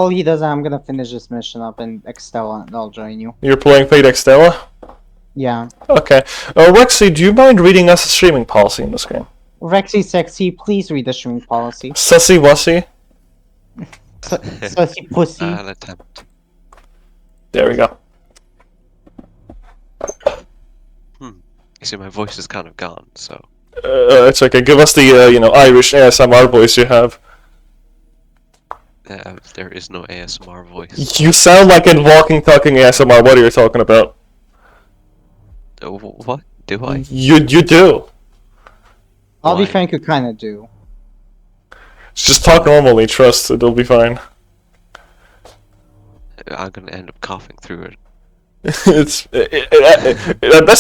Oh, he doesn't. I'm gonna finish this mission up in Extella and I'll join you. You're playing Fate Extella? Yeah. Okay. Rexy, do you mind reading us a streaming policy in this game? Rexy Sexy, please read the streaming policy. Sussy Wussy? Sussy Pussy. I'll attempt. There we go. You see, my voice is kind of gone, so... It's okay. Give us the, Irish ASMR voice you have. there is no ASMR voice. You sound like a walking, talking ASMR. What are you talking about? What? Do I? You do. I'll be Why? frank, you kinda do. Just talk normally, trust, it'll be fine. I'm gonna end up coughing through it. That's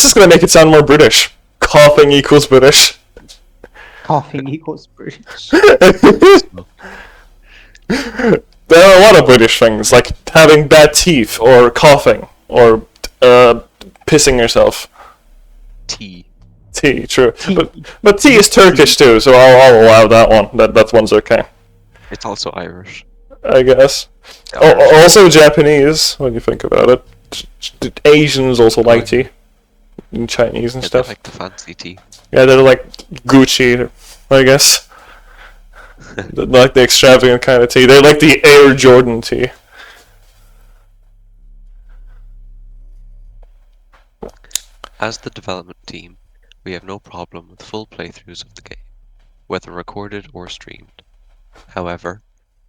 just gonna make it sound more British. Coughing equals British. Coughing equals British. There are a lot of British things, like having bad teeth, or coughing, or pissing yourself. Tea. Tea, true. Tea. But tea is Turkish too, so I'll allow that one. That one's okay, It's also Irish. I guess. Also Japanese, when you think about it. Asians also like tea. And Chinese and Yeah, stuff. they like the fancy tea. Yeah, they're like Gucci, I guess. They're like the extravagant kind of tea. They like the Air Jordan tea. As the development team, we have no problem with full playthroughs of the game, whether recorded or streamed. However,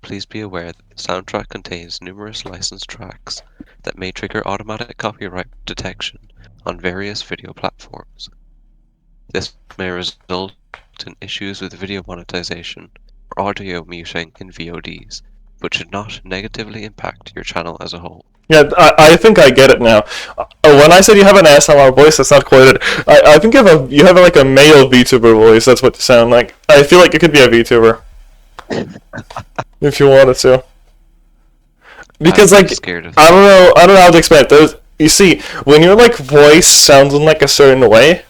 please be aware that the soundtrack contains numerous licensed tracks that may trigger automatic copyright detection on various video platforms. This may result in issues with video monetization or audio muting in VODs, but should not negatively impact your channel as a whole. Yeah, I think I get it now. When I said you have an ASMR voice, that's not quite it. I think you have like a male VTuber voice. That's what you sound like. I feel like you could be a VTuber if you wanted to. Because I'm like scared of I don't know how to explain it. You see, when your like voice sounds in like a certain way,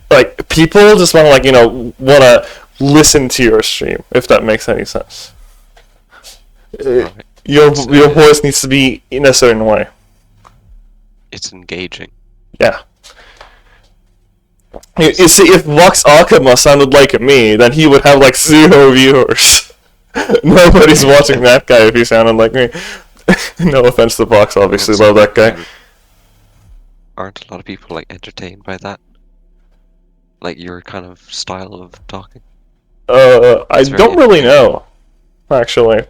like people just want to want to listen to your stream, if that makes any sense. Right. Your voice needs to be in a certain way. It's engaging. Yeah. You see, if Vox Akama sounded like me, then he would have like 0 viewers. Nobody's watching that guy if he sounded like me. No offense to Vox, obviously, love that guy. Aren't a lot of people like entertained by that? Like your kind of style of talking? I It's very don't really know, actually.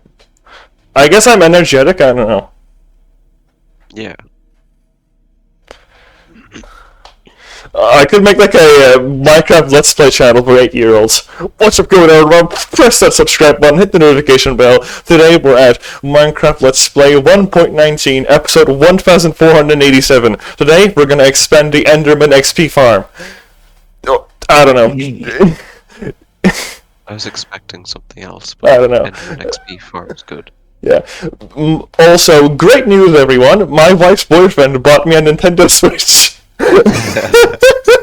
I guess I'm energetic, I don't know. Yeah. I could make like a Minecraft Let's Play channel for 8-year-olds. What's up, going on, everyone? Press that subscribe button, hit the notification bell. Today we're at Minecraft Let's Play 1.19, episode 1487. Today we're gonna expand the Enderman XP farm. Oh, I don't know. I was expecting something else, but I don't know. Enderman XP farm is good. Yeah. Also, great news, everyone. My wife's boyfriend bought me a Nintendo Switch.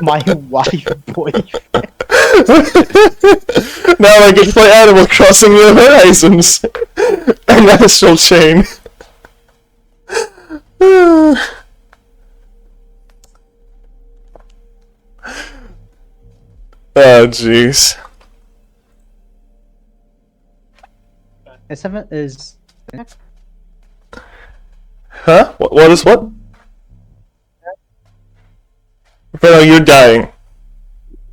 My wife boyfriend. Now I can play Animal Crossing New Horizons. An Astral Chain. Oh, jeez. S7 is... Huh? What is what? Fero, you're dying.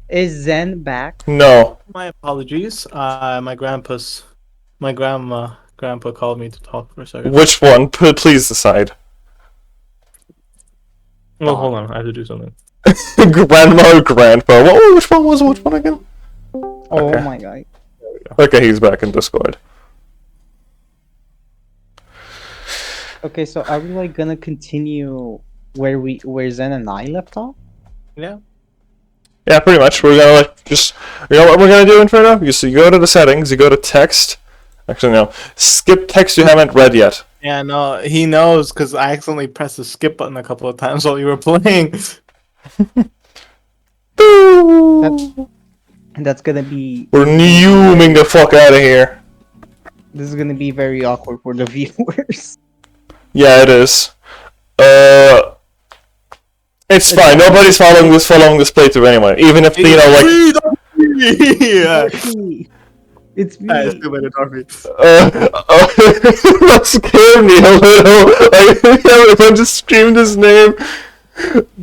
Is Zen back? No. My apologies. My grandpa called me to talk for a second. Which one? Please decide. Oh, hold on. I have to do something. Grandma or grandpa? Which one was which one again? Oh Okay. my god. Okay, he's back in Discord. Okay, so are we like gonna continue where Zen and I left off? Yeah. Yeah, pretty much. We're gonna you know what we're gonna do, Inferno? You go to the settings, you go to text. Actually, no. Skip text you haven't read yet. Yeah, no, he knows because I accidentally pressed the skip button a couple of times while you were playing. And that's gonna be... We're numing the fuck out of here. This is gonna be very awkward for the viewers. Yeah, it is. It's fine. Nobody's following this playthrough anyway. Even if you know, like. Yeah. It's me. It's too late, Darby. That scared me a little. If I just screamed his name.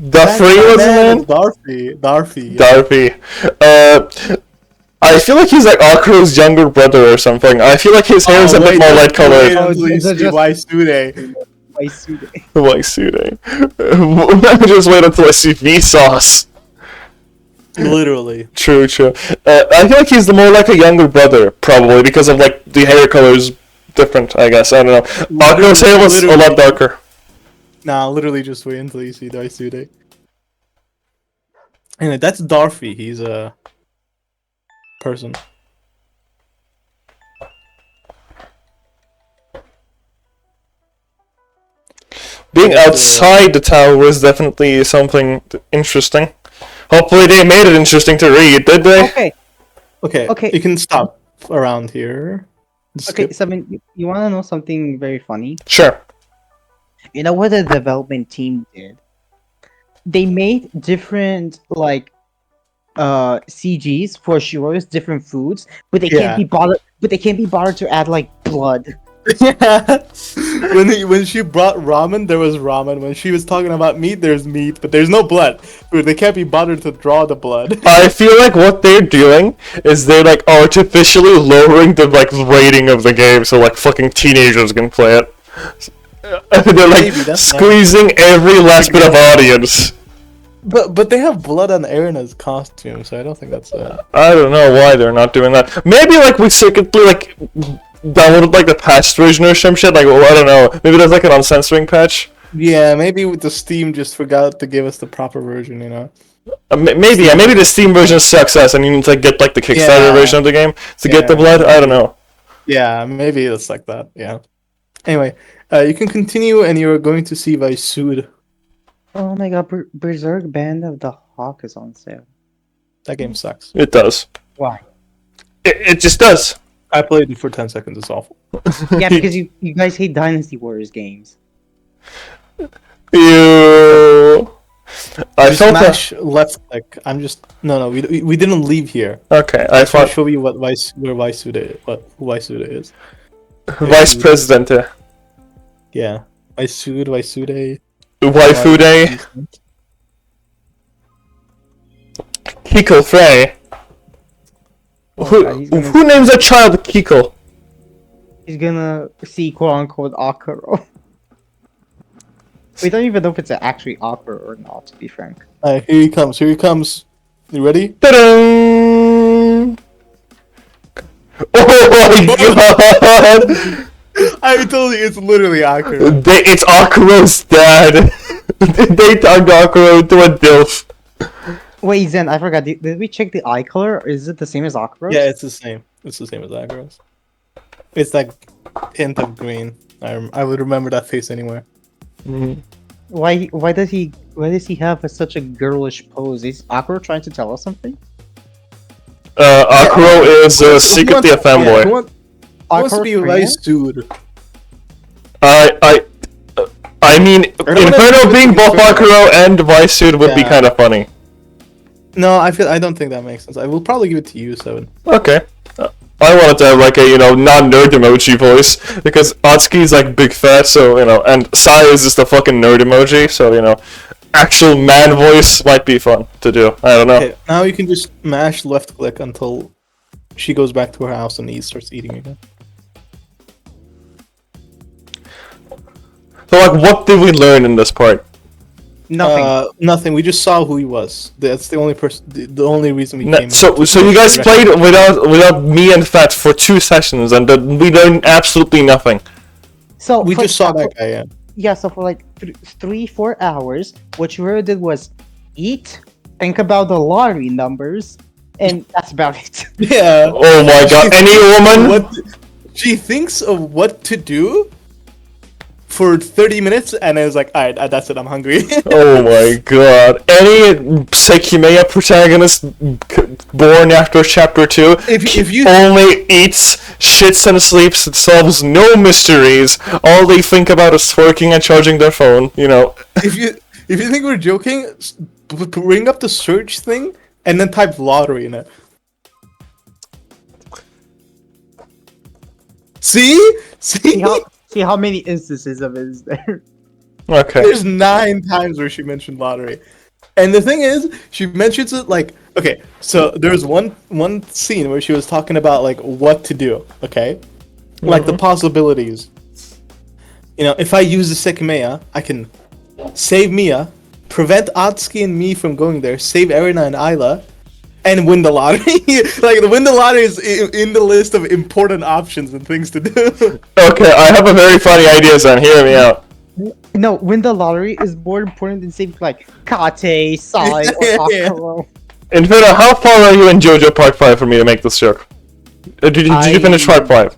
Duffrey was his name? Darby. Darby. I feel like he's like Akuro's younger brother or something. I feel like his hair is a bit more light colored. Waisude. Waisude. Just wait until I see Vsauce. Literally. True. I feel like he's the more like a younger brother, probably, because of like the hair color's different, I guess. I don't know. Akuro's hair was a lot darker. Nah, literally just wait until you see Waisude. Anyway, that's Darby. He's a person. Being outside the tower was definitely something interesting. Hopefully they made it interesting to read, did they? Okay. You can stop around here. Okay, so you want to know something very funny? Sure. You know what the development team did? They made different like CGs for Shiro's different foods, but they can't be bothered. But they can't be bothered to add like blood. Yeah. When she brought ramen, there was ramen. When she was talking about meat, there's meat, but there's no blood. But they can't be bothered to draw the blood. I feel like what they're doing is they're like artificially lowering the like rating of the game so like fucking teenagers can play it. They're like squeezing every last bit of audience. But they have blood on Erina's costume, so I don't think that's I don't know why they're not doing that. Maybe like we secretly like downloaded like the patched version or some shit. Like, well, I don't know. Maybe there's like an uncensoring patch. Yeah, maybe with the Steam just forgot to give us the proper version. You know. Maybe the Steam version sucks ass, and you need to get like the Kickstarter version of the game to get the blood. I don't know. Yeah, maybe it's like that. Yeah. Anyway, you can continue, and you're going to see Waisude. Oh my god, Berserk Band of the Hawk is on sale. That game sucks. It does. Why? It just does. I played it for 10 seconds. It's awful. Yeah, because you guys hate Dynasty Warriors games. You. I felt smash left click. I'm just no. We didn't leave here. Okay, I thought show you what where Waisude is. Who Waisude is. Vice President. Yeah, Waisude. Waifude. Kiko Frey. Who names a child Kiko? He's gonna see quote-unquote Akuro. We don't even know if it's actually Akuro or not, to be frank. Alright, here he comes. You ready? Ta-da! Oh my god! I told you, it's literally Akuro. It's Akuro's dad. They turned Akuro into a dilf. Wait, Zen, I forgot. Did we check the eye color? Or is it the same as Akuro's? Yeah, it's the same. It's the same as Akuro's. It's like hint of green. I would remember that face anywhere. Mm-hmm. Why does he have such a girlish pose? Is Akuro trying to tell us something? Akuro is secretly a fanboy. Who wants to be Waisude? I mean, Inferno being both Akuro and Waisude would be kind of funny. No, I don't think that makes sense. I will probably give it to you, 7. Okay. I wanted to have like a non-nerd emoji voice because Atsuki's like big fat, so and Sai is just a fucking nerd emoji, so actual man voice might be fun to do. I don't know. Okay, now you can just mash left click until she goes back to her house and starts eating again. So like, what did we learn in this part? Nothing. Nothing. We just saw who he was. That's the only person. The only reason we came. So you guys played without me and Fat for 2 sessions, and we learned absolutely nothing. So we just saw that guy. Yeah. Yeah. So for like 3-4 hours, what you really did was eat, think about the lottery numbers, and that's about it. Yeah. Oh my god! Any woman? She thinks of what to do for 30 minutes, and I was like, alright, that's it, I'm hungry. Oh my god. Any Sekimeiya protagonist born after chapter 2 If you only eats, shits, and sleeps and solves no mysteries. All they think about is twerking and charging their phone, you know. if you think we're joking, bring up the search thing and then type lottery in it. See? See how many instances of it is there? Okay. There's 9 times where she mentioned lottery. And the thing is, she mentions it like, okay, so there's one scene where she was talking about like what to do, okay? Like the possibilities. You know, if I use the Sekimeiya, I can save Mia, prevent Atsuki and me from going there, save Erina and Ayla, and win the lottery. Like, the win the lottery is in the list of important options and things to do. Okay, I have a very funny idea, son. Hear me out. No, win the lottery is more important than saving like Kate, Sai, or Yeah. Akuro. Infinita, how far are you in JoJo Part 5 for me to make this joke? Did you finish Part 5?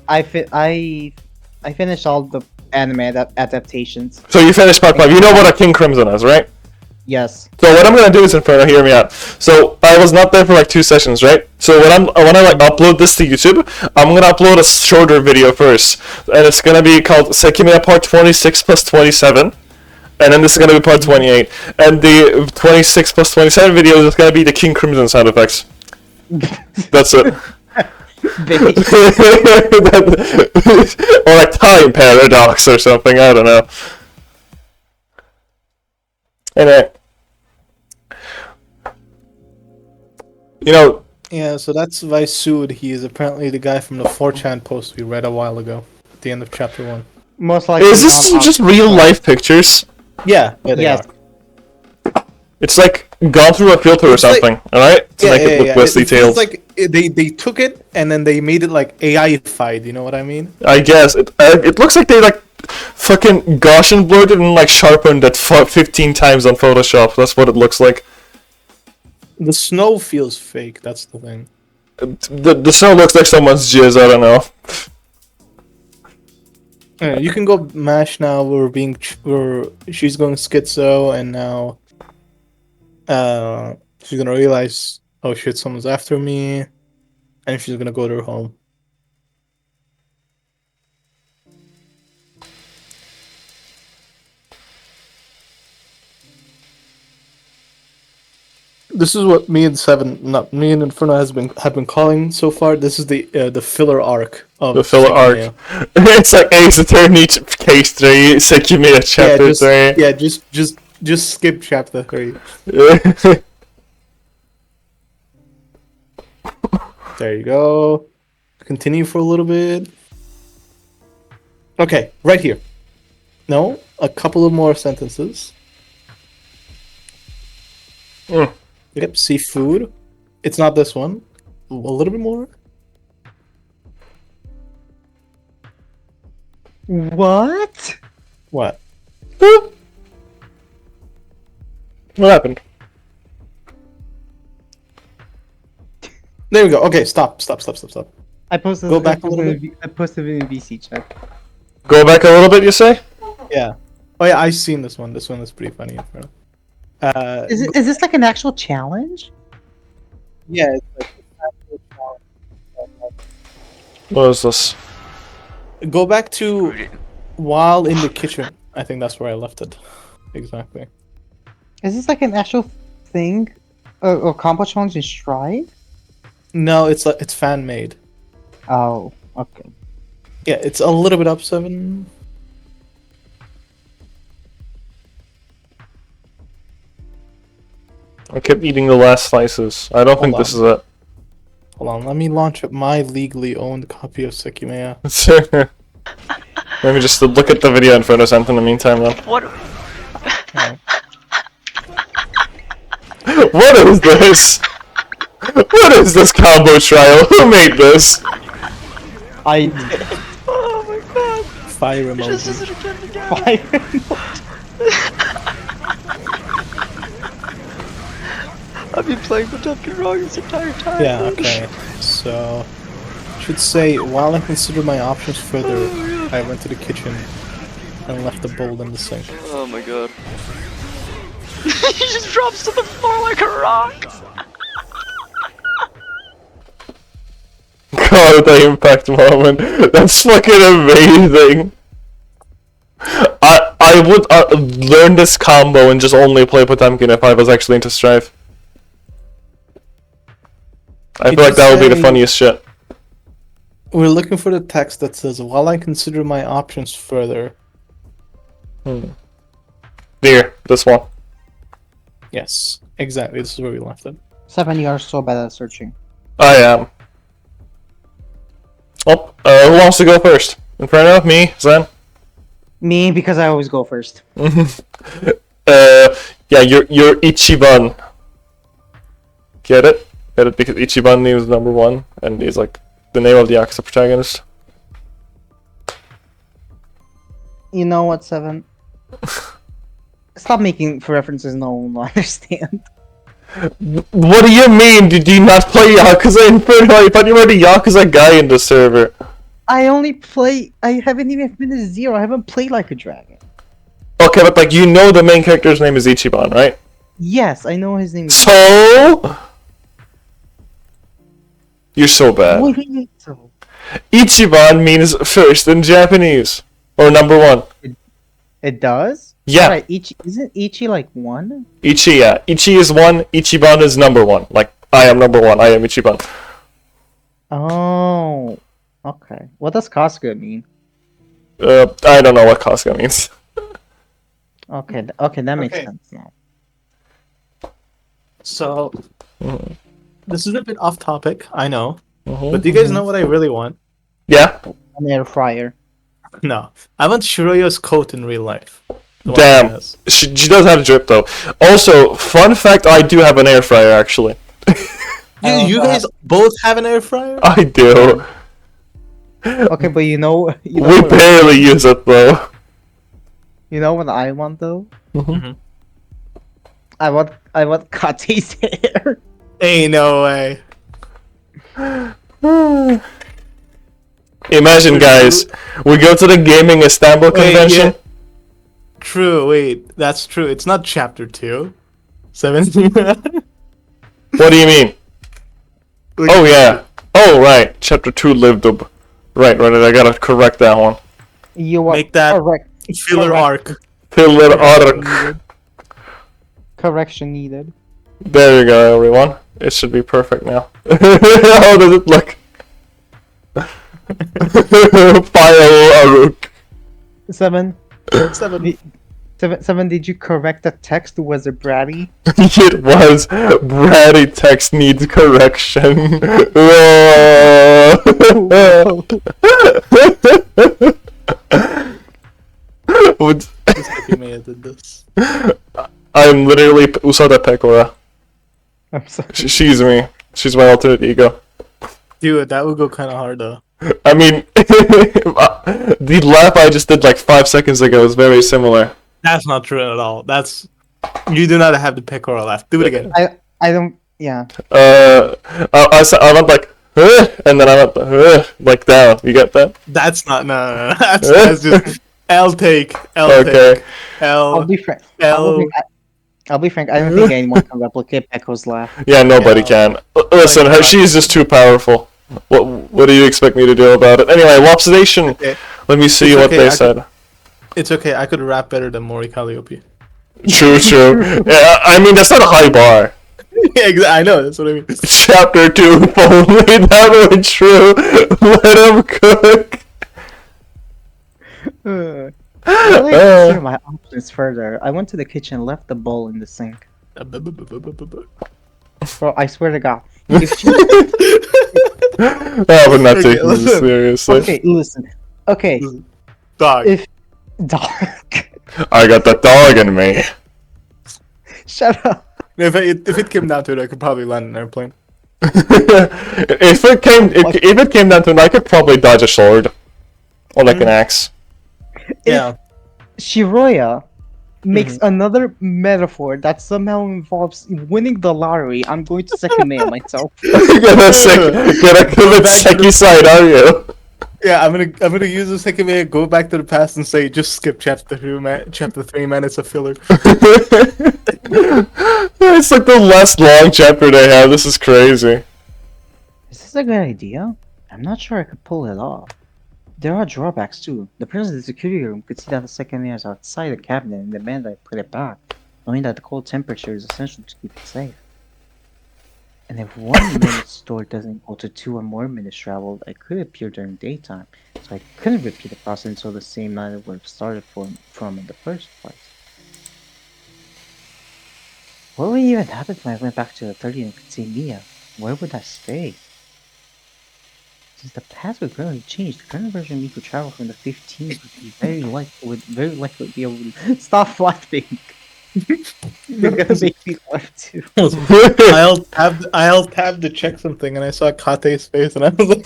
I finished all the anime adaptations. So you finished Part 5. You know what a King Crimson is, right? Yes. So what I'm gonna do is, Inferno, hear me out. So I was not there for like 2 sessions, right? So when I like upload this to YouTube, I'm gonna upload a shorter video first, and it's gonna be called Sekimeiya Part 26 plus 27, and then this is gonna be Part 28, and the 26 plus 27 video is gonna be the King Crimson sound effects. That's it. Or like time paradox or something. I don't know. Anyway. You know, Yeah, so that's Vaisud. He is apparently the guy from the 4chan post we read a while ago, at the end of chapter 1. Most likely. is this not just real life pictures? Yeah, they Yes. are. It's like gone through a filter or It's like- something, alright? To make it look less It feels detailed. like they took it and then they made it like AI-fied, you know what I mean? I guess. It looks like they like fucking Gaussian blurred it and like sharpened it 15 times on Photoshop. That's what it looks like. The snow feels fake, that's the thing. The snow looks like someone's jizz, I don't know. Yeah, you can go mash now. She's going schizo, and now she's gonna realize, oh shit, someone's after me, and she's gonna go to her home. This is what me and Inferno have been calling so far. This is the filler arc of The filler Sekimeiya. arc. It's like Ace Attorney Case 3, Sekimeiya Chapter 3. Yeah, just skip chapter 3. There you go. Continue for a little bit. Okay, right here. No, a couple of more sentences. Mm. Yep, seafood. It's not this one. A little bit more. What? What? What happened? There we go. Okay, stop. I posted. Go back a little bit. I posted it in VC chat. Go back a little bit, you say? Yeah. Oh yeah, I've seen this one. This one is pretty funny. Is this like an actual challenge? Yeah, it's like What is this? go back to while in the kitchen. I think that's where I left it. Exactly. Is this like an actual thing? Or combo challenge in Stride? No, it's fan made. Oh, okay. Yeah, it's a little bit up 7. I kept eating the last slices. I don't think Hold this is it. Hold on, let me launch up my legally owned copy of Sekimeiya. Let me just look at the video in front of us in the meantime, then. What? What is this? What is this combo trial? Who made this? I Oh my god! Fire This emoji. is I've been playing the Dumpy wrong this entire time. Yeah, okay. So should say while I consider my options further, I went to the kitchen and left the bowl in the sink. Oh my god. He just drops to the floor like a rock. God, the impact moment. That's fucking amazing. I would learn this combo and just only play Potemkin if I was actually into Strife. I feel like that would be the funniest shit. We're looking for the text that says, "While I consider my options further." Here, this one. Yes, exactly. This is where we left it. 7, you are so bad at searching. I am. Oh, who wants to go first? Inferno? Me? Zen? Me, because I always go first. Yeah, you're Ichiban. Get it? Get it? Because Ichiban is number 1, and he's like the name of the Yakuza protagonist. You know what, 7? Stop making references no one will understand. What do you mean? Did you not play Yakuza Inferno? I thought you were the Yakuza guy in the server. I haven't even finished 0. I haven't played like a dragon. Okay, but like you know the main character's name is Ichiban, right? Yes, I know his name is... So... You're so bad. What do you mean so? Ichiban means first in Japanese. Or number 1. It does? Yeah. Alright, isn't Ichi like 1? Ichi, yeah. Ichi is 1, Ichiban is number 1. Like, I am number 1, I am Ichiban. Oh, okay. What does Kasuga mean? I don't know what Kasuga means. Okay, okay, that makes Okay. sense now. So, this is a bit off topic, I know. Mhm. But do you guys know what I really want? Yeah? An air fryer. No. I want Shiroya's coat in real life. The one Damn. he has. She does have drip though. Also, fun fact, I do have an air fryer actually. You guys both have an air fryer? I do. Okay, but you know We what, barely use it though. you know what I want though? Mhm. I want Kate's hair. Ain't no way. Imagine guys, we go to the gaming Istanbul Wait, convention. yeah. True, wait, that's true. It's not chapter 2. 17. What do you mean? Oh yeah. Oh right. Chapter 2 lived up. Right, I gotta correct that one. You want Make that correct filler arc. Filler arc. correction needed. There you go, everyone. It should be perfect now. How does it look? File Aruk. 7. 7. 7, did you correct the text? Was it bratty? It was bratty text needs correction. Would- Sekimeiya did this. I'm literally Usada Pekora. I'm sorry. She's me. She's my alternate ego. Dude, that would go kind of hard though. I mean, the laugh I just did like 5 seconds ago is very similar. That's not true at all. That's you do not have the Pecora laugh. Do it again. I don't. Yeah. I went like, and then I went like down. You get that? That's not no. That's just L take. L Okay. take. L. I'll be frank. L. I'll be frank. I don't think anyone can replicate Pekko's laugh. Yeah, nobody Yeah. can. Listen, Like, she's just too powerful. What do you expect me to do about it? Anyway, Wopsation. Okay. Let me see It's what okay, they I said. It's okay. I could rap better than Mori Calliope. True, true. Yeah, I mean, that's not a high bar. Yeah, I know. That's what I mean. Chapter 2, if only that were true. Let him cook. I really consider my options further. I went to the kitchen, left the bowl in the sink. Bro, I swear to God. If you, I would not Okay, take this listen. seriously. okay, listen. Okay, Dog. if dog, I got the dog in me. shut up. If it came down to it, I could probably land an airplane. if it came down to it, I could probably dodge a sword or like an axe. Yeah. Shiroya makes another metaphor that somehow involves winning the lottery, I'm going to Sekimeiya myself. Gonna commit Seki side, are you? Yeah, I'm gonna use the Sekimeiya, go back to the past and say just skip chapter 3, man. It's a filler. It's like the last long chapter they have. This is crazy. Is this a good idea? I'm not sure I could pull it off. There are drawbacks too. The person in the security room could see that the second layer is outside the cabinet and demand I put it back, knowing that the cold temperature is essential to keep it safe. And if 1 minute stored doesn't equal to 2 or more minutes traveled, I could appear during daytime, so I couldn't repeat the process until the same night it would have started from in the first place. What would even happen if I went back to the 30 and could see Mia? Where would I stay? Since the past would greatly change, the current version of me could travel from the 15 would very likely be able to stop laughing. You're gonna make me laugh too. I'll tab to check something, and I saw Kate's face, and I was like,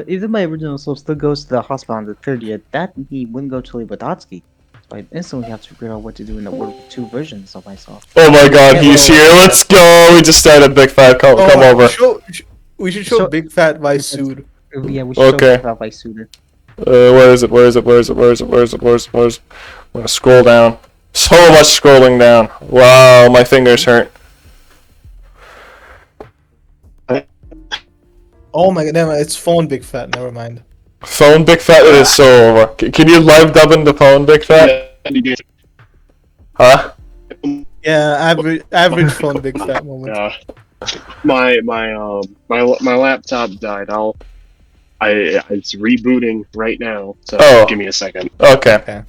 Even my original soul still goes to the hospital on the 30th. That me wouldn't go to Libadatsky. So I instantly have to figure out what to do in the world with 2 versions of myself. Oh my god, he's here. Let's go. We just started Big Fat. Come over. We should show Big Fat Vaisude. Yeah, we should Okay. talk about Vaisuder. Where is it? I'm gonna scroll down. So much scrolling down. Wow, my fingers hurt. Oh my god, never, it's phone Big Fat. Never mind. Phone Big Fat, it is so over. Can you live dub in the phone Big Fat? Huh? Yeah, average phone Big Fat moment. Yeah. My laptop died. It's rebooting right now. So Oh. give me a second. Okay. Okay.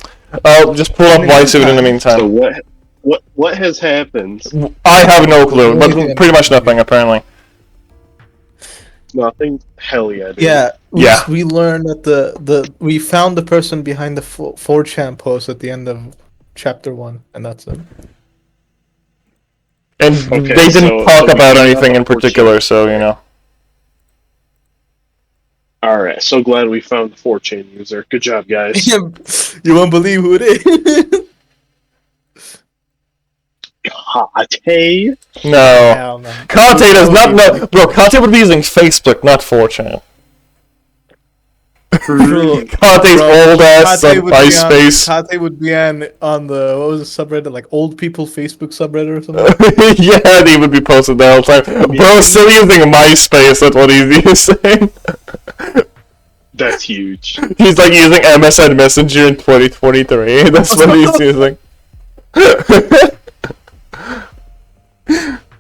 I'll just pull up Whitesuit in the meantime. So what has happened? I have no clue, but pretty much nothing apparently. Nothing. Hell yeah. Dude. Yeah, Yeah. We learned that we found the person behind the 4chan post at the end of chapter 1, and that's it. And Okay, they didn't so- talk so about we have anything in a particular, so you know. All right. So glad we found the 4chan user. Good job, guys. You won't believe who it is. Kate. No. Hell no. Kante does not know. Bro, Kante would be using Facebook, not 4chan. Kante's old ass on MySpace. Kate would be on the, what was the subreddit, like old people Facebook subreddit or something? Yeah, they would be posted there all the time. Bro, still using MySpace, that's what he's using. That's huge. He's like using MSN Messenger in 2023. That's what he's using.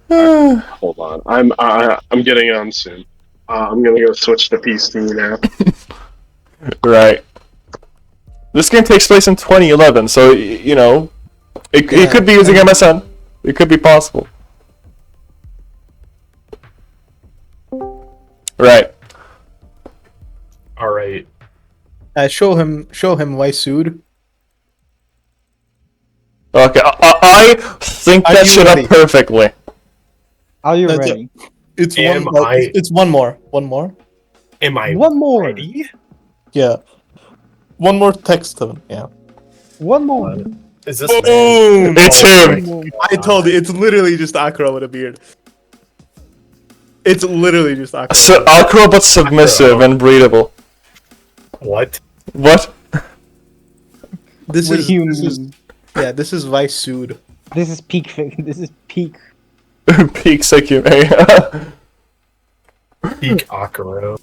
Hold on. I'm getting on soon. I'm gonna go switch to PC now. Right. This game takes place in 2011, so you know, it could be using MSN. It could be possible. Right. All right. Show him Vaisude. Okay, I think Are that you shit ready? up perfectly. Are you That's ready? It's Am one. I- It's one more. One more. Am I One more. ready? Yeah. One more text to him. Yeah. One more. Is this Boom! It's him. I told you, it's literally just Akira with a beard. It's literally just Akira. So Akro but submissive and breedable. What? What? This What is do you this is mean? yeah. This is Vaisude. This is peak. This is peak. Peak Sekimeiya. Peak Akuro.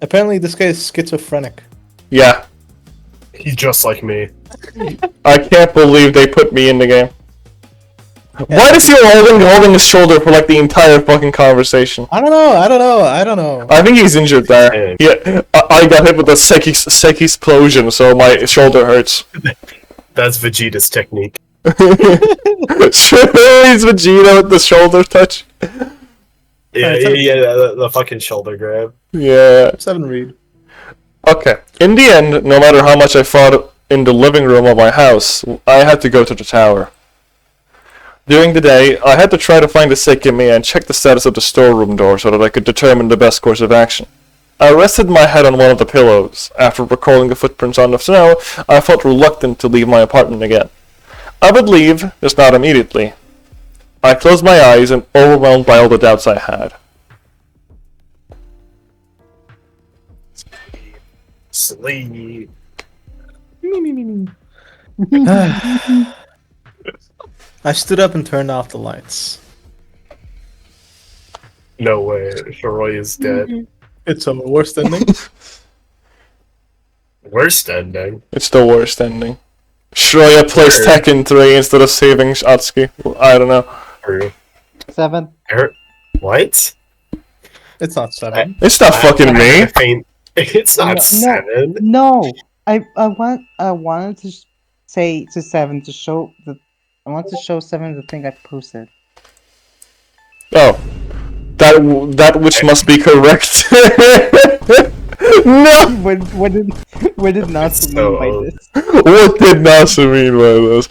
Apparently, this guy is schizophrenic. Yeah. He's just like me. I can't believe they put me in the game. Why does he holding his shoulder for like the entire fucking conversation? I don't know. I think he's injured there. Hey. Yeah, I got hit with a Seki explosion, so my shoulder hurts. That's Vegeta's technique. Sure, he's Vegeta with the shoulder touch. Yeah, the fucking shoulder grab. Yeah. 7 read. Okay. In the end, no matter how much I fought in the living room of my house, I had to go to the tower. During the day, I had to try to find the Sekimeiya and check the status of the storeroom door so that I could determine the best course of action. I rested my head on one of the pillows. After recalling the footprints on the snow, I felt reluctant to leave my apartment again. I would leave, just not immediately. I closed my eyes and overwhelmed by all the doubts I had. Sleep. I stood up and turned off the lights. No way. Shiroi is dead. It's a worst ending. Worst ending. It's the worst ending. Shroya plays Sure. Tekken 3 instead of saving Atsuki. I don't know. True. 7. What? It's not 7. It's not fucking me. It's not No. 7. No, I wanted to say to 7 to show the. I want to show 7 the thing I posted. Oh. That which must be correct. No! What did Natsu It's mean so by old. this? What did Nasu mean by this?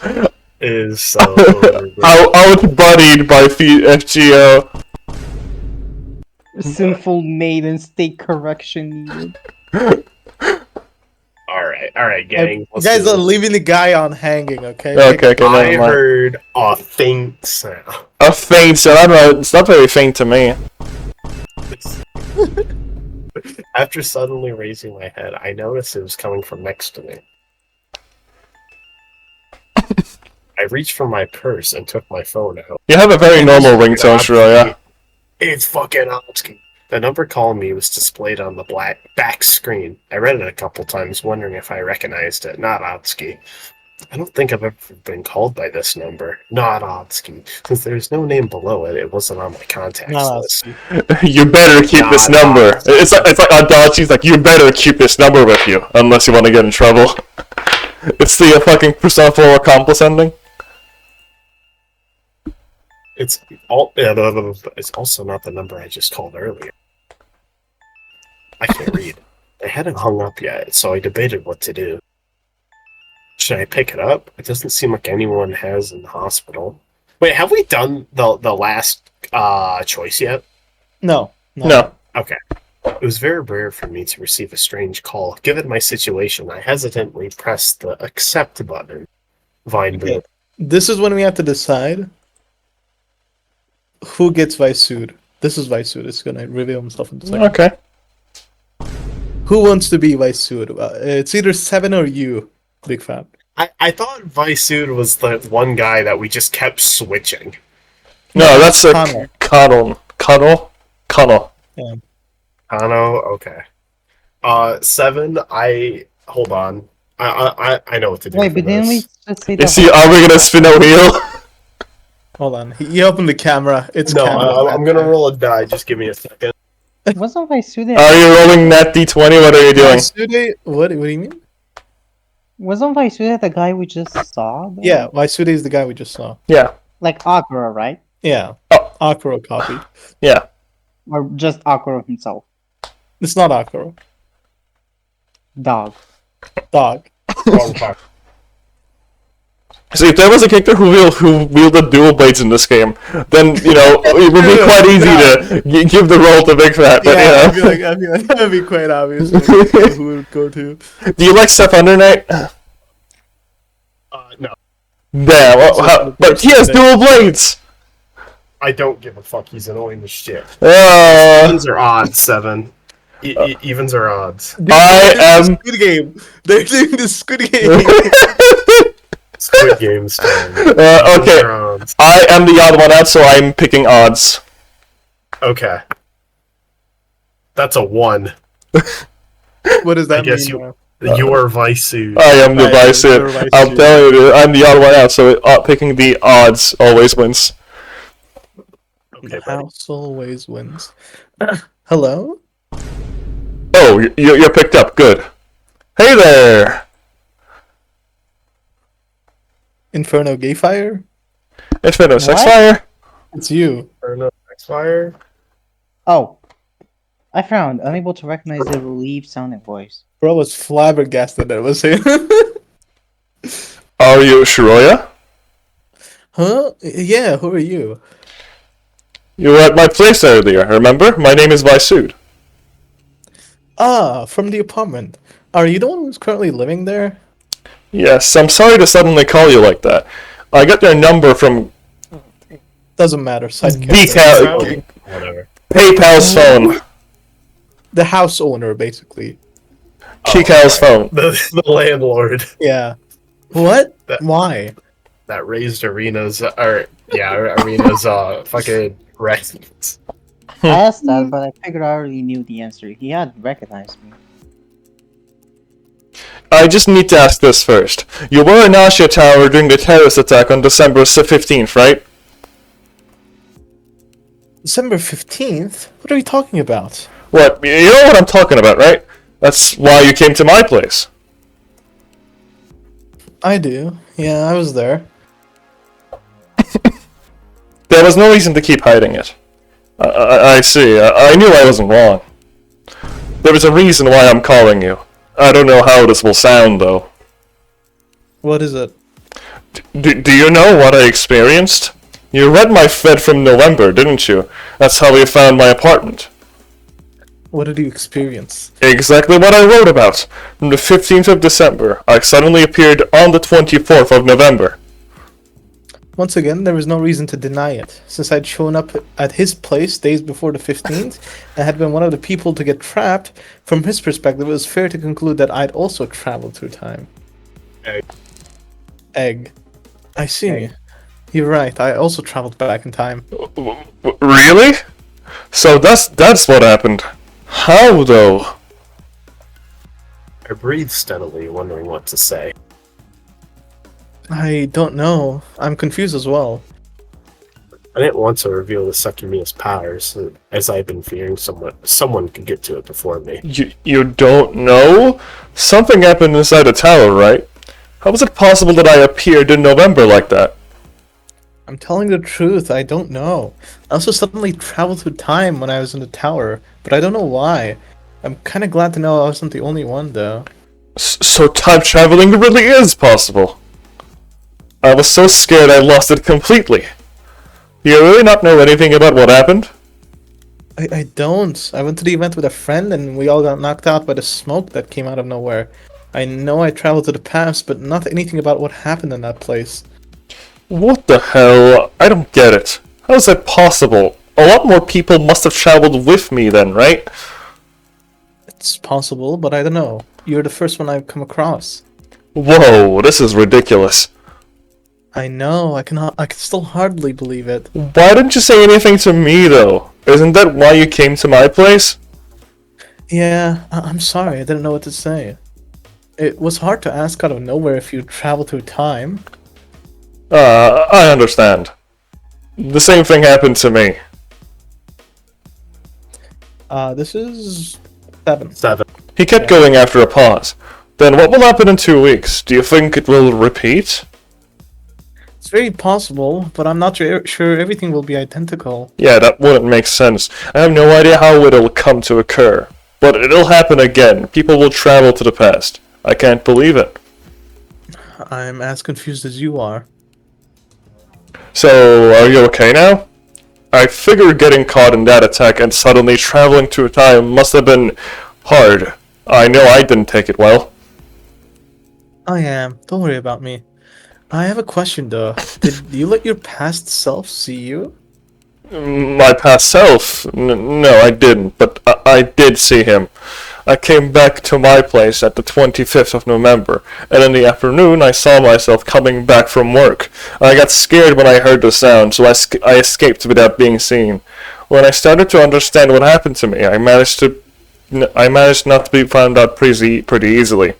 Is so over. Outbuddied by FGO. Sinful maiden state correction needed. Alright, gang. You let's guys do are this. leaving the guy on hanging, okay? Okay, I never mind. heard a faint sound. A faint, so I don't know, it's not very faint to me. After suddenly raising my head, I noticed it was coming from next to me. I reached for my purse and took my phone out. You have a very normal ringtone, Shroya. It's fucking Atsuki. The number calling me was displayed on the back screen. I read it a couple times, wondering if I recognized it. Not Atsuki. I don't think I've ever been called by this number. Not Atsuki. Since there's no name below it, it wasn't on my contacts Not list. You better keep this number. It's like Adachi's like, you better keep this number with you, unless you want to get in trouble. It's the fucking Persona 4 accomplice ending. It's also not the number I just called earlier. I can't read. I hadn't hung up yet, so I debated what to do. Should I pick it up? It doesn't seem like anyone has in the hospital. Wait, have we done the last choice yet? No. No. Okay. It was very rare for me to receive a strange call. Given my situation, I hesitantly pressed the accept button. Vine Okay. boot. This is when we have to decide who gets Vaisud. This is Vaisud. It's gonna reveal himself in a second. Okay. Who wants to be Vaisud? It's either 7 or you, Big Fab. I thought Vaisud was the one guy that we just kept switching. No, that's a Connell. Connell. Kano, okay. 7, hold on. I know what to do. Wait, for but didn't we this. just say Is that? he, are we gonna spin a wheel? Hold on. He opened the camera. It's No, camera. I'm gonna roll a die. Just give me a second. Wasn't Vaisude? Are you rolling that d20? What are you doing? Vaisude, what do you mean? Wasn't Vaisude the guy we just saw? though? Yeah, Vaisude is the guy we just saw. Yeah. Like Akura, right? Yeah. Oh. Akuro copy. Yeah. Or just Akura himself? It's not Akuro. Dog. Dog. Wrong part. See, if there was a character who wielded dual blades in this game, then, you know, it would be quite easy to give the role to Big Fat, but, Yeah, I you feel like that'd be quite obvious who would go to. Do you like Steph Under Knight? No, Damn, but he has dual blades! I don't give a fuck. He's annoying as shit. Uh, Evens are odds, 7. Evens are odds. I am... Squid Game. They're doing the Squid Game. Squid Games time. Okay, Evens are odds. I am the odd one out, so I'm picking odds. Okay. That's a 1. What does that I guess mean? You are Vaisud. I am the I am vice. the vice I'm too. telling you, I'm the odd one out, so picking the odds always wins. Okay, The buddy. house always wins. Hello? Oh, you're picked up. Good. Hey there! Inferno Gayfire? Infinite Sex What? Fire? It's you. Inferno X-Fire. Oh. I found. Unable to recognize the relieved sounding voice. Bro was flabbergasted that it was him. Are you Shiroya? Huh? Yeah, who are you? You were at my place earlier, remember? My name is Vaisud. Ah, from the apartment. Are you the one who's currently living there? Yes, I'm sorry to suddenly call you like that. I got your number from Doesn't matter. Sidekick. Decal- Whatever. PayPal's phone. The house owner, basically. Kikau's phone. The landlord Yeah. What? That- Why? that raised Arena's Arena's fucking rent. I asked that, but I figured I already knew the answer. He had recognized me. I just need to ask this first. You were in Asia Tower during the terrorist attack on December 15th, right? December 15th? What are you talking about? What? You know what I'm talking about, right? That's why you came to my place. I do. Yeah, I was there. There was no reason to keep hiding it. I see. I knew I wasn't wrong. There was a reason why I'm calling you. I don't know how this will sound, though. What is it? Do you know what I experienced? You read my thread from November, didn't you? That's how you found my apartment. What did you experience? Exactly what I wrote about. On the 15th of December, I suddenly appeared on the 24th of November. Once again, there was no reason to deny it. Since I'd shown up at his place days before the 15th and had been one of the people to get trapped, from his perspective, it was fair to conclude that I'd also traveled through time. Egg. I see. Egg. You're right, I also traveled back in time. Really? So that's what happened. How, though? I breathed steadily, wondering what to say. I don't know. I'm confused as well. I didn't want to reveal the Sekimeiya's powers, as I had been fearing someone could get to it before me. You don't know? Something happened inside the tower, right? How was it possible that I appeared in November like that? I'm telling the truth, I don't know. I also suddenly traveled through time when I was in the tower, but I don't know why. I'm kinda glad to know I wasn't the only one, though. So time traveling really is possible. I was so scared I lost it completely. Do you really not know anything about what happened? I don't. I went to the event with a friend and we all got knocked out by the smoke that came out of nowhere. I know I traveled to the past, but not anything about what happened in that place. What the hell? I don't get it. How is that possible? A lot more people must have traveled with me then, right? It's possible, but I don't know. You're the first one I've come across. Whoa, this is ridiculous. I know, I can still hardly believe it. Why didn't you say anything to me, though? Isn't that why you came to my place? Yeah, I'm sorry, I didn't know what to say. It was hard to ask out of nowhere if you travel through time. I understand. The same thing happened to me. This is 7. 7. He kept going after a pause. Then what will happen in 2 weeks? Do you think it will repeat? It's very possible, but I'm not sure everything will be identical. Yeah, that wouldn't make sense. I have no idea how it'll come to occur. But it'll happen again. People will travel to the past. I can't believe it. I'm as confused as you are. So, are you okay now? I figure getting caught in that attack and suddenly traveling through time must have been hard. I know I didn't take it well. I am. Don't worry about me. I have a question though. Did you let your past self see you? My past self? No, I didn't, but I did see him. I came back to my place at the 25th of November, and in the afternoon I saw myself coming back from work. I got scared when I heard the sound, so I escaped without being seen. When I started to understand what happened to me, I managed not to be found out pretty easily,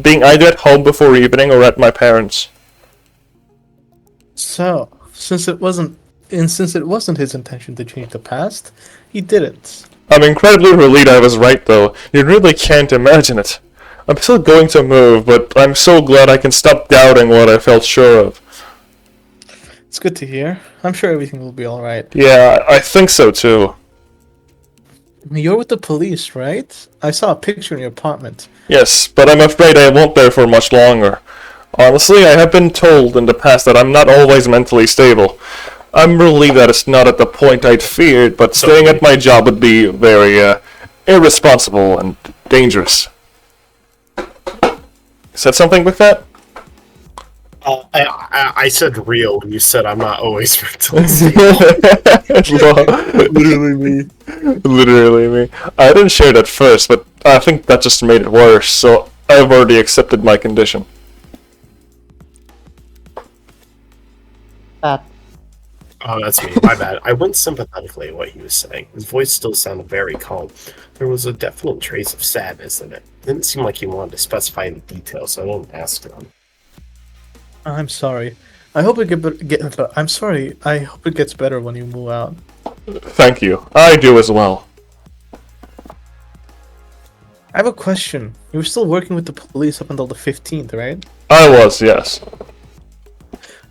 being either at home before evening or at my parents'. So, since it wasn't his intention to change the past, he did it. I'm incredibly relieved I was right, though. You really can't imagine it. I'm still going to move, but I'm so glad I can stop doubting what I felt sure of. It's good to hear. I'm sure everything will be alright. Yeah, I think so, too. You're with the police, right? I saw a picture in your apartment. Yes, but I'm afraid I won't there for much longer. Honestly, I have been told in the past that I'm not always mentally stable. I'm relieved that it's not at the point I'd feared, but staying at my job would be very, irresponsible and dangerous. Said something with that? I said real when you said I'm not always mentally stable. Literally me. Literally me. I didn't share it at first, but I think that just made it worse, so I've already accepted my condition. That Oh, that's me. My bad. I went sympathetically at what he was saying. His voice still sounded very calm. There was a definite trace of sadness in it. It didn't seem like he wanted to specify the details, so I didn't ask him. I'm sorry. I hope it I'm sorry. I hope it gets better when you move out. Thank you. I do as well. I have a question. You were still working with the police up until the 15th, right? I was, yes.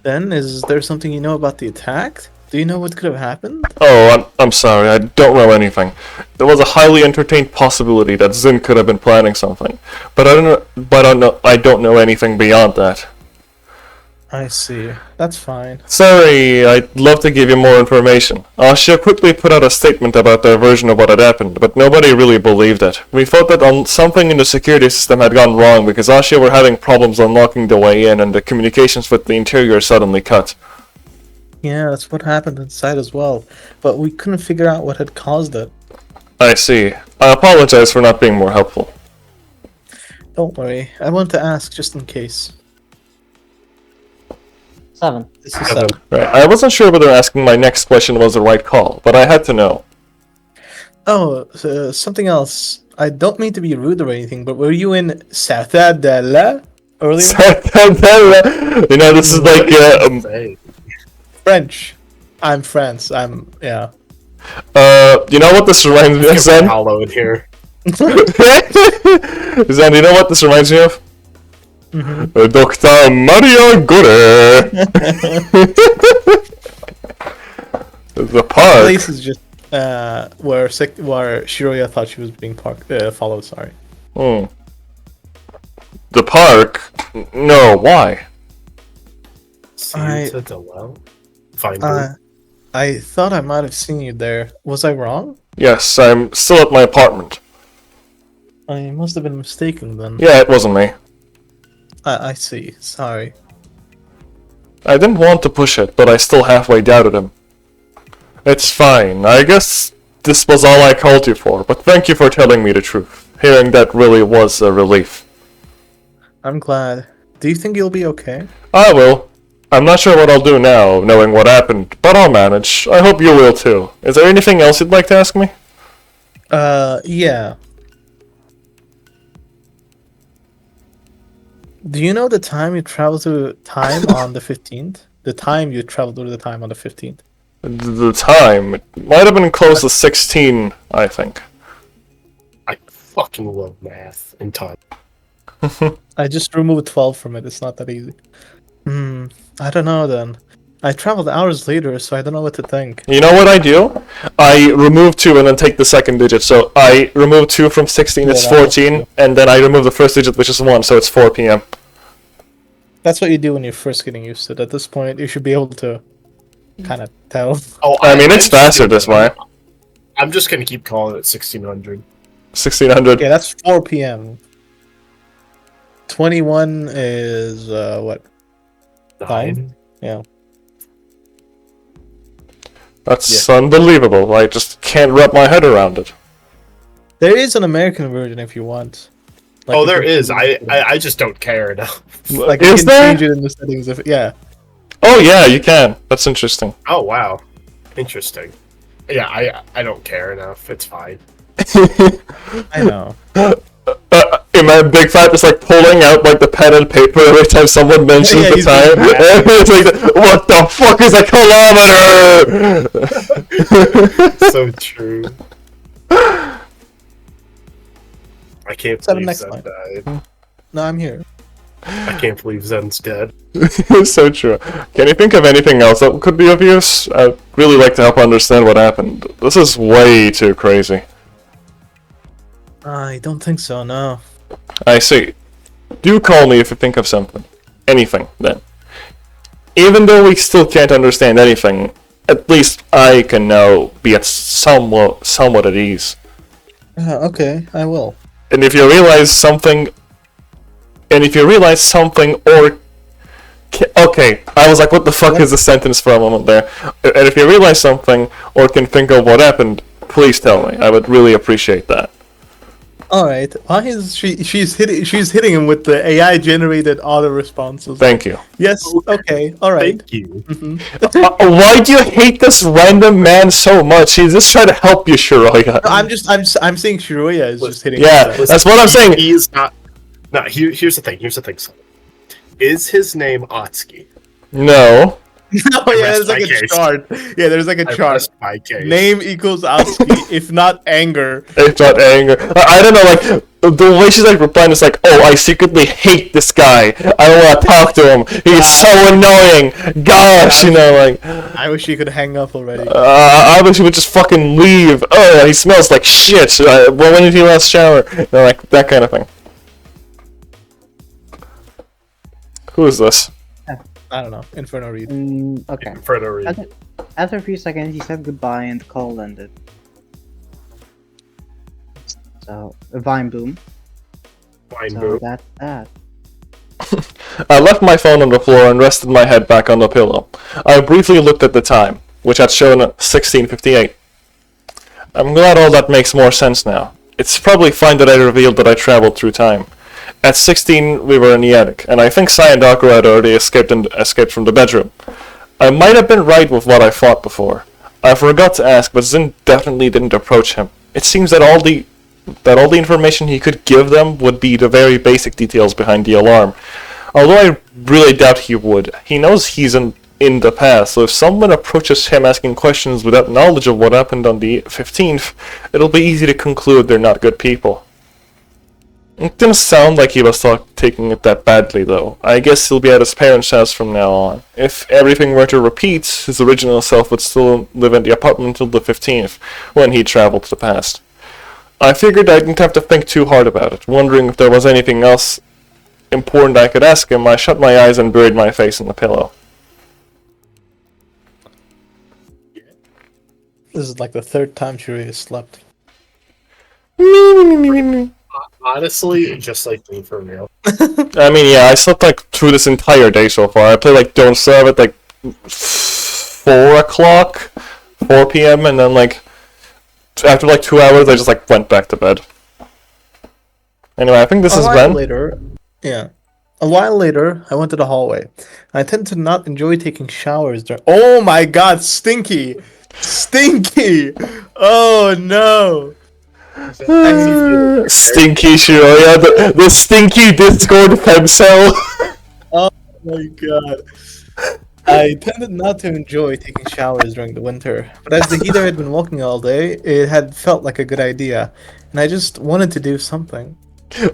Then, is there something you know about the attack? Do you know what could have happened? Oh, I'm sorry, I don't know anything. There was a highly entertained possibility that Zin could have been planning something, but I don't know anything beyond that. I see. That's fine. Sorry, I'd love to give you more information. Asha quickly put out a statement about their version of what had happened, but nobody really believed it. We thought that something in the security system had gone wrong because Asha were having problems unlocking the way in and the communications with the interior suddenly cut. Yeah, that's what happened inside as well. But we couldn't figure out what had caused it. I see. I apologize for not being more helpful. Don't worry. I want to ask just in case. 7. This is 7. Right. I wasn't sure whether asking my next question was the right call, but I had to know. Oh, something else. I don't mean to be rude or anything, but were you in Sartadella earlier? You know, this is like Hey, French. I'm France. Yeah. you know what this reminds me of, Zen? Hollow in here. Zen, you know what this reminds me of? Mm-hmm. Dr. Mario Gore. The park. Place is just where Shiroya thought she was being followed. Sorry. Hmm. The park? No, why? See you to the well? Find me. I thought I might have seen you there. Was I wrong? Yes, I'm still at my apartment. I must have been mistaken then. Yeah, it wasn't me. I see. Sorry. I didn't want to push it, but I still halfway doubted him. It's fine. I guess this was all I called you for, but thank you for telling me the truth. Hearing that really was a relief. I'm glad. Do you think you'll be okay? I will. I'm not sure what I'll do now, knowing what happened, but I'll manage. I hope you will too. Is there anything else you'd like to ask me? Yeah. Do you know the time you traveled through time on the 15th? The time you traveled through the time on the 15th? The time? It might have been close to 16, I think. I fucking love math and time. I just removed 12 from it. It's not that easy. I don't know then. I traveled hours later, so I don't know what to think. You know what I do? I remove 2 and then take the second digit. So I remove 2 from 16, it's Yeah, that works 14, too. and then I remove the first digit, which is 1, so it's 4 p.m. That's what you do when you're first getting used to it. At this point, you should be able to kind of tell. Oh, I mean, it's faster this way. I'm just gonna keep calling it 1600. 1600. Yeah, that's 4 p.m. 21 is, what? 9? Yeah. That's unbelievable. I just can't wrap my head around it. There is an American version if you want. Like, Oh, you there can is. change it. I just don't care enough. Like, you Is can there? change it in the settings if, yeah. Oh yeah, you can. That's interesting. Oh, wow. Interesting. Yeah, I don't care enough. It's fine. I know. In my big fat, just like pulling out like the pen and paper every time someone mentions Yeah, the he's time. like, It's like, what the fuck is a kilometer? So true. I can't Seven believe next Zen time. died. No, I'm here. I can't believe Zen's dead. So true. Can you think of anything else that could be of use? I'd really like to help understand what happened. This is way too crazy. I don't think so, no. I see. Do call me if you think of something. Anything, then. Even though we still can't understand anything, at least I can now be at somewhat at ease. Okay, I will. And if you realize something, or Okay, I was like, what the fuck is the sentence for a moment there? And if you realize something or can think of what happened, please tell me. I would really appreciate that. All right. Why is she's hitting him with the AI generated auto responses? Thank you. Yes. Okay. All right. Thank you. Why do you hate this random man so much? He's just trying to help you, Shiroya. I'm saying Shiroya is just hitting. Yeah, himself. that's what I'm saying. He is not. No, here's the thing. Here's the thing. Son. Is his name Otski? No. Oh yeah, there's like a case. chart. Yeah, there's like a I chart. rest my case. Name equals Outski, if not anger. It's not anger. I don't know, like, the way she's like replying is like, oh, I secretly hate this guy. I don't want to talk to him. He's so annoying. Gosh, you know, like, I wish he could hang up already. I wish he would just fucking leave. Oh, he smells like shit. Well, when did he last shower? You know, like, that kind of thing. Who is this? I don't know. Inferno read. Okay. For no reason. After a few seconds, he said goodbye and the call ended. So, a vine boom. Fine, So boo. that's that. I left my phone on the floor and rested my head back on the pillow. I briefly looked at the time, which had shown 16:58. I'm glad all that makes more sense now. It's probably fine that I revealed that I traveled through time. At 16, we were in the attic, and I think Sai and Daku had already escaped from the bedroom. I might have been right with what I thought before. I forgot to ask, but Zin definitely didn't approach him. It seems that all the information he could give them would be the very basic details behind the alarm. Although I really doubt he would. He knows he's in the past, so if someone approaches him asking questions without knowledge of what happened on the 15th, it'll be easy to conclude they're not good people. It didn't sound like he was taking it that badly, though. I guess he'll be at his parents' house from now on. If everything were to repeat, his original self would still live in the apartment until the 15th, when he traveled to the past. I figured I didn't have to think too hard about it. Wondering if there was anything else important I could ask him, I shut my eyes and buried my face in the pillow. This is like the third time Shiroya slept. Honestly, just like me for real. I mean, yeah, I slept like through this entire day so far. I played like Don't Starve at like 4 o'clock, 4 p.m., and then like after like 2 hours, I just like went back to bed. Anyway, I think this is Ben. A while later, I went to the hallway. I tend to not enjoy taking showers during. Oh my god, Stinky! Stinky! Oh no! Stinky Shiroya, the stinky Discord femcel. Oh my god. I tended not to enjoy taking showers during the winter, but as the heater had been walking all day, it had felt like a good idea, and I just wanted to do something.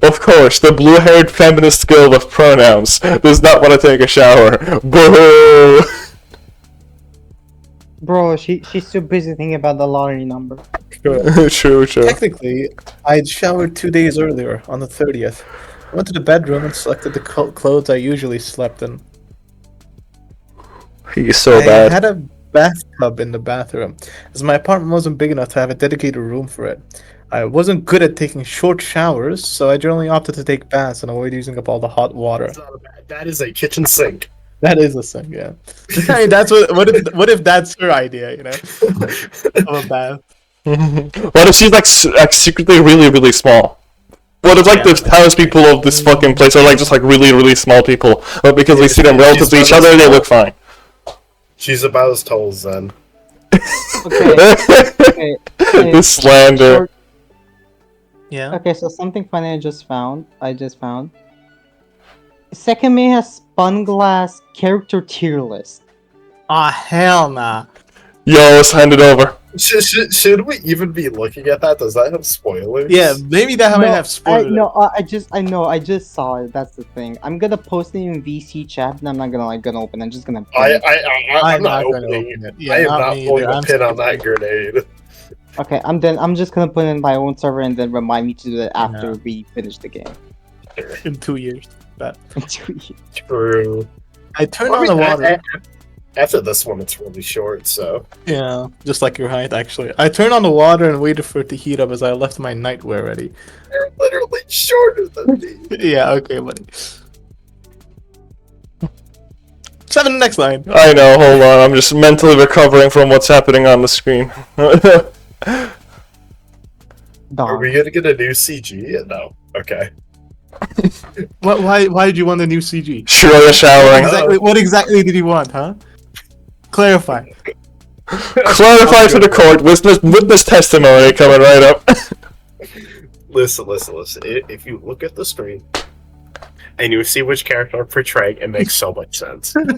Of course, the blue-haired feminist girl with pronouns does not want to take a shower. Boo! Bro, she's too busy thinking about the lottery number. True. Technically, I'd showered 2 days earlier, on the 30th. I went to the bedroom and selected the clothes I usually slept in. He's so I bad. had a bathtub in the bathroom, as my apartment wasn't big enough to have a dedicated room for it. I wasn't good at taking short showers, so I generally opted to take baths and avoid using up all the hot water. That's not a bad. That is a kitchen sink. That is a thing, yeah. I mean, that's what if that's her idea, you know, of a bath? What if she's like secretly really small? What if like the townspeople of this fucking place are like just like really small people, but because we see them relative to each other, they look fine. She's about as tall as Zen. Okay. The slander. Yeah. Okay, so something funny I just found. Sekimeiya has spun glass character tier list. Ah, hell nah. Yo, let's hand it over. Should we even be looking at that? Does that have spoilers? Yeah, maybe that might have spoilers. I just saw it. That's the thing. I'm gonna post it in VC chat, and I'm not gonna open it. I'm just gonna. I'm not gonna opening open it. it. Yeah, I am not not me pulling either. the I'm pin on skipping that grenade. Okay, I'm just gonna put it in my own server and then remind me to do that after we finish the game. In 2 years. That. True. I turned on the water. After this one, it's really short, so. Yeah, just like your height, actually. I turned on the water and waited for it to heat up as I left my nightwear ready. They're literally shorter than me. Yeah, okay, buddy. 7 next line. I know, hold on, I'm just mentally recovering from what's happening on the screen. Are Dog. we gonna get a new CG? No. Okay. Why did you want a new CG? Shirley showering. What exactly did you want, huh? Clarify. Clarify to the court, witness testimony coming right up. Listen. If you look at the screen and you see which character I'm portraying, it makes so much sense. Okay,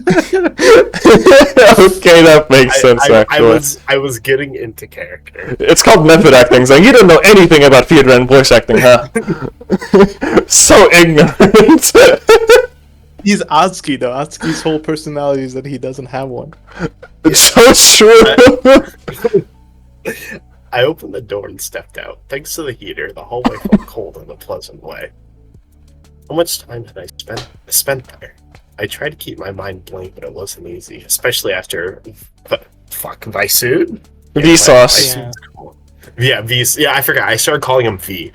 that makes sense, actually. I was getting into character. It's called method acting, so you don't know anything about theater and voice acting, huh? So ignorant. He's Atsuki, though. Atsuki's whole personality is that he doesn't have one. It's so true. I opened the door and stepped out. Thanks to the heater, the hallway felt cold in a pleasant way. How much time had I spent there? I tried to keep my mind blank, but it wasn't easy, especially after my suit. Vsauce. Yeah, V. Yeah, I forgot. I started calling him V.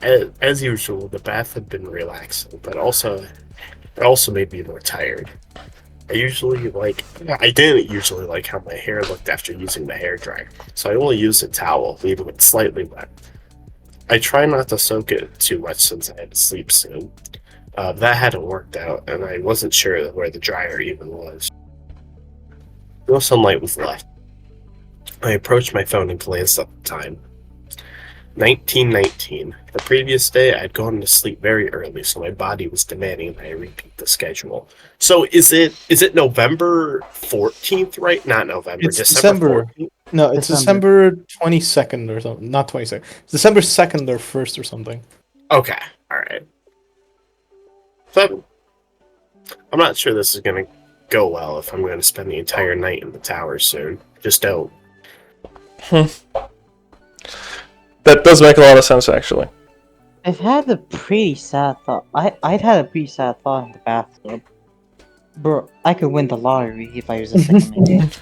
As usual, the bath had been relaxing, but it also made me more tired. I didn't usually like how my hair looked after using the hair dryer, so I only used a towel, leaving it slightly wet. I try not to soak it too much since I had to sleep soon. That hadn't worked out, and I wasn't sure where the dryer even was. No sunlight was left. I approached my phone and glanced at the time. 1919. The previous day, I'd gone to sleep very early, so my body was demanding that I repeat the schedule. So is it November 14th, right? Not November, It's December December. 14th? No, it's December 22nd or something. Not 22nd. It's December 2nd or 1st or something. Okay, alright. So, I'm not sure this is going to go well if I'm going to spend the entire night in the tower soon. Just don't. That does make a lot of sense, actually. I've had a pretty sad thought. I'd had a pretty sad thought in the bathtub. Bro, I could win the lottery if I was a second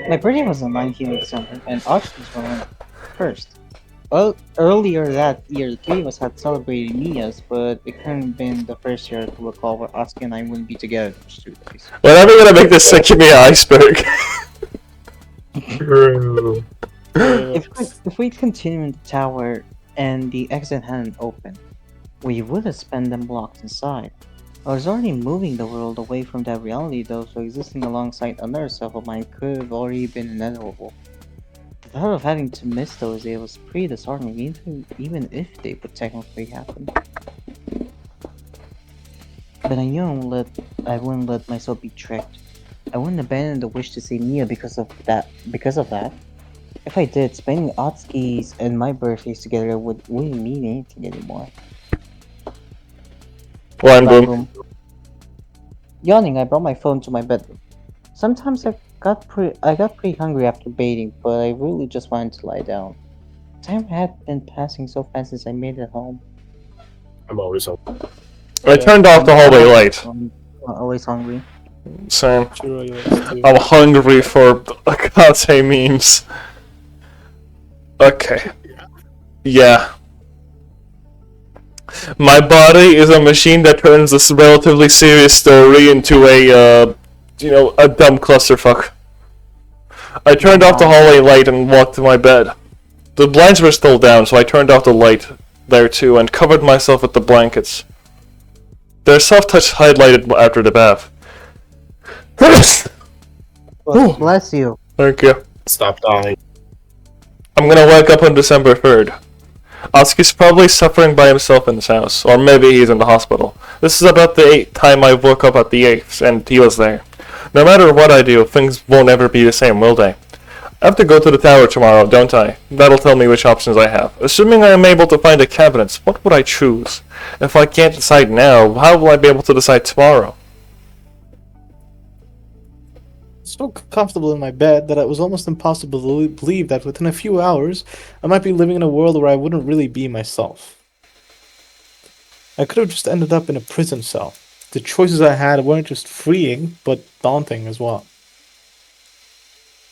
My birthday was on 19th of December, and auctions were on 1st. Well, earlier that year, the three of us had celebrated Mia's, but it couldn't have been the first year to recall where Asuka and I wouldn't be together those 2 days. When are we gonna make this Sekimeiya iceberg? If we'd continued in the tower and the exit hadn't opened, we would have spent them blocks inside. I was already moving the world away from that reality though, so existing alongside another self of mine could have already been inevitable. The thought of having to miss those days was pretty disheartening, even if they would technically happen. But I knew I wouldn't let myself be tricked. I wouldn't abandon the wish to see Mia because of that. If I did, spending Atsuki's and my birthdays together wouldn't mean anything anymore. Line boom. Yawning, I brought my phone to my bedroom. Sometimes I got pretty hungry after bathing, but I really just wanted to lie down. Time had been passing so fast since I made it home. I'm always open. I turned off the hallway light. Always hungry. Same. I'm hungry for Akate memes. Okay. Yeah. My body is a machine that turns this relatively serious story into a dumb clusterfuck. I turned off the hallway light and walked to my bed. The blinds were still down, so I turned off the light there too and covered myself with the blankets. Their soft touch highlighted after the bath. Bless you. Thank you. Stop dying. I'm gonna wake up on December 3rd. Atsuki's probably suffering by himself in his house, or maybe he's in the hospital. This is about the 8th time I woke up at the 8th, and he was there. No matter what I do, things won't ever be the same, will they? I have to go to the tower tomorrow, don't I? That'll tell me which options I have. Assuming I am able to find a cabinet, what would I choose? If I can't decide now, how will I be able to decide tomorrow? So comfortable in my bed that it was almost impossible to believe that within a few hours, I might be living in a world where I wouldn't really be myself. I could have just ended up in a prison cell. The choices I had weren't just freeing, but daunting as well.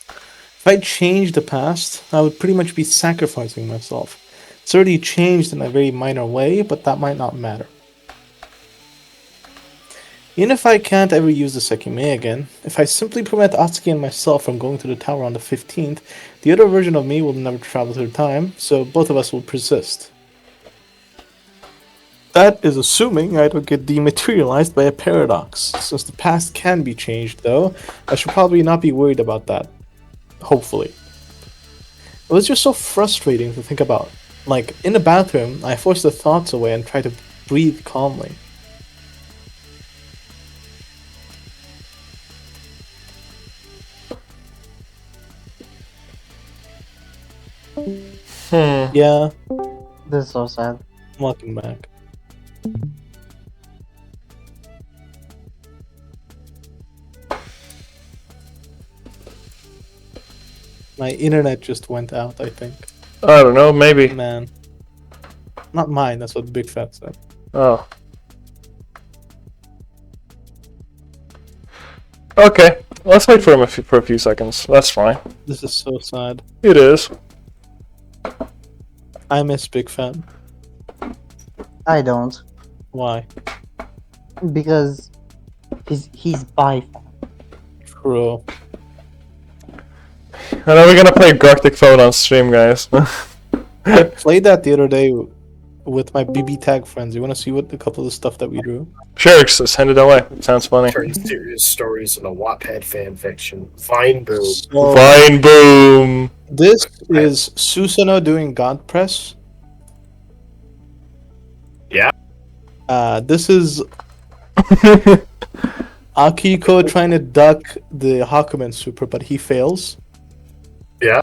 If I changed the past, I would pretty much be sacrificing myself. It's already changed in a very minor way, but that might not matter. Even if I can't ever use the Sekimeiya again, if I simply prevent Atsuki and myself from going to the tower on the 15th, the other version of me will never travel through time, so both of us will persist. That is assuming I don't get dematerialized by a paradox. Since the past can be changed, though, I should probably not be worried about that. Hopefully. It was just so frustrating to think about. Like, in the bathroom, I forced the thoughts away and tried to breathe calmly. Yeah, This is so sad. welcome back. My internet just went out, I think. I don't know, maybe. Man. Not mine, that's what Big Fat said. Oh. Okay, let's wait for him for a few seconds. That's fine. This is so sad. It is. I miss Big Fat. I don't. Why? Because he's bi fan. True. And then we're gonna play Gartic Phone on stream, guys. I played that the other day with my BB tag friends. You want to see what a couple of the stuff that we drew? Sure, just send it away. Sounds funny. Turn serious stories into Wattpad fan fiction. Vine boom. So, Fine, boom. this is Susanoo doing God Press. Yeah. This is Akiko trying to duck the Hakumen Super, but he fails. Yeah.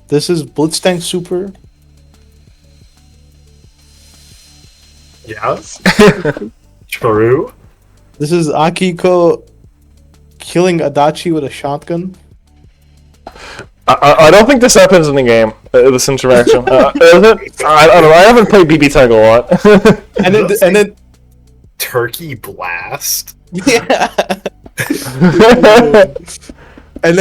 This is Blitztank Super. Yeah. True. This is Akiko killing Adachi with a shotgun. I don't think this happens in the game. This interaction. Is it? I don't know. I haven't played BB Tag a lot. And then Turkey blast. yeah. and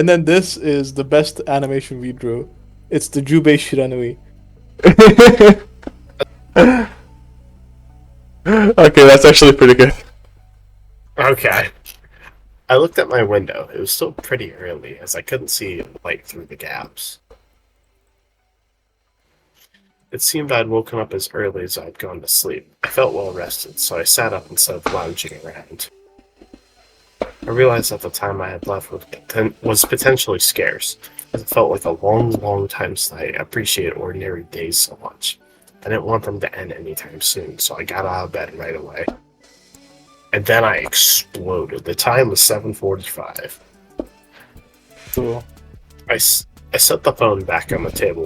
then this is the best animation we drew. It's the Jubei Shiranui. Okay, that's actually pretty good. Okay. I looked at my window. It was still pretty early, as I couldn't see light through the gaps. It seemed I'd woken up as early as I'd gone to sleep. I felt well rested, so I sat up instead of lounging around. I realized that the time I had left was potentially scarce, as it felt like a long, long time since I appreciated ordinary days so much. I didn't want them to end anytime soon, so I got out of bed right away. And then I exploded. The time was 7:45. Cool. I set the phone back on the table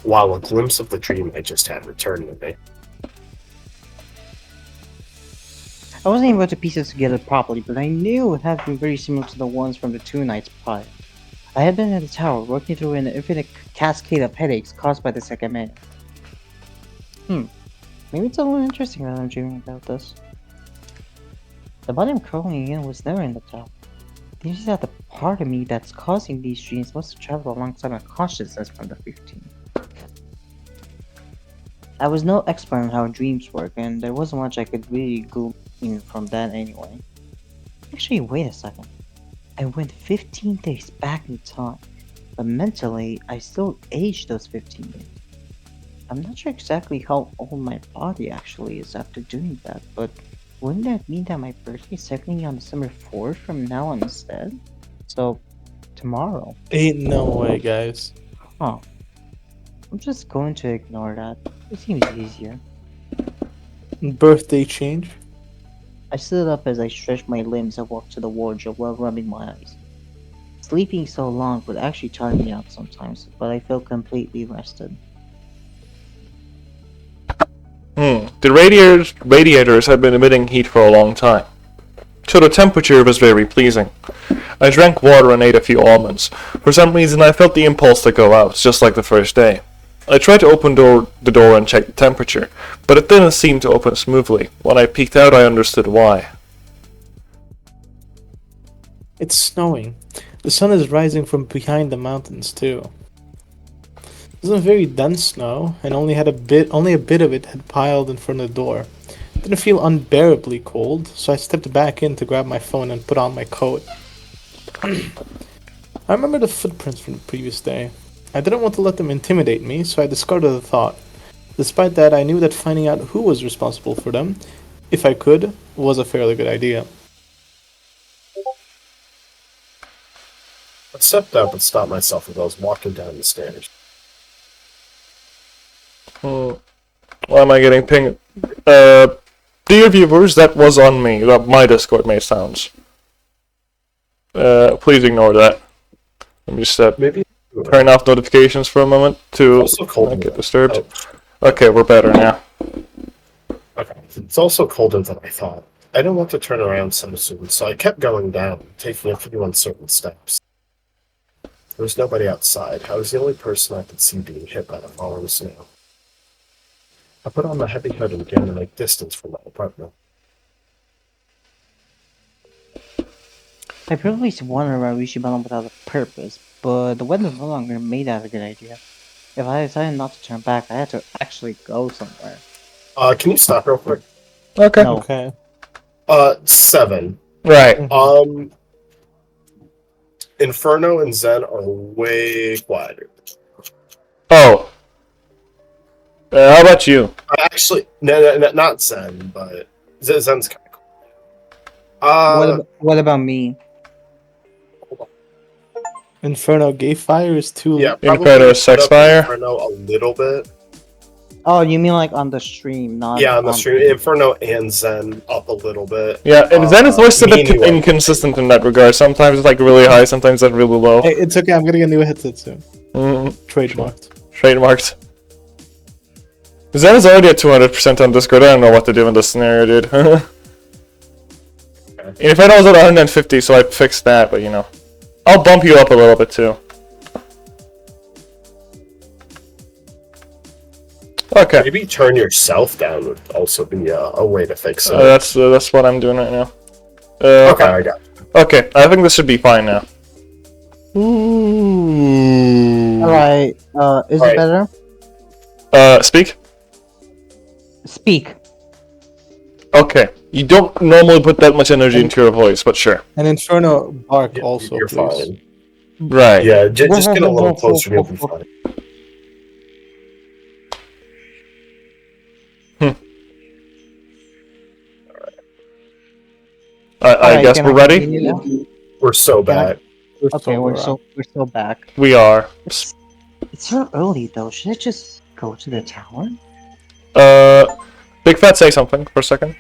while a glimpse of the dream I just had returned to me. I wasn't able to piece it together properly, but I knew it had been very similar to the ones from the 2 nights prior. I had been at the tower, working through an infinite cascade of headaches caused by the Sekimeiya. Maybe it's a little interesting that I'm dreaming about this. The body I'm curling in was never in the tower. It seems that the part of me that's causing these dreams must have traveled alongside my consciousness from the 15th. I was no expert on how dreams work, and there wasn't much I could really glean from that anyway. Actually, wait a second. I went 15 days back in time, but mentally, I still aged those 15 days. I'm not sure exactly how old my body actually is after doing that, but wouldn't that mean that my birthday is technically on December 4th from now on instead? So, tomorrow. Ain't no way, guys. Huh. I'm just going to ignore that. It seems easier. Birthday change. I stood up as I stretched my limbs and walked to the wardrobe while rubbing my eyes. Sleeping so long would actually tire me out sometimes, but I felt completely rested. The radiators had been emitting heat for a long time, so the temperature was very pleasing. I drank water and ate a few almonds. For some reason I felt the impulse to go out, just like the first day. I tried to open the door and check the temperature, but it didn't seem to open smoothly. When I peeked out I understood why. It's snowing. The sun is rising from behind the mountains, too. wasn't very dense snow, and only a bit of it had piled in front of the door. It didn't feel unbearably cold, so I stepped back in to grab my phone and put on my coat. I remember the footprints from the previous day. I didn't want to let them intimidate me, so I discarded the thought. Despite that, I knew that finding out who was responsible for them, if I could, was a fairly good idea. I stepped up and stopped myself as I was walking down the stairs. Why am I getting pinged? Dear viewers, that was on me. That my Discord made sounds. Please ignore that. Let me just Maybe turn off notifications for a moment to also cold not in get the- disturbed. Oh, Okay, we're better now. okay. It's also colder than I thought. I didn't want to turn around so soon, so I kept going down, taking a few uncertain steps. There was nobody outside. I was the only person I could see being hit by the falling snow. I put on the heavy hood and began to make distance from my apartment. I probably used to wonder why we should run without a purpose, but the weather no longer made that a good idea. If I decided not to turn back, I had to actually go somewhere. Can you stop real quick? Okay. No. Okay. 7. Right. Inferno and Zen are way quieter. Oh. How about you? Actually, no, not Zen, but Zen's kind of cool. What about me? Inferno Gay Fire is too. Yeah, Inferno probably Sex put up Fire? Inferno a little bit. Oh, you mean like on the stream, not Yeah, on the stream, Inferno and Zen up a little bit. Yeah, and Zen is always a bit Meaning like- inconsistent in that regard. Sometimes it's like really high, sometimes it's really low. Hey, it's okay. I'm getting a new headset soon. Trademarked. Trademarked. Zen is already at 200% on Discord. I don't know what to do in this scenario, dude. Inferno was at 150, so I fixed that, but you know. I'll bump you up a little bit too. Okay. Maybe turn yourself down would also be a way to fix it. That's what I'm doing right now. Okay, I got it. Okay, I think this should be fine now. Ooh. Alright, is it Alright. better? Speak? Speak. Okay. You don't normally put that much energy into your voice, but sure. And Inferno Bark also, You're please. fine. Right. Yeah, just get a little closer, you'll be fine. I Alright, guess can we're ready? continue now? We're so back. Okay, we're still back. We are. It's so early though. Should I just go to the tower? Big Fat, say something for a second.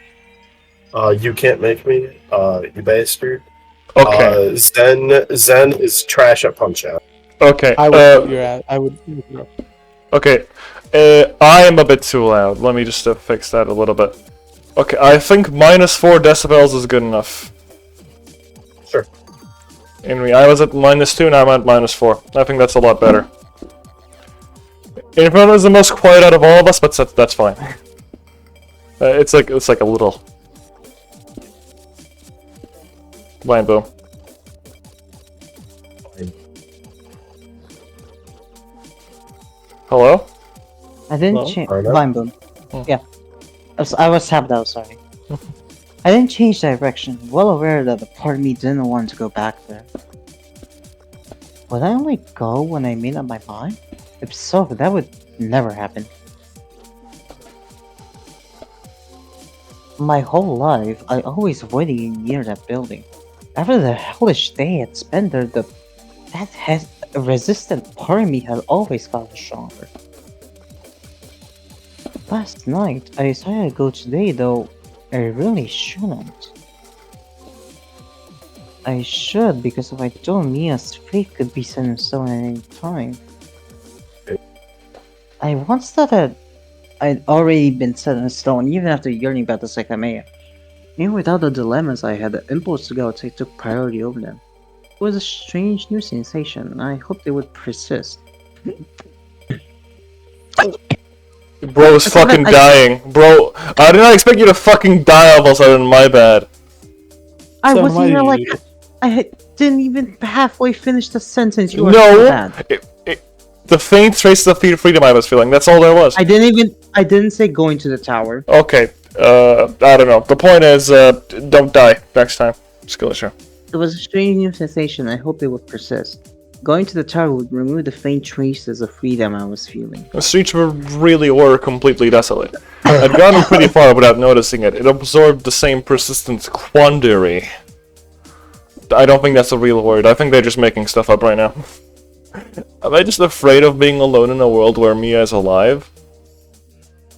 You can't make me, you bastard. Okay. Zen is trash at Punch Out. Okay. I would put your ad. I would. Okay. I am a bit too loud. Let me just fix that a little bit. Okay, I think -4 decibels is good enough. Sure. I was at -2, now I'm at -4. I think that's a lot better. Inferno is the most quiet out of all of us, but that's fine. It's like a little. Blind boom. Hello? I didn't Hello? change. Arno? Blind boom. Oh. Yeah. I was tapped out, sorry. I didn't change direction, well aware that the part of me didn't want to go back there. Would I only go when I made up my mind? If so, that would never happen. My whole life, I always avoided near that building. After the hellish day I'd spent there, that resistant part of me had always gotten stronger. Last night, I decided to go today, though I really shouldn't. I should, because if I don't, Mia's fate could be set in stone at any time. I once thought that I'd already been set in stone, even after yearning about the Sekimeiya. Even without the dilemmas I had, the impulse to go took priority over them. It was a strange new sensation, and I hoped it would persist. Bro is fucking dying. Bro, I did not expect you to fucking die all of a sudden, my bad. I So wasn't am even I. like, didn't even halfway finish the sentence. You were so No! bad. the faint traces of freedom I was feeling. That's all there was. I didn't say going to the tower. Okay. I don't know. The point is, don't die next time. Skill issue. It was a strange new sensation. I hope it would persist. Going to the tower would remove the faint traces of freedom I was feeling. The streets were completely desolate. I'd gotten pretty far without noticing it. It absorbed the same persistent quandary. I don't think that's a real word. I think they're just making stuff up right now. Am I just afraid of being alone in a world where Mia is alive?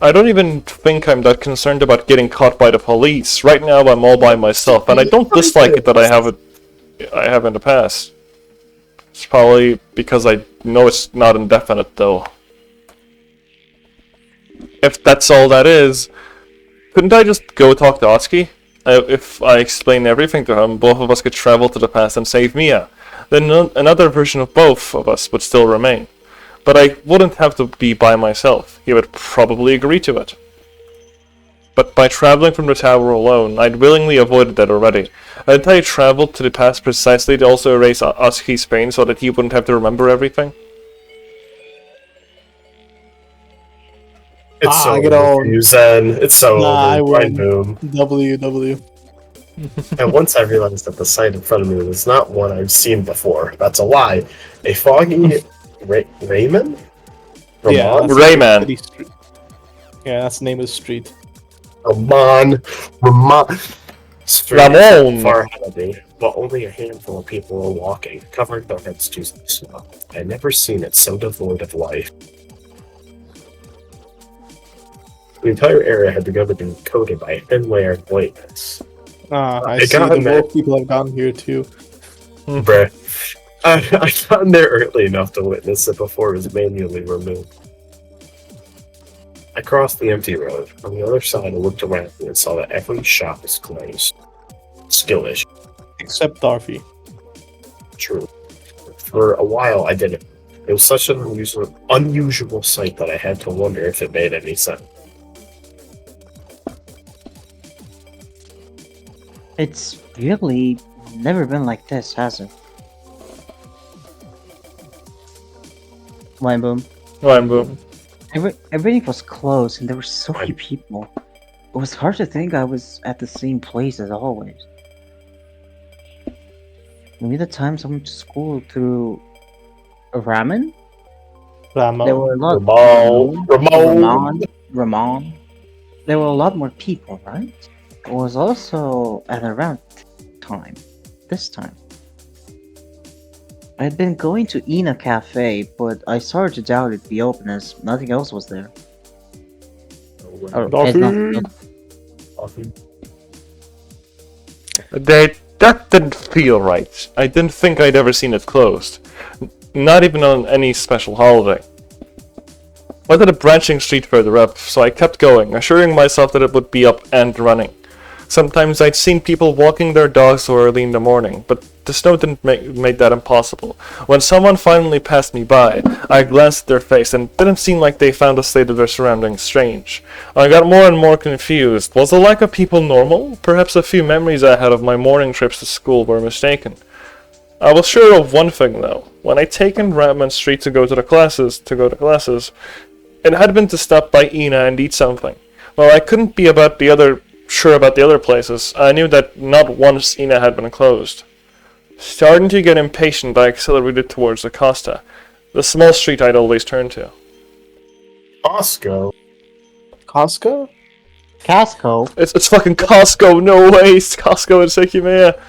I don't even think I'm that concerned about getting caught by the police. Right now I'm all by myself, and I don't dislike it that I have in the past. It's probably because I know it's not indefinite, though. If that's all that is, couldn't I just go talk to Atsuki? If I explain everything to him, both of us could travel to the past and save Mia. Then another version of both of us would still remain. But I wouldn't have to be by myself. He would probably agree to it. But by traveling from the tower alone, I'd willingly avoided that already. Hadn't I traveled to the past precisely to also erase Atsuki's pain so that he wouldn't have to remember everything? It's so I get all- confusing. It's so Nah, I over. win. Boom. W. And once I realized that the sight in front of me was not one I've seen before, that's a lie. A foggy Raymond? Yeah, Ramon? that's Rayman. City Street. Yeah, that's the name of the street. Ramon. Street Ramon. Far ahead of me, but only a handful of people were walking, covering their heads to the snow. I'd never seen it so devoid of life. The entire area had begun to be coated by a thin layer of whiteness. I It see got the in there. more people have gotten here too. Bruh. I got in there early enough to witness it before it was manually removed. I crossed the empty road. On the other side, I looked around me and saw that every shop was closed. Skill issue. Except Darby. True. For a while, I didn't. It was such an unusual sight that I had to wonder if it made any sense. It's really never been like this, has it? Wine boom. Ryan Boom. Everything was closed and there were so few people. It was hard to think I was at the same place as always. Maybe the times I went to school through ramen? There were a lot. Ramon. There were a lot more people, right? It was also at around this time. I had been going to Ina Cafe, but I started to doubt it'd be open as nothing else was there. Or, as nothing else. That didn't feel right. I didn't think I'd ever seen it closed. Not even on any special holiday. I had a branching street further up, so I kept going, assuring myself that it would be up and running. Sometimes I'd seen people walking their dogs so early in the morning, but the snow didn't make that impossible. When someone finally passed me by, I glanced at their face and it didn't seem like they found the state of their surroundings strange. I got more and more confused. Was the lack of people normal? Perhaps a few memories I had of my morning trips to school were mistaken. I was sure of one thing though. When I'd taken Ramen Street to go to classes, it had been to stop by Ina and eat something. While I couldn't be sure about the other places, I knew that not once Ina had been closed. Starting to get impatient, I accelerated towards the Costa, the small street I'd always turn to. Costco? Costco? Casco? It's fucking Costco, no way, it's Costco in Sekimeiya.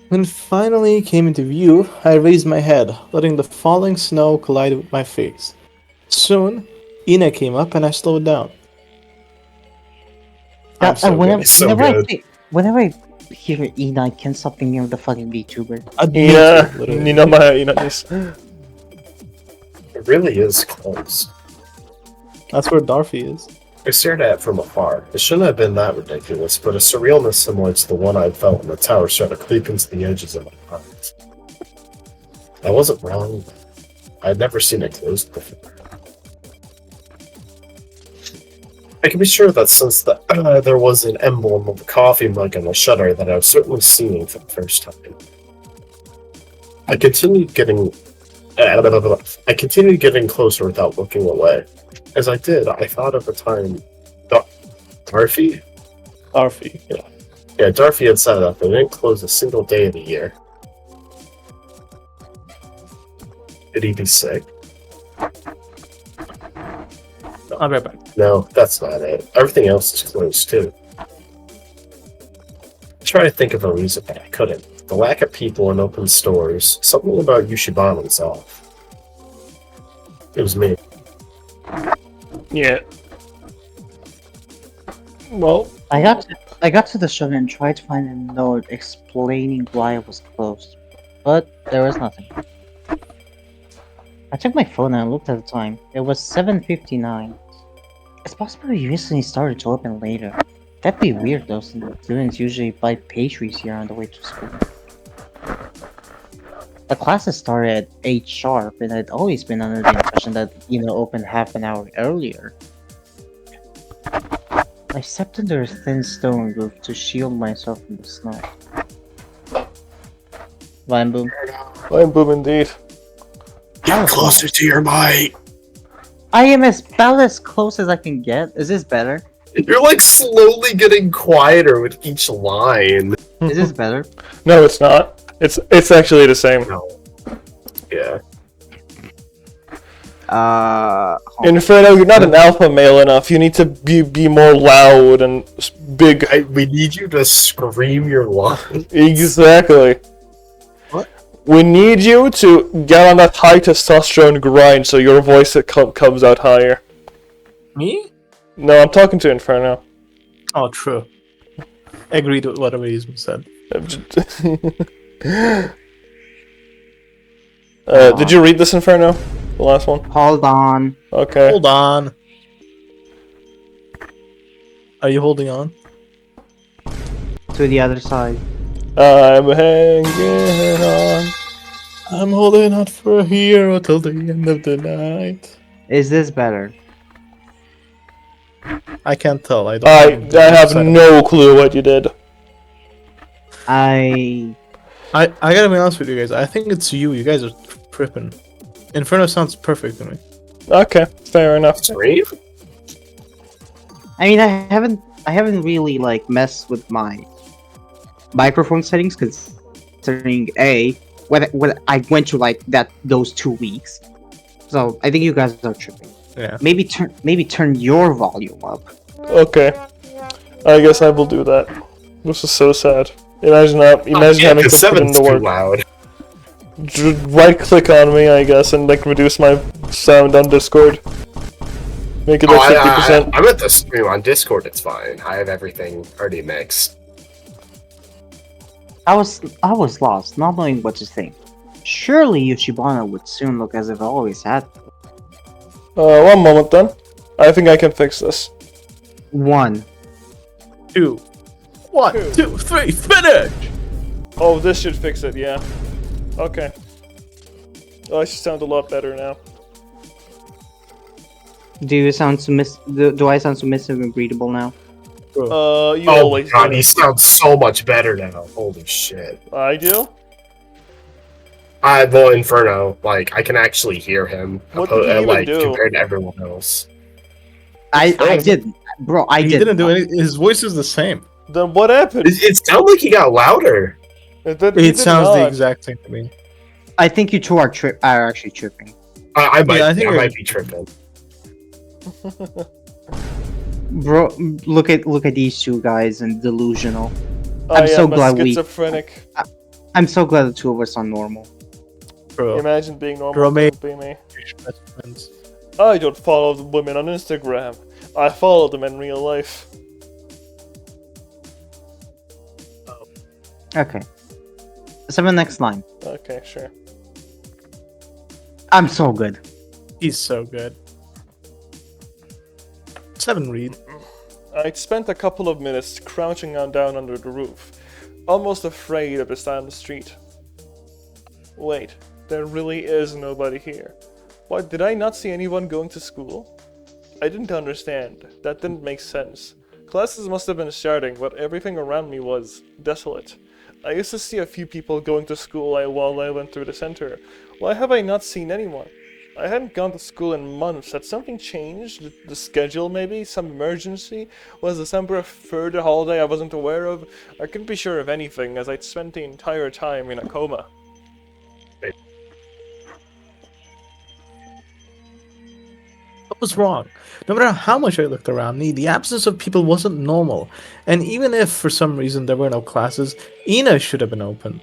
When it finally came into view, I raised my head, letting the falling snow collide with my face. Soon, Ina came up and I slowed down. I'm so whenever, good. So whenever good. whenever I hear Ina, I can't stop thinking of the fucking VTuber. Yeah, literally. It really is close. That's where Darby is. I stared at it from afar. It shouldn't have been that ridiculous, but a surrealness similar to the one I felt when the tower started to creep into the edges of my eyes. I wasn't wrong. I'd never seen it closed before. I can be sure that since there was an emblem of a coffee mug on the shutter that I was certainly seeing for the first time. I continued getting I continued getting closer without looking away. As I did, I thought of the time Darfy? Arfie, yeah. Yeah, Darfy had said that they didn't close a single day of the year. Did he be sick? I'll be right back. No, that's not it. Everything else is closed too. I tried to think of a reason, but I couldn't. The lack of people in open stores, something about Yushibana's off. It was me. Yeah. Well, I got to the shop and tried to find a note explaining why it was closed, but there was nothing. I took my phone and looked at the time. It was 7:59. It's possible you recently started to open later. That'd be weird though, since students usually buy pastries here on the way to school. The classes started at 8 sharp, and I'd always been under the impression that, opened half an hour earlier. I stepped under a thin stone roof to shield myself from the snow. Vine boom. I'm boom indeed. Get closer to your mic! I am about as close as I can get. Is this better? You're like slowly getting quieter with each line. Is this better? No, it's not. It's actually the same. No. Yeah. Inferno, you're not an alpha male enough. You need to be more loud and big. We need you to scream your line. Exactly. What? We need you to get on that high testosterone grind so your voice comes out higher. Me? No, I'm talking to Inferno. Oh, true. Agreed with whatever he's said. Did you read this, Inferno? The last one? Hold on. Okay. Hold on. Are you holding on? To the other side. I'm hanging on. I'm holding out for a hero till the end of the night. Is this better? I can't tell. I have no clue what you did. I gotta be honest with you guys. I think it's you. You guys are tripping. Inferno sounds perfect to me. Okay, fair enough. Scream? I mean, I haven't really like messed with my microphone settings considering when I went to like those 2 weeks. So I think you guys are tripping. Yeah. Maybe turn your volume up. Okay. I guess I will do that. This is so sad. Imagine having to put in seven's the too work. loud. Right click on me, I guess, and like reduce my sound on Discord. Make it like 50%. I'm at the stream on Discord. It's fine. I have everything already mixed. I was lost, not knowing what to think. Surely Yoshibana would soon look as if it always had. One moment then. I think I can fix this. 1. 2. 1, 2, 3, finish! Oh, this should fix it, yeah. Okay. Oh, I should sound a lot better now. Do I sound submissive and breathable now? You Oh always god, do. he sounds so much better now. Holy shit. I do? Well, Inferno, like, I can actually hear him, What did he even like, do? compared to everyone else. I didn't. Bro, I He didn't do anything. His voice is the same. Then what happened? It sounded like he got louder. It sounds the exact same to me. I think you two are actually tripping. I might, I think I we're- might be tripping. Bro, look at these two guys and delusional. I I'm so am a glad schizophrenic. I'm so glad the two of us are normal. Bro. Imagine being normal. Bro, mate. Be me. Best friends. I don't follow the women on Instagram. I follow them in real life. Okay. 7 next line. Okay, sure. I'm so good. He's so good. 7 read. I'd spent a couple of minutes crouching down under the roof, almost afraid of the stand on the street. Wait, there really is nobody here. What, did I not see anyone going to school? I didn't understand. That didn't make sense. Classes must have been starting, but everything around me was desolate. I used to see a few people going to school while I went through the center. Why have I not seen anyone? I hadn't gone to school in months. Had something changed? The schedule, maybe? Some emergency? Was December a further holiday I wasn't aware of? I couldn't be sure of anything, as I'd spent the entire time in a coma. What was wrong? No matter how much I looked around me, the absence of people wasn't normal. And even if, for some reason, there were no classes, Ina should have been open.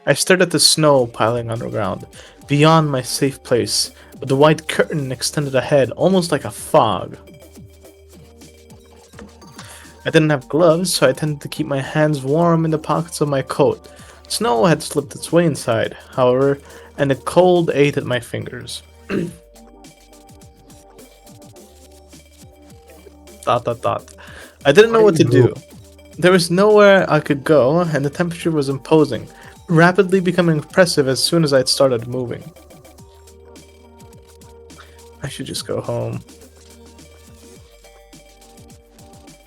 I stared at the snow piling underground, beyond my safe place, with the white curtain extended ahead, almost like a fog. I didn't have gloves, so I tended to keep my hands warm in the pockets of my coat. Snow had slipped its way inside, however, and the cold ate at my fingers. ... I didn't know what to do. There was nowhere I could go, and the temperature was imposing, rapidly becoming oppressive as soon as I'd started moving. I should just go home.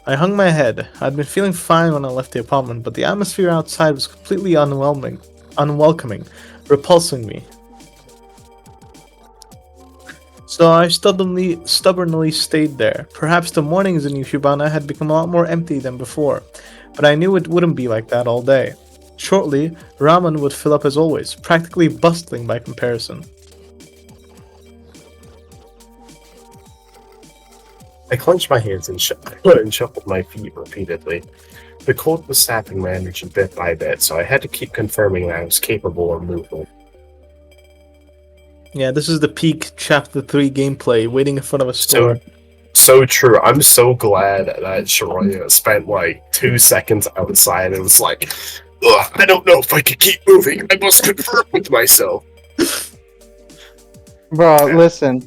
I hung my head. I'd been feeling fine when I left the apartment, but the atmosphere outside was completely unwelcoming, repulsing me. So I stubbornly stayed there. Perhaps the mornings in Yushibana had become a lot more empty than before, but I knew it wouldn't be like that all day. Shortly, ramen would fill up as always, practically bustling by comparison. I clenched my hands and shuffled my feet repeatedly. The cold was sapping my energy bit by bit, so I had to keep confirming that I was capable of movement. Yeah, this is the peak Chapter 3 gameplay, waiting in front of a store. So true. I'm so glad that Shiraya spent like 2 seconds outside and was like, ugh, I don't know if I can keep moving. I must confirm with myself. Bro, listen.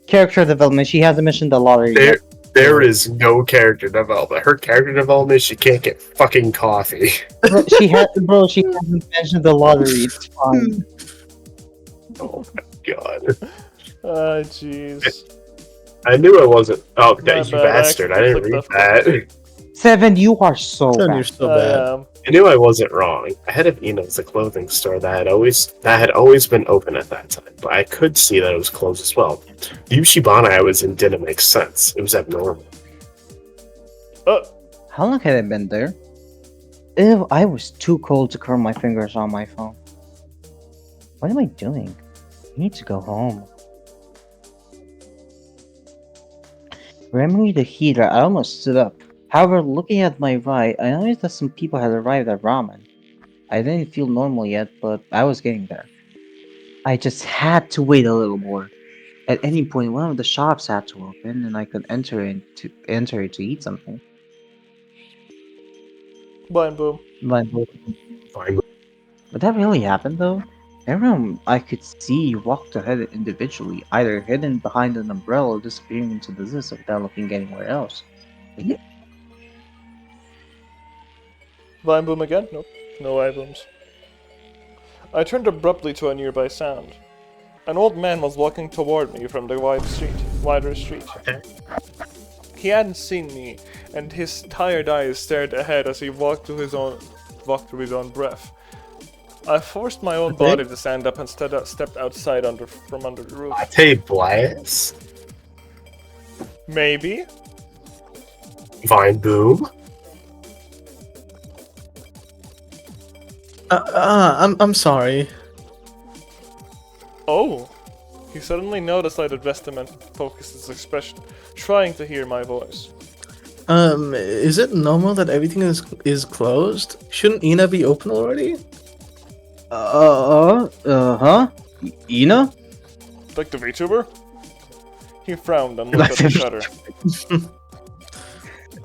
Character development. She hasn't mentioned the lottery yet. There is no character development. Her character development, she can't get fucking coffee. She hasn't mentioned the lottery. It's fine. Oh my god. Ah, jeez. I knew I wasn't. Oh, My you bad, bastard. I didn't read that. 7, you are so You're bad. so bad. I knew I wasn't wrong. Ahead of Eno's, the clothing store that had always been open at that time, but I could see that it was closed as well. The Yushibana I was in didn't make sense. It was abnormal. How long had I been there? Ew, I was too cold to curl my fingers on my phone. What am I doing? I need to go home. Remembering the heater, I almost stood up. However, looking at my right, I noticed that some people had arrived at ramen. I didn't feel normal yet, but I was getting there. I just had to wait a little more. At any point, one of the shops had to open, and I could enter it to eat something. Blind boom. Fine. But that really happened, though? Everyone I could see walked ahead individually, either hidden behind an umbrella or disappearing into the distance without looking anywhere else. Blind boom again? Nope. No eye booms. I turned abruptly to a nearby sound. An old man was walking toward me from the wider street. He hadn't seen me, and his tired eyes stared ahead as he walked through his own breath. I forced my own body to stand up and stepped outside from under the roof. I tell you, blast. Maybe? Vine boom. I'm sorry. Oh! He suddenly noticed I'd addressed him and focused his expression, trying to hear my voice. Is it normal that everything is closed? Shouldn't Ina be open already? Huh? Ina? Like the VTuber? He frowned and looked at the shutter.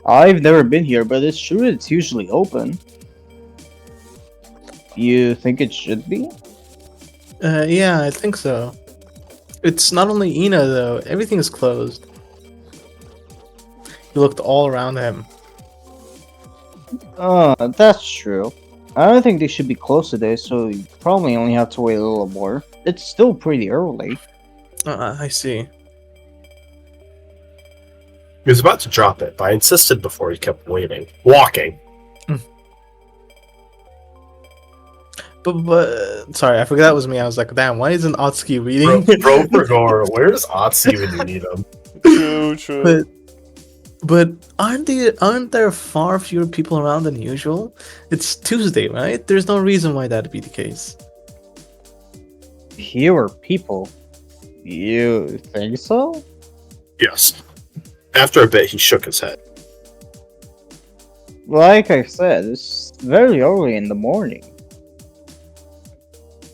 I've never been here, but it's true it's usually open. You think it should be? Yeah, I think so. It's not only Ina, though. Everything is closed. He looked all around him. That's true. I don't think they should be closed today, so you probably only have to wait a little more. It's still pretty early. I see. He was about to drop it, but I insisted before he kept waiting. Walking. But sorry, I forgot that was me. I was like, damn, why isn't Otsuki reading? Bro for Gore, where's Otzi when you need him? True. but but aren't there far fewer people around than usual? It's Tuesday, right? There's no reason why that'd be the case. Fewer people. You think so? Yes. After a bit, he shook his head. Like I said, it's very early in the morning.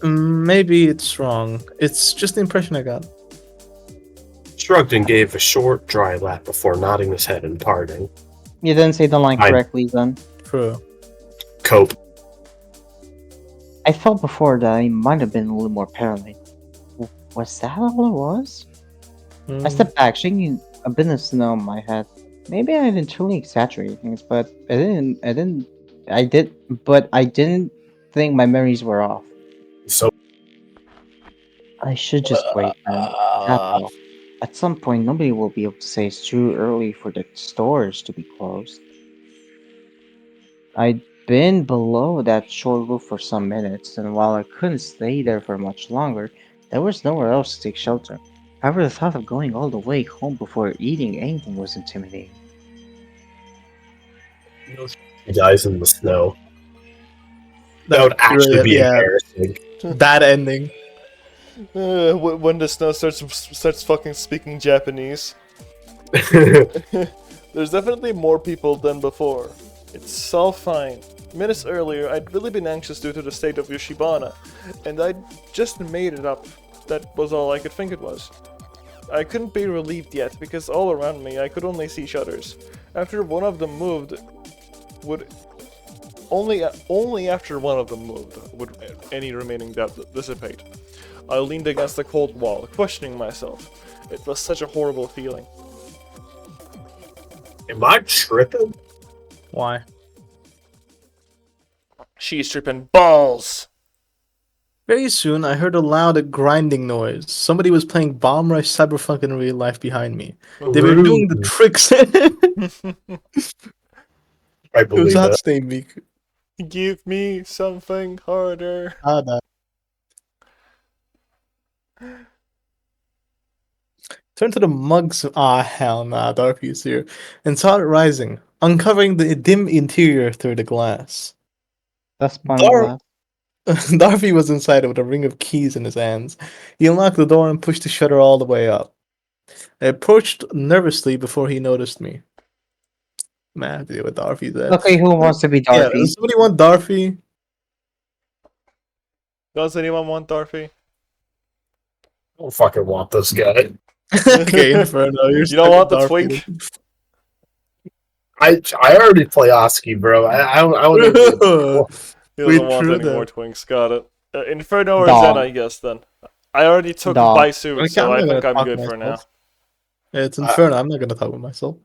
Maybe it's wrong. It's just the impression I got. Shrugged and gave a short, dry laugh before nodding his head and parting. You didn't say the line I- correctly, then. True. Cope. I felt before that I might have been a little more paranoid. Was that all it was? I stepped back, shaking a bit of snow on my head. Maybe I didn't truly exaggerate things, but I didn't think my memories were off. So, I should just wait then. That's all. At some point, nobody will be able to say it's too early for the stores to be closed. I'd been below that short roof for some minutes, and while I couldn't stay there for much longer, there was nowhere else to take shelter. However, the thought of going all the way home before eating anything was intimidating. he dies in the snow. That would actually be embarrassing. Bad ending. When the snow starts fucking speaking Japanese. There's definitely more people than before. It's all fine. Minutes earlier, I'd really been anxious due to the state of Yoshibana, and I'd just made it up. That was all I could think it was. I couldn't be relieved yet, because all around me I could only see shutters. After one of them moved, only after one of them moved would any remaining doubt dissipate. I leaned against the cold wall, questioning myself. It was such a horrible feeling. Am I tripping? Why? She's tripping balls! Very soon, I heard a loud grinding noise. Somebody was playing Bomb Rush Cyberpunk in real life behind me. They were doing the tricks. I It was believe hot that. stain meek. Give me something harder. Nah. Turn to the mugs. Ah, hell nah, Darby is here. And saw it rising, uncovering the dim interior through the glass. That's fun. Dar- Darby was inside with a ring of keys in his hands. He unlocked the door and pushed the shutter all the way up. I approached nervously before he noticed me. Man, I have to deal with Darby then. Okay, who wants to be Yeah, Darby? does somebody want Darby? Does anyone want Darby? I don't fucking want this guy. Okay, Inferno. You're You don't stuck want with the Darby. twink? I already play Oski, bro. I don't even- He doesn't Wait, want true any that. more twinks, got it. Inferno or Dog. Zen, I guess, then. I already took Dog. Baisu, Okay, so I'm I not think gonna I'm talk good for now. myself. It's Inferno. I'm not gonna talk with myself.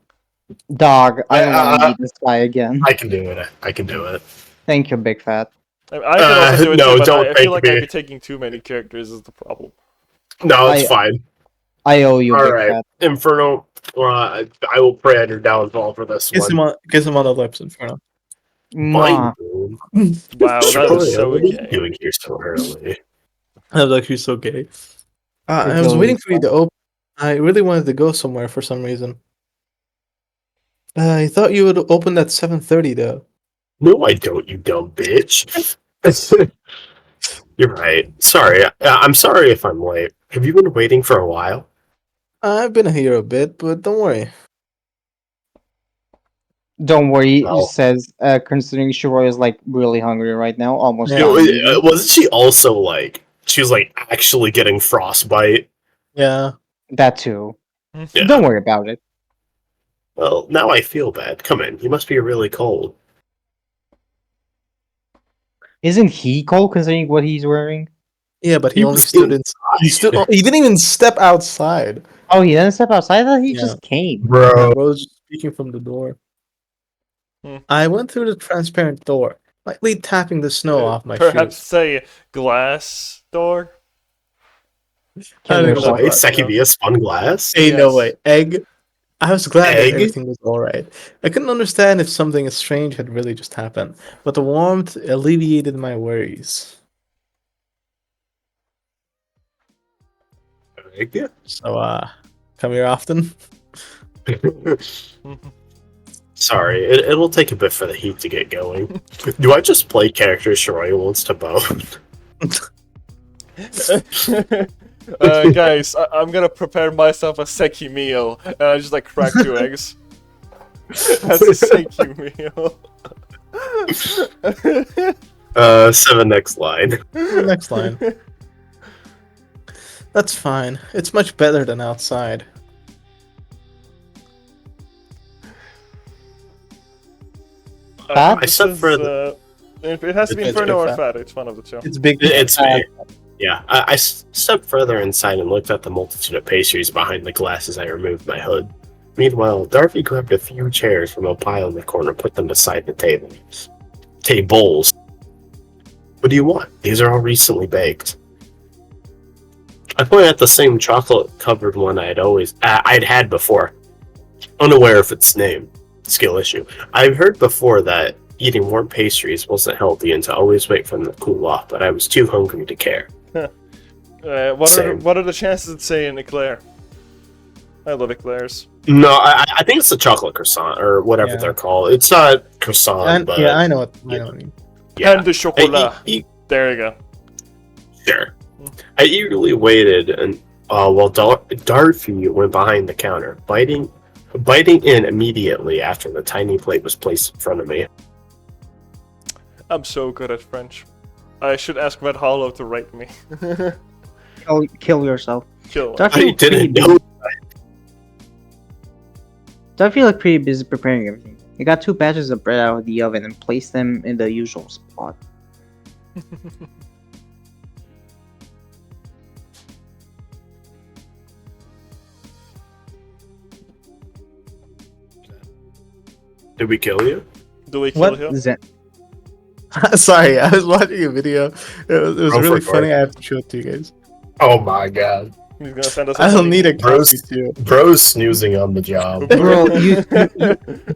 Dog, I don't want to Uh, meet this guy again. I can do it. I can do it. Thank you, Big Fat. I could also do it no, too, but don't I feel thank like me. I'd be taking too many characters is the problem. No, it's I- fine. I owe you, All Big right, Fat. Inferno. I will pray on your downfall for this Kiss one. him on the lips, Inferno. Mind Mwah. blown. Wow, that was so What are you gay. doing here so early? That was actually so gay. I It's was waiting always for you to open. I really wanted to go somewhere for some reason. I thought you would open at 7:30 though. No, I don't, you dumb bitch. You're right. Sorry. I'm sorry if I'm late. Have you been waiting for a while? I've been here a bit, but don't worry. Don't worry, Well. says, considering Shiroi is like really hungry right now, almost Yeah. You know, done eating. wasn't she also like she was like actually getting frostbite? Yeah. That too. Yeah. Don't worry about it. Well, now I feel bad. Come in. You must be really cold. Isn't he cold considering what he's wearing? Yeah, but he He only was stood in. He stood. He didn't even step outside. Oh, he didn't step outside? I thought he Yeah. just came. Bro. Bro was just speaking from the door. Hmm. I went through the transparent door, lightly tapping the snow off my Perhaps shoes. say glass door? I Can think you it was No a way. glass, Sekimeiya spun glass? Hey, no Yes. way. Egg. I was glad Egg? that everything was alright. I couldn't understand if something strange had really just happened, but the warmth alleviated my worries. Thank you. So, come here often. Sorry, it'll take a bit for the heat to get going. Do I just play characters Shiroi wants to bone? Guys, I'm gonna prepare myself a Sekimeiya, and I just like crack 2 eggs. That's a Sekimeiya. 7 next line. Next line. That's fine. It's much better than outside. This Except is, for the- it has to be It's Inferno or fat. Fat. It's one of the two. It's big. It's me. Yeah, I stepped further inside and looked at the multitude of pastries behind the glass as I removed my hood. Meanwhile, Darby grabbed a few chairs from a pile in the corner and put them beside the table. Tables. What do you want? These are all recently baked. I pointed at the same chocolate-covered one I'd had before, unaware of its name. Skill issue. I've heard before that eating warm pastries wasn't healthy and to always wait for them to cool off, but I was too hungry to care. What are the chances of saying eclair? I love eclairs. No, I think it's a chocolate croissant or whatever Yeah. they're called. It's not croissant, but Yeah, I know what you mean. yeah. And the chocolat. Hey, There you go. sure. I eagerly waited and while Darby went behind the counter, biting in immediately after the tiny plate was placed in front of me. I'm so good at French. I should ask Red Hollow to write me. Kill yourself. Kill. Do I I feel pretty didn't busy? know. Do I feel like pretty busy preparing everything? I got 2 batches of bread out of the oven and placed them in the usual spot. Did we kill you? Do we kill What? him? Zen- Sorry, I was watching a video. It was Go really for it. funny. I have to show it to you guys. Oh my god. He's gonna send us. I don't need a Bros- copy too. Bro's snoozing on the job. Bro,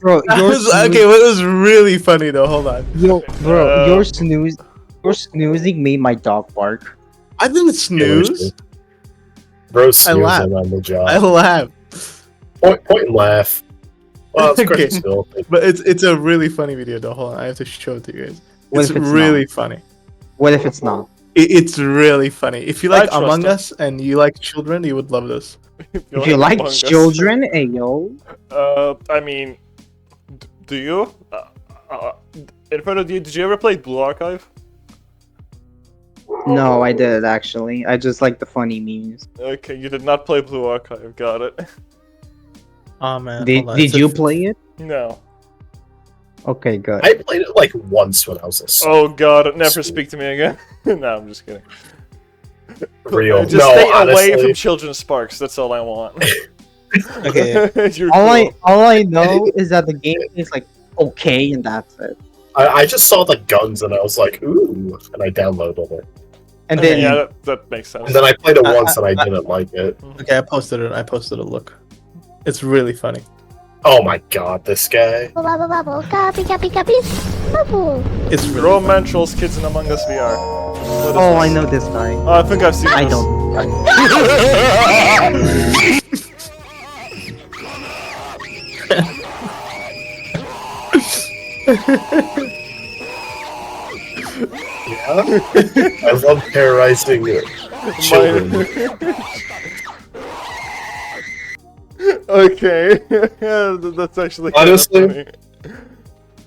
bro, Okay, what was really funny though? Hold on. your snoozing made my dog bark. I didn't snooze. Bro's I laugh. snoozing on the job. I laughed. Point and laugh. Well, it's Okay. great still. But it's a really funny video though. Hold on, I have to show it to you guys. What It's if it's really not? funny. What if it's not? It's really funny. If you I like trust Among him. Us and you like children, you would love this. If you like Among Us. children, hey yo. I mean, do you? Inferno, did you ever play Blue Archive? No, I did actually. I just like the funny memes. Okay, you did not play Blue Archive. Got it. Oh man. Did, hold on. did It's a- you play it? No. Okay, good. I played it like once when I was a Oh god, never Sweet. speak to me again. No, I'm just kidding. real. Just No, stay honestly, away from Children's Sparks. That's all I want. Okay. You're all cool. I know is that the game is like okay, and that's it. I just saw the guns and I was like, ooh, and I downloaded it. And Okay, then yeah, that makes sense. And then I played it once and I didn't like it. Okay, I posted it. I posted a look. It's really funny. Oh my god, this guy. Bubble bubble, copy copy copy, bubble. It's really Rome funny. Mantrol's Kids in Among Us VR. What is oh, this? I know this guy. Oh, I think I've seen I this. Yeah? I love terrorizing children. Okay. Yeah, that's actually kinda Honestly, funny.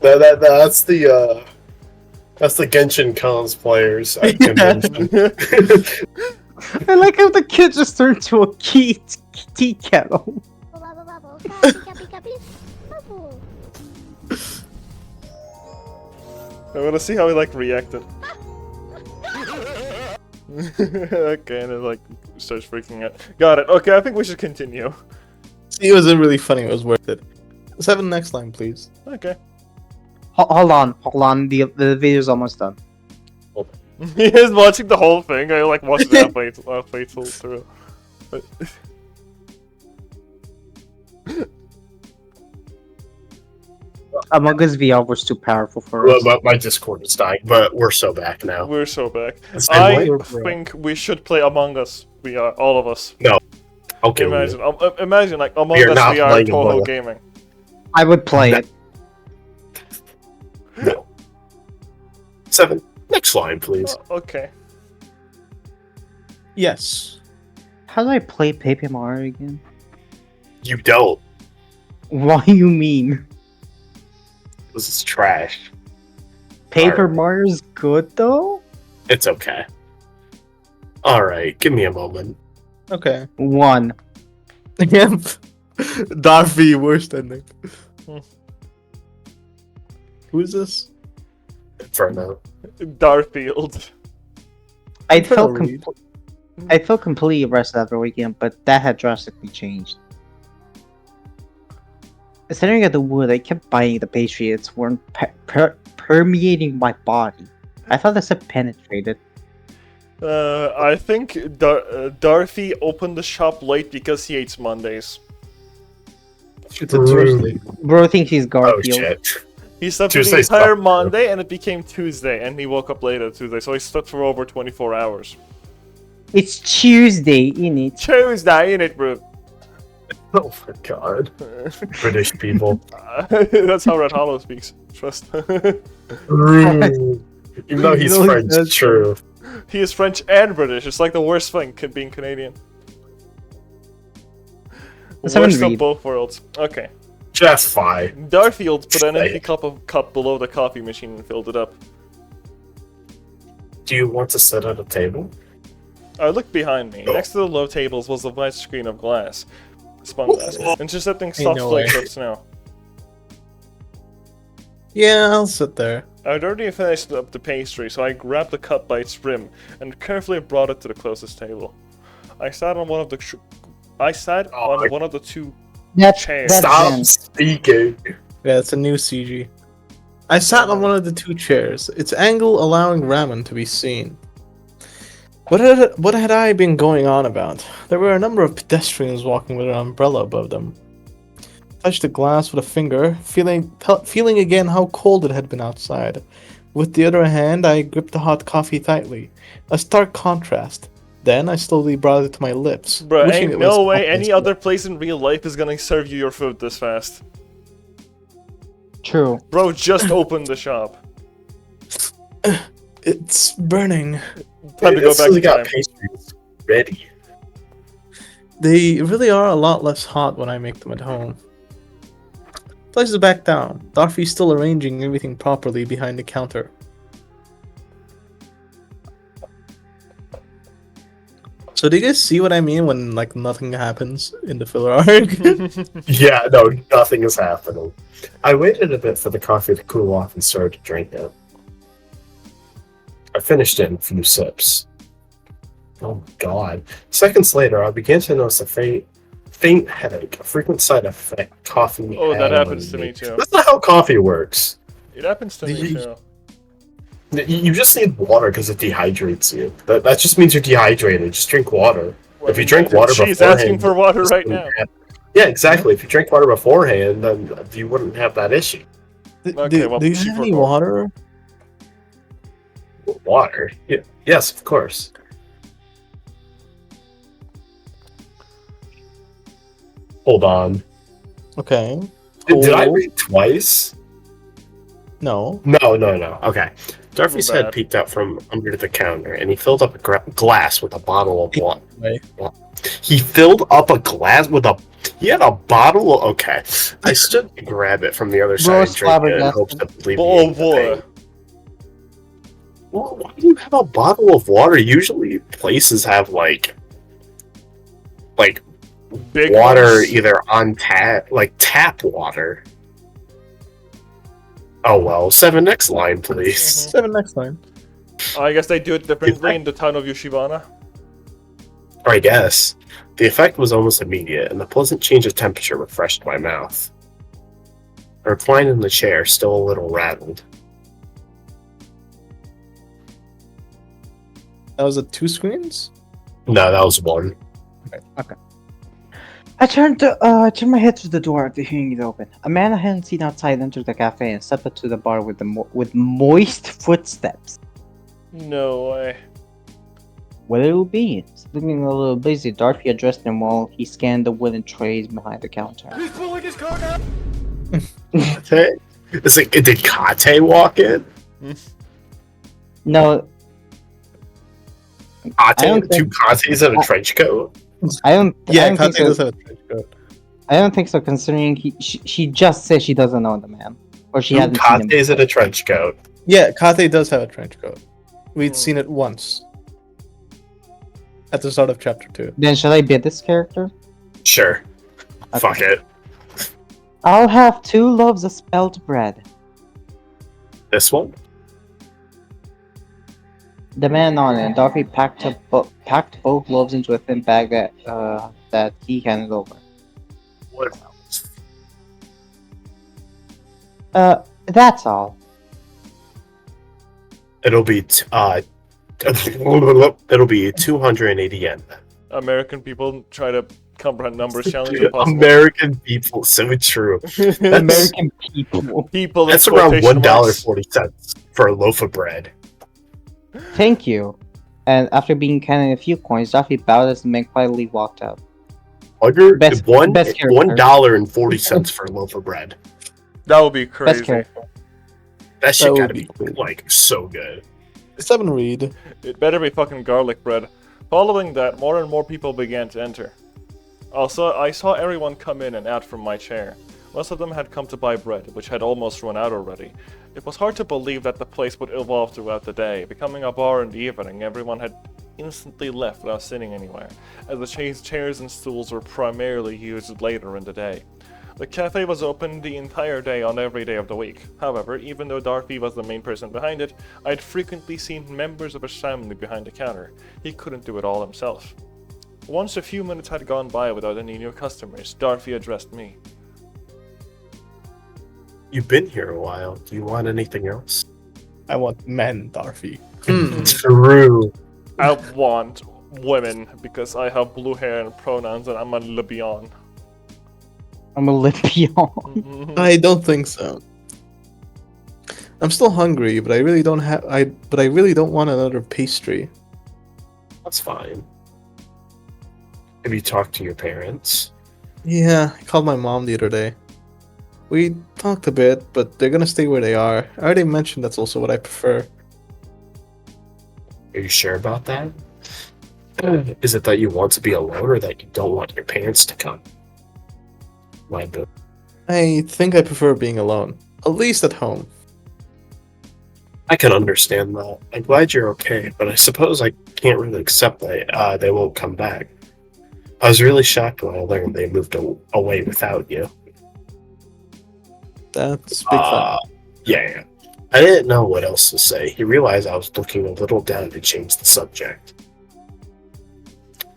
That's the Genshin cosplayers at convention. I like how the kid just turned to a tea kettle. Bubble bubble, copy copy copy, bubble. I want to see how he like reacted. Okay, and it like starts freaking out. Got it. Okay, I think we should continue. See, it wasn't really funny. It was worth it. 7 next line, please. Okay. Hold on. The video's almost done. He is watching the whole thing. I like watched it halfway through. But... Among Us VR was too powerful for Well, us. my Discord is dying, but we're so back now. We're so back. The same I way? think we should play Among Us. We are, all of us. I'll kill Imagine, you. imagine like Among We are Us not VR playing Toho Among Us. gaming. I would play it. No. 7. Next line, please. Okay. Yes. How do I play Paper Mario again? You don't. What do you mean? This is trash. Paper Alright. Mario's good though? It's okay. Alright, give me a moment. Okay. 1. Yep. Darby, worst ending. Hmm. Who is this? Inferno. Darfield. I felt Reed. I felt completely rested after weekend, but that had drastically changed. Staring at the wood, I kept biting the pastry. It's weren't permeating my body. I thought I said penetrated. I think Darcy opened the shop late because he hates Mondays. It's a Tuesday. Bro thinks he's Oh Garfield. shit. He slept for the Tuesday's entire tough, Monday and it became Tuesday, and he woke up late on Tuesday, so he slept for over 24 hours. It's Tuesday, innit? Tuesday, innit, bro? Oh my god. British people. That's how Red Hollow speaks. Trust. Even though he's You know he French, says true. He is French and British. It's like the worst thing, being Canadian. Let's have a Worst of read. both worlds. Okay. Just fine. Darfield put an Say empty it. cup below the coffee machine and filled it up. Do you want to sit at a table? I looked behind me. Next to the low tables was a wide screen of glass. Spun glass. Intercepting soft no flakes way. of snow. Yeah, I'll sit there. I'd already finished up the pastry, so I grabbed the cup by its rim and carefully brought it to the closest table. I sat on one of the one of the two That's chairs. that's Stop Zen. speaking. Yeah, it's a new CG. I sat on one of the two chairs, its angle allowing ramen to be seen. What had I been going on about? There were a number of pedestrians walking with an umbrella above them. Touched the glass with a finger, feeling again how cold it had been outside. With the other hand, I gripped the hot coffee tightly. A stark contrast. Then I slowly brought it to my lips. Bruh, wishing ain't it no was way hot any instead. other place in real life is gonna serve you your food this fast. True. Bro just opened the shop. It's burning. Time to go It's back still to got time. pastries ready. They really are a lot less hot when I make them at home. Places back down. Darcy's still arranging everything properly behind the counter. So do you guys see what I mean when like nothing happens in the filler arc? Yeah, no, nothing is happening. I waited a bit for the coffee to cool off and started to drink it. I finished it in a few sips. Oh my god. Seconds later, I began to notice a faint headache, a frequent side effect coffee Oh, that had happens on to me too. That's not how coffee works. It happens to me too. You just need water because it dehydrates you. That just means you're dehydrated. Just drink water. If you drink water She's beforehand, asking for water this right wouldn't now. happen. Yeah, exactly. If you drink water beforehand, then you wouldn't have that issue. Okay, well, do you she have any forgot. water? Water? Yeah, yes, of course. Hold on. Okay. Did I Cold? read twice? No. No. Okay. Darcy's Feel head bad. peeked out from under the counter, and he filled up a glass with a bottle of water. Wait. He filled up a glass with a. He had a bottle. Okay. I stood to grab it from the other side and drink it in hopes of Bowl alleviating of the water. pain. Well, why do you have a bottle of water? Usually, places have like Big water ones. either on tap, like tap water. Oh well. 7 next line, please. 7 next time. I guess they do it differently in the town of Yoshibana. Or I guess. The effect was almost immediate, and the pleasant change of temperature refreshed my mouth. I reclined in the chair, still a little rattled. That was at 2 screens? No, that was one. I turned my head to the door after hearing it open. A man I hadn't seen outside entered the cafe and stepped up to the bar with moist footsteps. No way. What it will be? Looking a little busy, Dorothy addressed him while he scanned the wooden trays behind the counter. Kate? It's like, did Kate walk in? No, I don't Kate? Two think- Kates in a trench coat? I don't. Yeah, I don't think Kate does so. have a trench coat. I don't think so. Considering she just said she doesn't know the man, or she Two hadn't seen him. Kates in a trench coat. Yeah, Kate does have a trench coat. We'd seen it once. At the start of chapter 2. Then should I be this character? Sure. Okay. Fuck it. I'll have 2 loaves of spelt bread. This one? The man nodded, and Dorothy packed both loaves into a thin bag that he handed over. What else? That's all. It'll be it'll be 280 yen. American people try to comprehend numbers challenge impossible. American people, so true. American people. People. in That's around quotation marks. $1.40 for a loaf of bread. Thank you. And after being handed a few coins, Dorothy bowed as the man quietly walked out. Best character. $1.40 for a loaf of bread. That would be crazy. Best character. That shit That gotta would be be like so good. 7 read. It better be fucking garlic bread. Following that, more and more people began to enter. Also, I saw everyone come in and out from my chair. Most of them had come to buy bread, which had almost run out already. It was hard to believe that the place would evolve throughout the day, becoming a bar in the evening. Everyone had instantly left without sitting anywhere, as the chairs and stools were primarily used later in the day. The cafe was open the entire day on every day of the week. However, even though Dorothy was the main person behind it, I'd frequently seen members of his family behind the counter. He couldn't do it all himself. Once a few minutes had gone by without any new customers, Dorothy addressed me. You've been here a while. Do you want anything else? I want men, Dorothy. True. I want women because I have blue hair and pronouns and I'm a lesbian. I'm a Olympian. I don't think so. I'm still hungry, but I really don't want another pastry. That's fine. Have you talked to your parents? Yeah, I called my mom the other day. We talked a bit, but they're gonna stay where they are. I already mentioned that's also what I prefer. Are you sure about that? Is it that you want to be alone or that you don't want your parents to come? I think I prefer being alone, at least at home. I can understand that. I'm glad you're okay, but I suppose I can't really accept that they won't come back. I was really shocked when I learned they moved away without you. That's big fun. Yeah. I didn't know what else to say. He realized I was looking a little down to change the subject.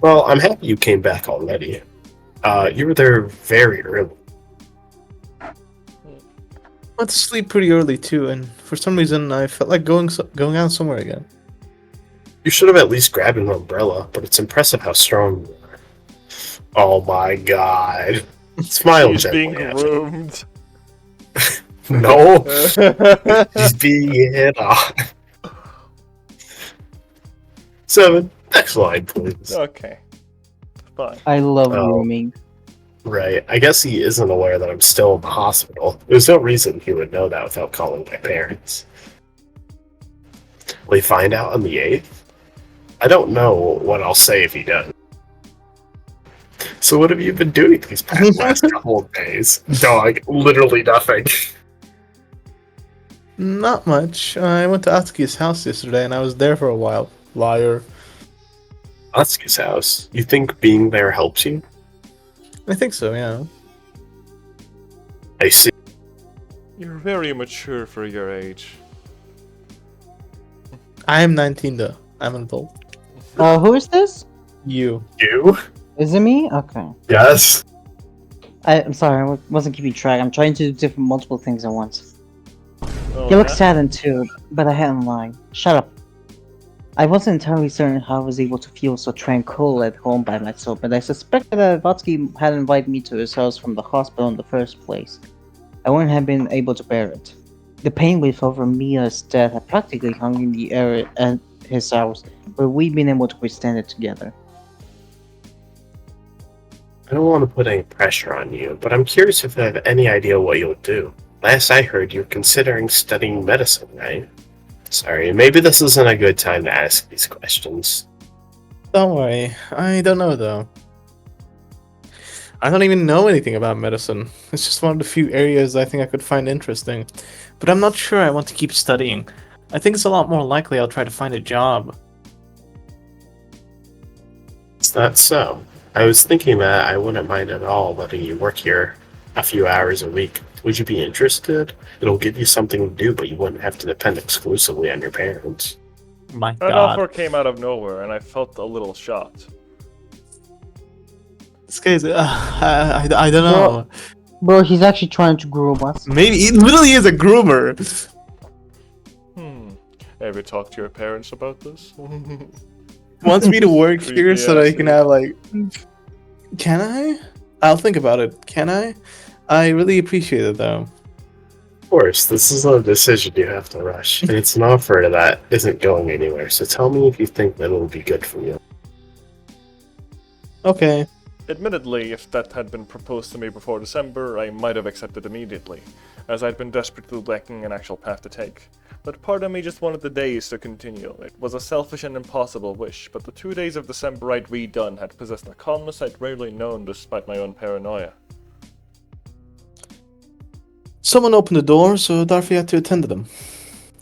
Well, I'm happy you came back already. You were there very early. I went to sleep pretty early too, and for some reason I felt like going out somewhere again. You should have at least grabbed an umbrella, but it's impressive how strong you are. Oh my god. Smile, He's gently. being groomed. No. He's being hit on. 7. Next line, please. Okay. Fine. I love Oh. grooming. Right. I guess he isn't aware that I'm still in the hospital. There's no reason he would know that without calling my parents. Will he find out on the 8th? I don't know what I'll say if he does. So what have you been doing these last couple of days? Dog, literally nothing. Not much. I went to Atsuki's house yesterday, and I was there for a while. Liar. Atsuki's house. You think being there helps you? I think so, yeah. I see. You're very mature for your age. I am 19 though. I'm an adult. Who is this? You. You? Is it me? Okay. Yes. I'm sorry, I wasn't keeping track. I'm trying to do multiple things at once. Oh, He looks yeah? saddened too, but I hadn't lied. Shut up. I wasn't entirely certain how I was able to feel so tranquil at home by myself, but I suspected that Vatsky had invited me to his house from the hospital in the first place. I wouldn't have been able to bear it. The pain wave over Mia's death had practically hung in the air at his house, but we've been able to withstand it together. I don't want to put any pressure on you, but I'm curious if you have any idea what you'll do. Last I heard, you're considering studying medicine, right? Sorry, maybe this isn't a good time to ask these questions. Don't worry, I don't know though. I don't even know anything about medicine. It's just one of the few areas I think I could find interesting. But I'm not sure I want to keep studying. I think it's a lot more likely I'll try to find a job. Is that so? I was thinking that I wouldn't mind at all letting you work here a few hours a week. Would you be interested? It'll give you something to do, but you wouldn't have to depend exclusively on your parents. My An god. offer came out of nowhere, and I felt a little shocked. This guy's. I don't know. Bro, he's actually trying to groom us. Maybe he literally is a groomer. Ever talk to your parents about this? Wants me to work here so that I can Creepy have like. Can I? I'll think about it. Can I? I really appreciate it though. Of course, this is not a decision you have to rush, and it's an offer that isn't going anywhere, so tell me if you think that it'll be good for you. Okay. Admittedly, if that had been proposed to me before December, I might have accepted immediately, as I'd been desperately lacking an actual path to take. But part of me just wanted the days to continue. It was a selfish and impossible wish, but the 2 days of December I'd redone had possessed a calmness I'd rarely known despite my own paranoia. Someone opened the door, so Darcy had to attend to them.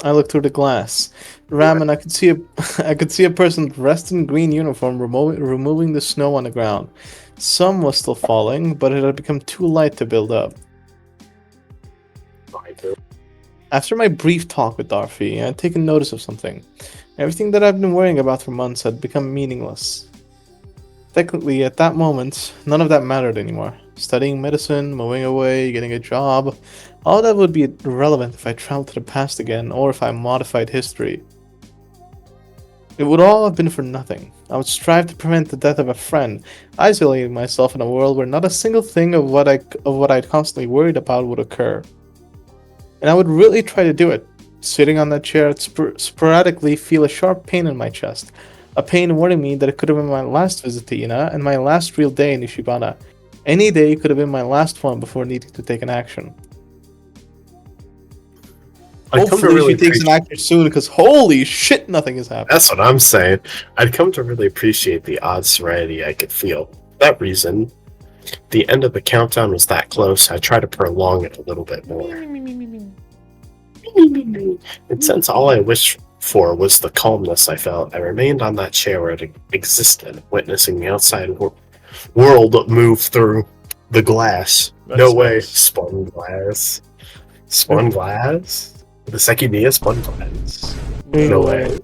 I looked through the glass. Ram, and I could see a person dressed in green uniform removing the snow on the ground. Some was still falling, but it had become too light to build up. After my brief talk with Darcy, I had taken notice of something. Everything that I'd been worrying about for months had become meaningless. Technically, at that moment, none of that mattered anymore. Studying medicine, moving away, getting a job, all that would be irrelevant if I traveled to the past again or if I modified history. It would all have been for nothing. I would strive to prevent the death of a friend, isolating myself in a world where not a single thing of what I'd constantly worried about would occur. And I would really try to do it. Sitting on that chair, I'd sporadically feel a sharp pain in my chest. A pain warning me that it could have been my last visit to Ina and my last real day in Ishibana. Any day could have been my last one before needing to take an action. Hopefully she takes an action soon, because holy shit, nothing has happened. That's what I'm saying. I'd come to really appreciate the odd serenity I could feel. For that reason, the end of the countdown was that close, I tried to prolong it a little bit more. And since all I wished for was the calmness I felt, I remained on that chair where it existed, witnessing the outside world move through the glass. No way. Spun glass. Spun glass? The Sekimeiya spun glass. No way.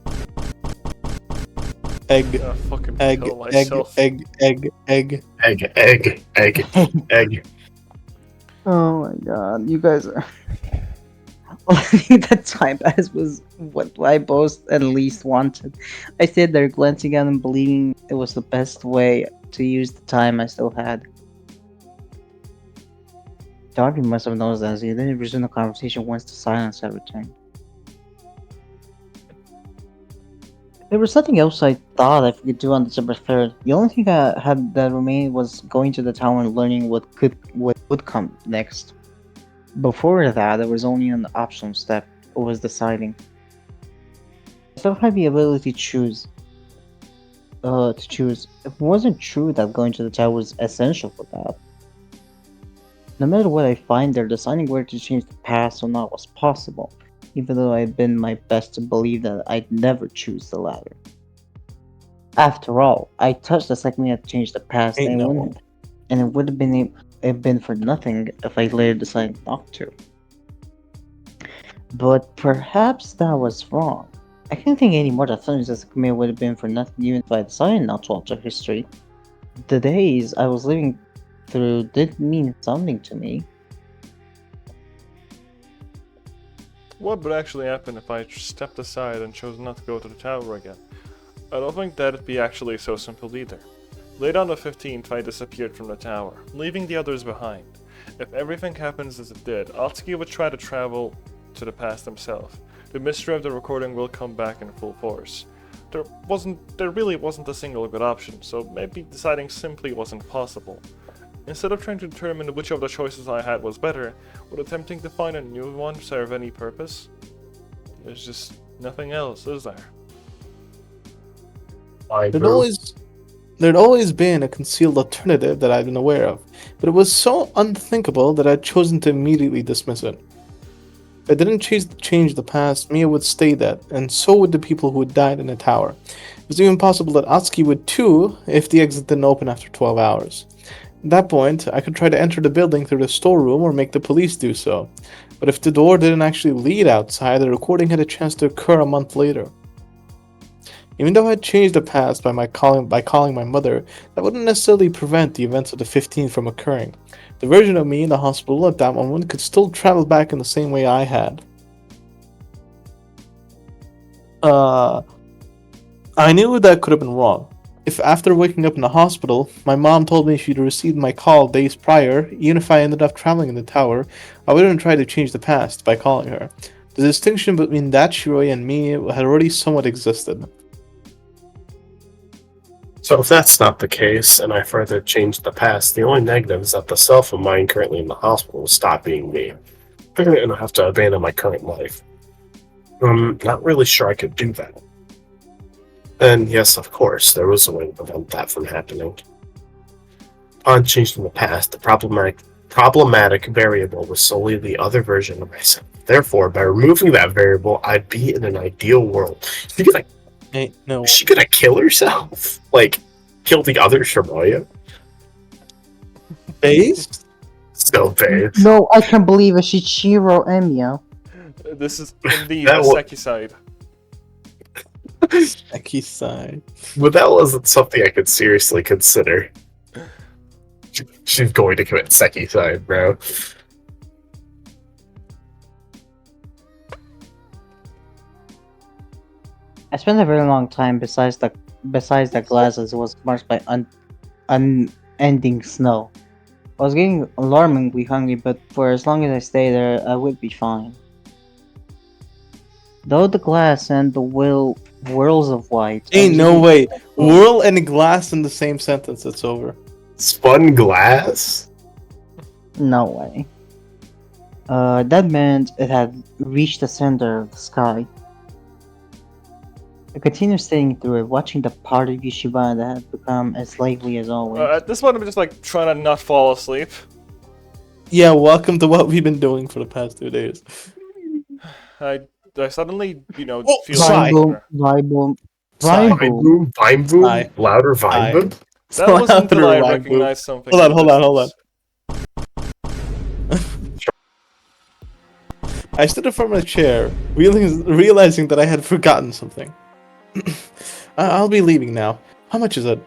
Egg. Fucking Egg, kill egg, myself. egg, egg, egg. Egg, egg, egg, egg. Oh my god, you guys are. I think that time pass was what I both at least wanted. I stayed there glancing at and believing it was the best way to use the time I still had. Darby must have noticed that as he didn't resume the conversation once the silence had returned. There was something else I thought I could do on December 3rd. The only thing I had that remained was going to the tower and learning what would come next. Before that, there was only an optional step. It was deciding. I still had the ability to choose. It wasn't true that going to the tower was essential for that. No matter what I find there, deciding where to change the past or not was possible, even though I had been my best to believe that I'd never choose the latter. After all, I touched the Sekimeiya to change the past, and it would have been for nothing if I later decided not to. But perhaps that was wrong. I can't think anymore that sometimes the Sekimeiya would have been for nothing even if I decided not to alter history. The days I was living through did mean something to me. What would actually happen if I stepped aside and chose not to go to the tower again? I don't think that'd be actually so simple either. Late on the 15th, I disappeared from the tower, leaving the others behind. If everything happens as it did, Atsuki would try to travel to the past himself. The mystery of the recording will come back in full force. there really wasn't a single good option, so maybe deciding simply wasn't possible. Instead of trying to determine which of the choices I had was better, would attempting to find a new one serve any purpose? There's just nothing else, is there? There'd always been a concealed alternative that I'd been aware of, but it was so unthinkable that I'd chosen to immediately dismiss it. If I didn't change the past, Mia would stay dead, and so would the people who had died in the tower. It was even possible that Atsuki would too, if the exit didn't open after 12 hours. At that point, I could try to enter the building through the storeroom or make the police do so. But if the door didn't actually lead outside, the recording had a chance to occur a month later. Even though I had changed the past by calling my mother, that wouldn't necessarily prevent the events of the 15th from occurring. The version of me in the hospital at that moment could still travel back in the same way I had. I knew that could have been wrong. If after waking up in the hospital, my mom told me she'd received my call days prior, even if I ended up traveling in the tower, I wouldn't try to change the past by calling her. The distinction between that Shiroi and me had already somewhat existed. So if that's not the case, and I further changed the past, the only negative is that the self of mine currently in the hospital will stop being me, and I'll have to abandon my current life. I'm not really sure I could do that. And yes, of course, there was a way to prevent that from happening. Upon changing the past, the problematic variable was solely the other version of myself. Therefore, by removing that variable, I'd be in an ideal world. Is she gonna kill herself? Like, kill the other Shimoya? Based? Still based. No, I can't believe it. Shichiro Emiya. This is indeed the Seki side. Seki side. But that wasn't something I could seriously consider. She's going to commit Seki side, bro. I spent a very long time besides the glasses was marked by unending snow. I was getting alarmingly hungry, but for as long as I stayed there, I would be fine. Though the glass and the whirls of white. Ain't no way. Whirl and glass in the same sentence, it's over. Spun glass? No way. That meant it had reached the center of the sky. I continued staying through it, watching the part of Yeshiva that had become as lively as always. At this point, I'm just like trying to not fall asleep. Yeah, welcome to what we've been doing for the past 2 days. I suddenly, feel sigh. Vibe boom. Vine boom? Louder vine boom? That wasn't until I recognized something. Hold on. I stood up from my chair, realizing that I had forgotten something. I'll be leaving now. How much is it?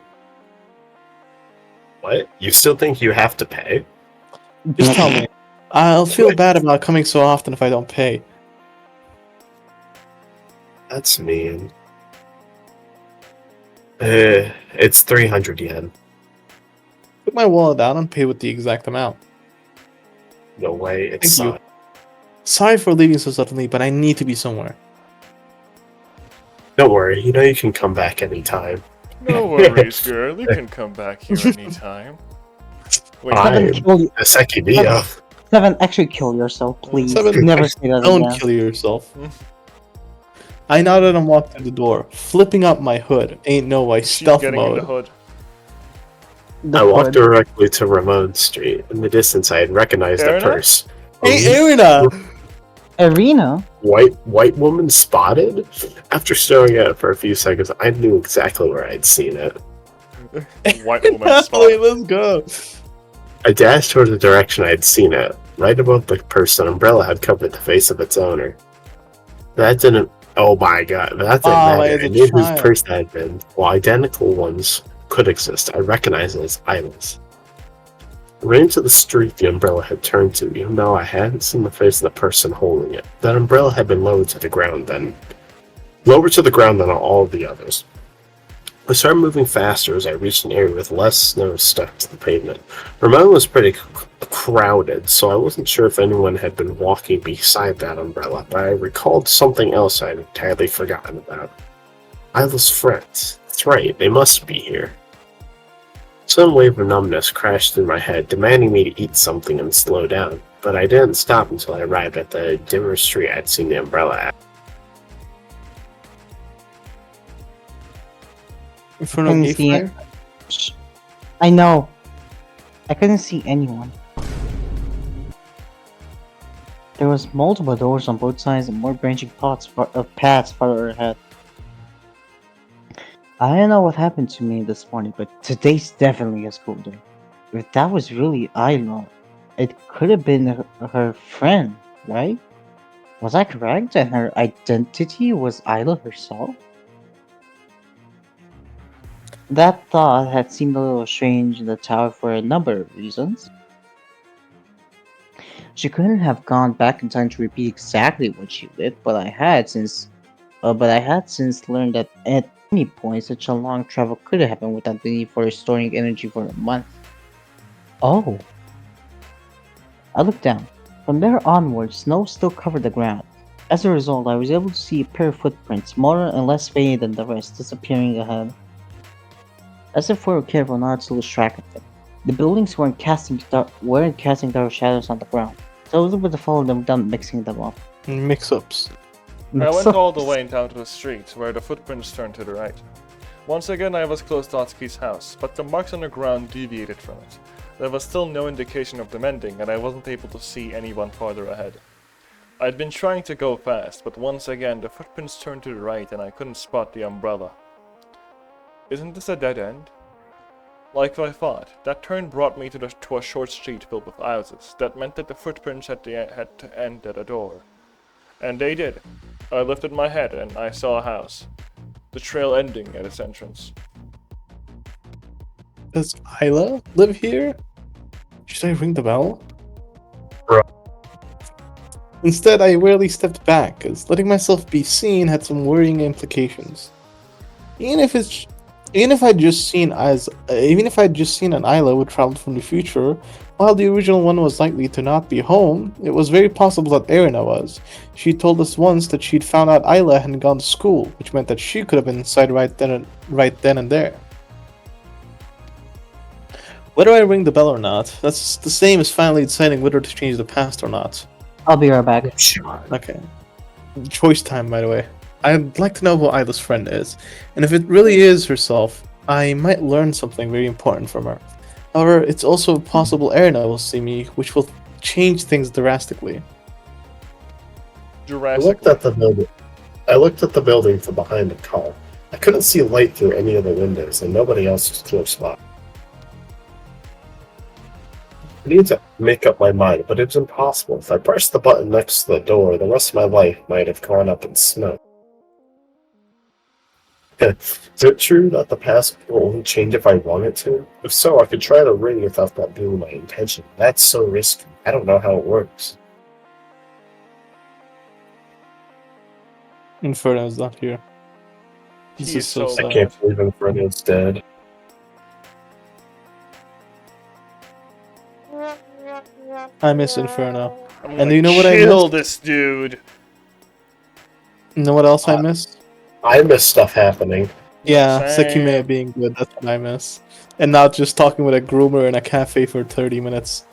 What? You still think you have to pay? Just tell me. I'll feel bad about coming so often if I don't pay. That's mean. It's 300 yen. Put my wallet down and pay with the exact amount. No way, it's Thank you. not. Sorry for leaving so suddenly, but I need to be somewhere. Don't worry, you know you can come back anytime. No worries, girl. You can come back here anytime. Wait, Seven, kill The Sekimeiya. Seven, actually kill yourself, please. Seven, Never say that Don't again. kill yourself. I nodded and walked through the door, flipping up my hood. Ain't no way, she's stealth getting in the mode. hood. I walked directly to Ramon Street. In the distance, I had recognized a Erina? purse. Hey, Erina! Arena? White woman spotted? After staring at it for a few seconds, I knew exactly where I'd seen it. White woman Wait, spot. let's go. I dashed toward the direction I had seen it. Right above the purse, an umbrella had covered the face of its owner. That didn't... Oh my god, that didn't matter. as a I knew whose child. purse that had been. While identical ones could exist, I recognized it as Isla's. I ran into the street the umbrella had turned to, even though I hadn't seen the face of the person holding it. That umbrella had been lowered to the ground lower to the ground than all of the others. I started moving faster as I reached an area with less snow stuck to the pavement. Ramon was pretty crowded, so I wasn't sure if anyone had been walking beside that umbrella, but I recalled something else I'd entirely forgotten about. Isla's friends. That's right, they must be here. Some wave of numbness crashed through my head, demanding me to eat something and slow down, but I didn't stop until I arrived at the dimmer street I'd seen the umbrella at. Inferno couldn't gay see fire? Shh. I know. I couldn't see anyone. There was multiple doors on both sides and more branching paths farther ahead. I don't know what happened to me this morning, but today's definitely a school day. If that was really Isla, it could have been her friend, right? Was I correct? And her identity was Isla herself? That thought had seemed a little strange in the tower for a number of reasons. She couldn't have gone back in time to repeat exactly what she did, but I had since learned that at any point such a long travel could happen without the need for storing energy for a month. Oh. I looked down. From there onward, snow still covered the ground. As a result, I was able to see a pair of footprints, smaller and less faded than the rest, disappearing ahead. As if we were careful not to lose track of them. The buildings weren't casting dark shadows on the ground, so I was able to follow them without mixing them up. Mix-ups. I went all the way down to the street, where the footprints turned to the right. Once again I was close to Atsuki's house, but the marks on the ground deviated from it. There was still no indication of them ending, and I wasn't able to see anyone farther ahead. I'd been trying to go fast, but once again the footprints turned to the right and I couldn't spot the umbrella. Isn't this a dead end? Like I thought, that turn brought me to a short street filled with houses. That meant that the footprints had to end at a door. And they did. I lifted my head and I saw a house. The trail ending at its entrance. Does Isla live here? Should I ring the bell? Bro. Instead, I warily stepped back, as letting myself be seen had some worrying implications. Even if I'd just seen an Isla who traveled from the future, while the original one was likely to not be home, it was very possible that Erina was. She told us once that she'd found out Isla hadn't gone to school, which meant that she could have been inside right then and there. Whether I ring the bell or not, that's the same as finally deciding whether to change the past or not. I'll be right back. Okay. Choice time, by the way. I'd like to know who Isla's friend is, and if it really is herself, I might learn something very important from her. However, it's also possible Erina will see me, which will change things drastically. I looked at the building from behind the car. I couldn't see light through any of the windows, and nobody else was close by. I need to make up my mind, but it's impossible. If I pressed the button next to the door, the rest of my life might have gone up in smoke. Is it true that the past will only change if I want it to? If so, I could try to ring without that being my intention. That's so risky. I don't know how it works. Inferno's not here. He's This is so so sad. I can't believe Inferno's dead. I miss Inferno. I'm And gonna do you know what I kill missed? this dude. You know what else I miss? I miss stuff happening. Yeah, Same. Sekimeiya being good, that's what I miss. And not just talking with a groomer in a cafe for 30 minutes.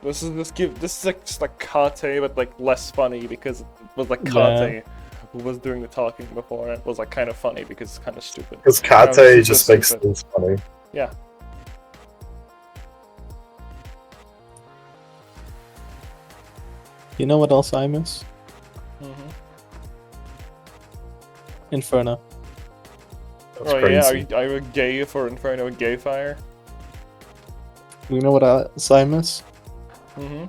This is like just like Kate, but like less funny because it was like Yeah. Kate who was doing the talking before, and it was like kind of funny because it's kind of stupid. Because Now it's Kate super just makes stupid. things funny. Yeah. You know what else I miss? Mm-hmm. Inferno. That's Oh yeah, crazy. are you gay for Inferno Gay Fire? You know what else I miss? Mm-hmm.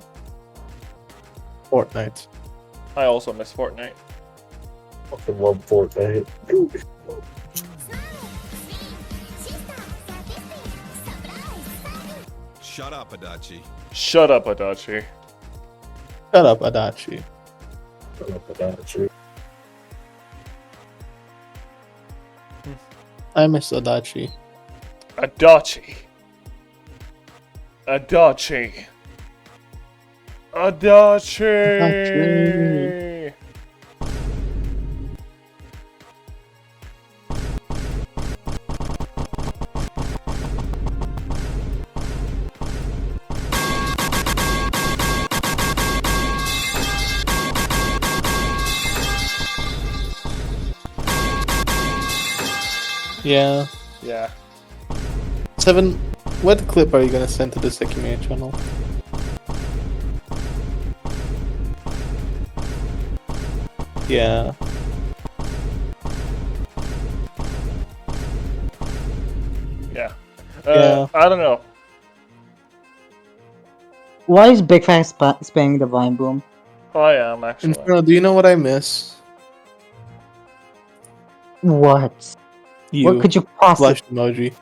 Fortnite. I also miss Fortnite. Fucking love Fortnite. Shut up, Adachi. Shut up, Adachi. Shut up, Adachi. I love Adachi. I miss Adachi. Adachi. Adachi. Adachi. Yeah. Yeah. 7, what clip are you gonna send to the Sekimeiya channel? Yeah. Yeah. Yeah. I don't know. Why is Big Fang spamming the Vine Boom? I am actually. Inferno, do you know what I miss? What? You. What could you possibly? Flush emoji.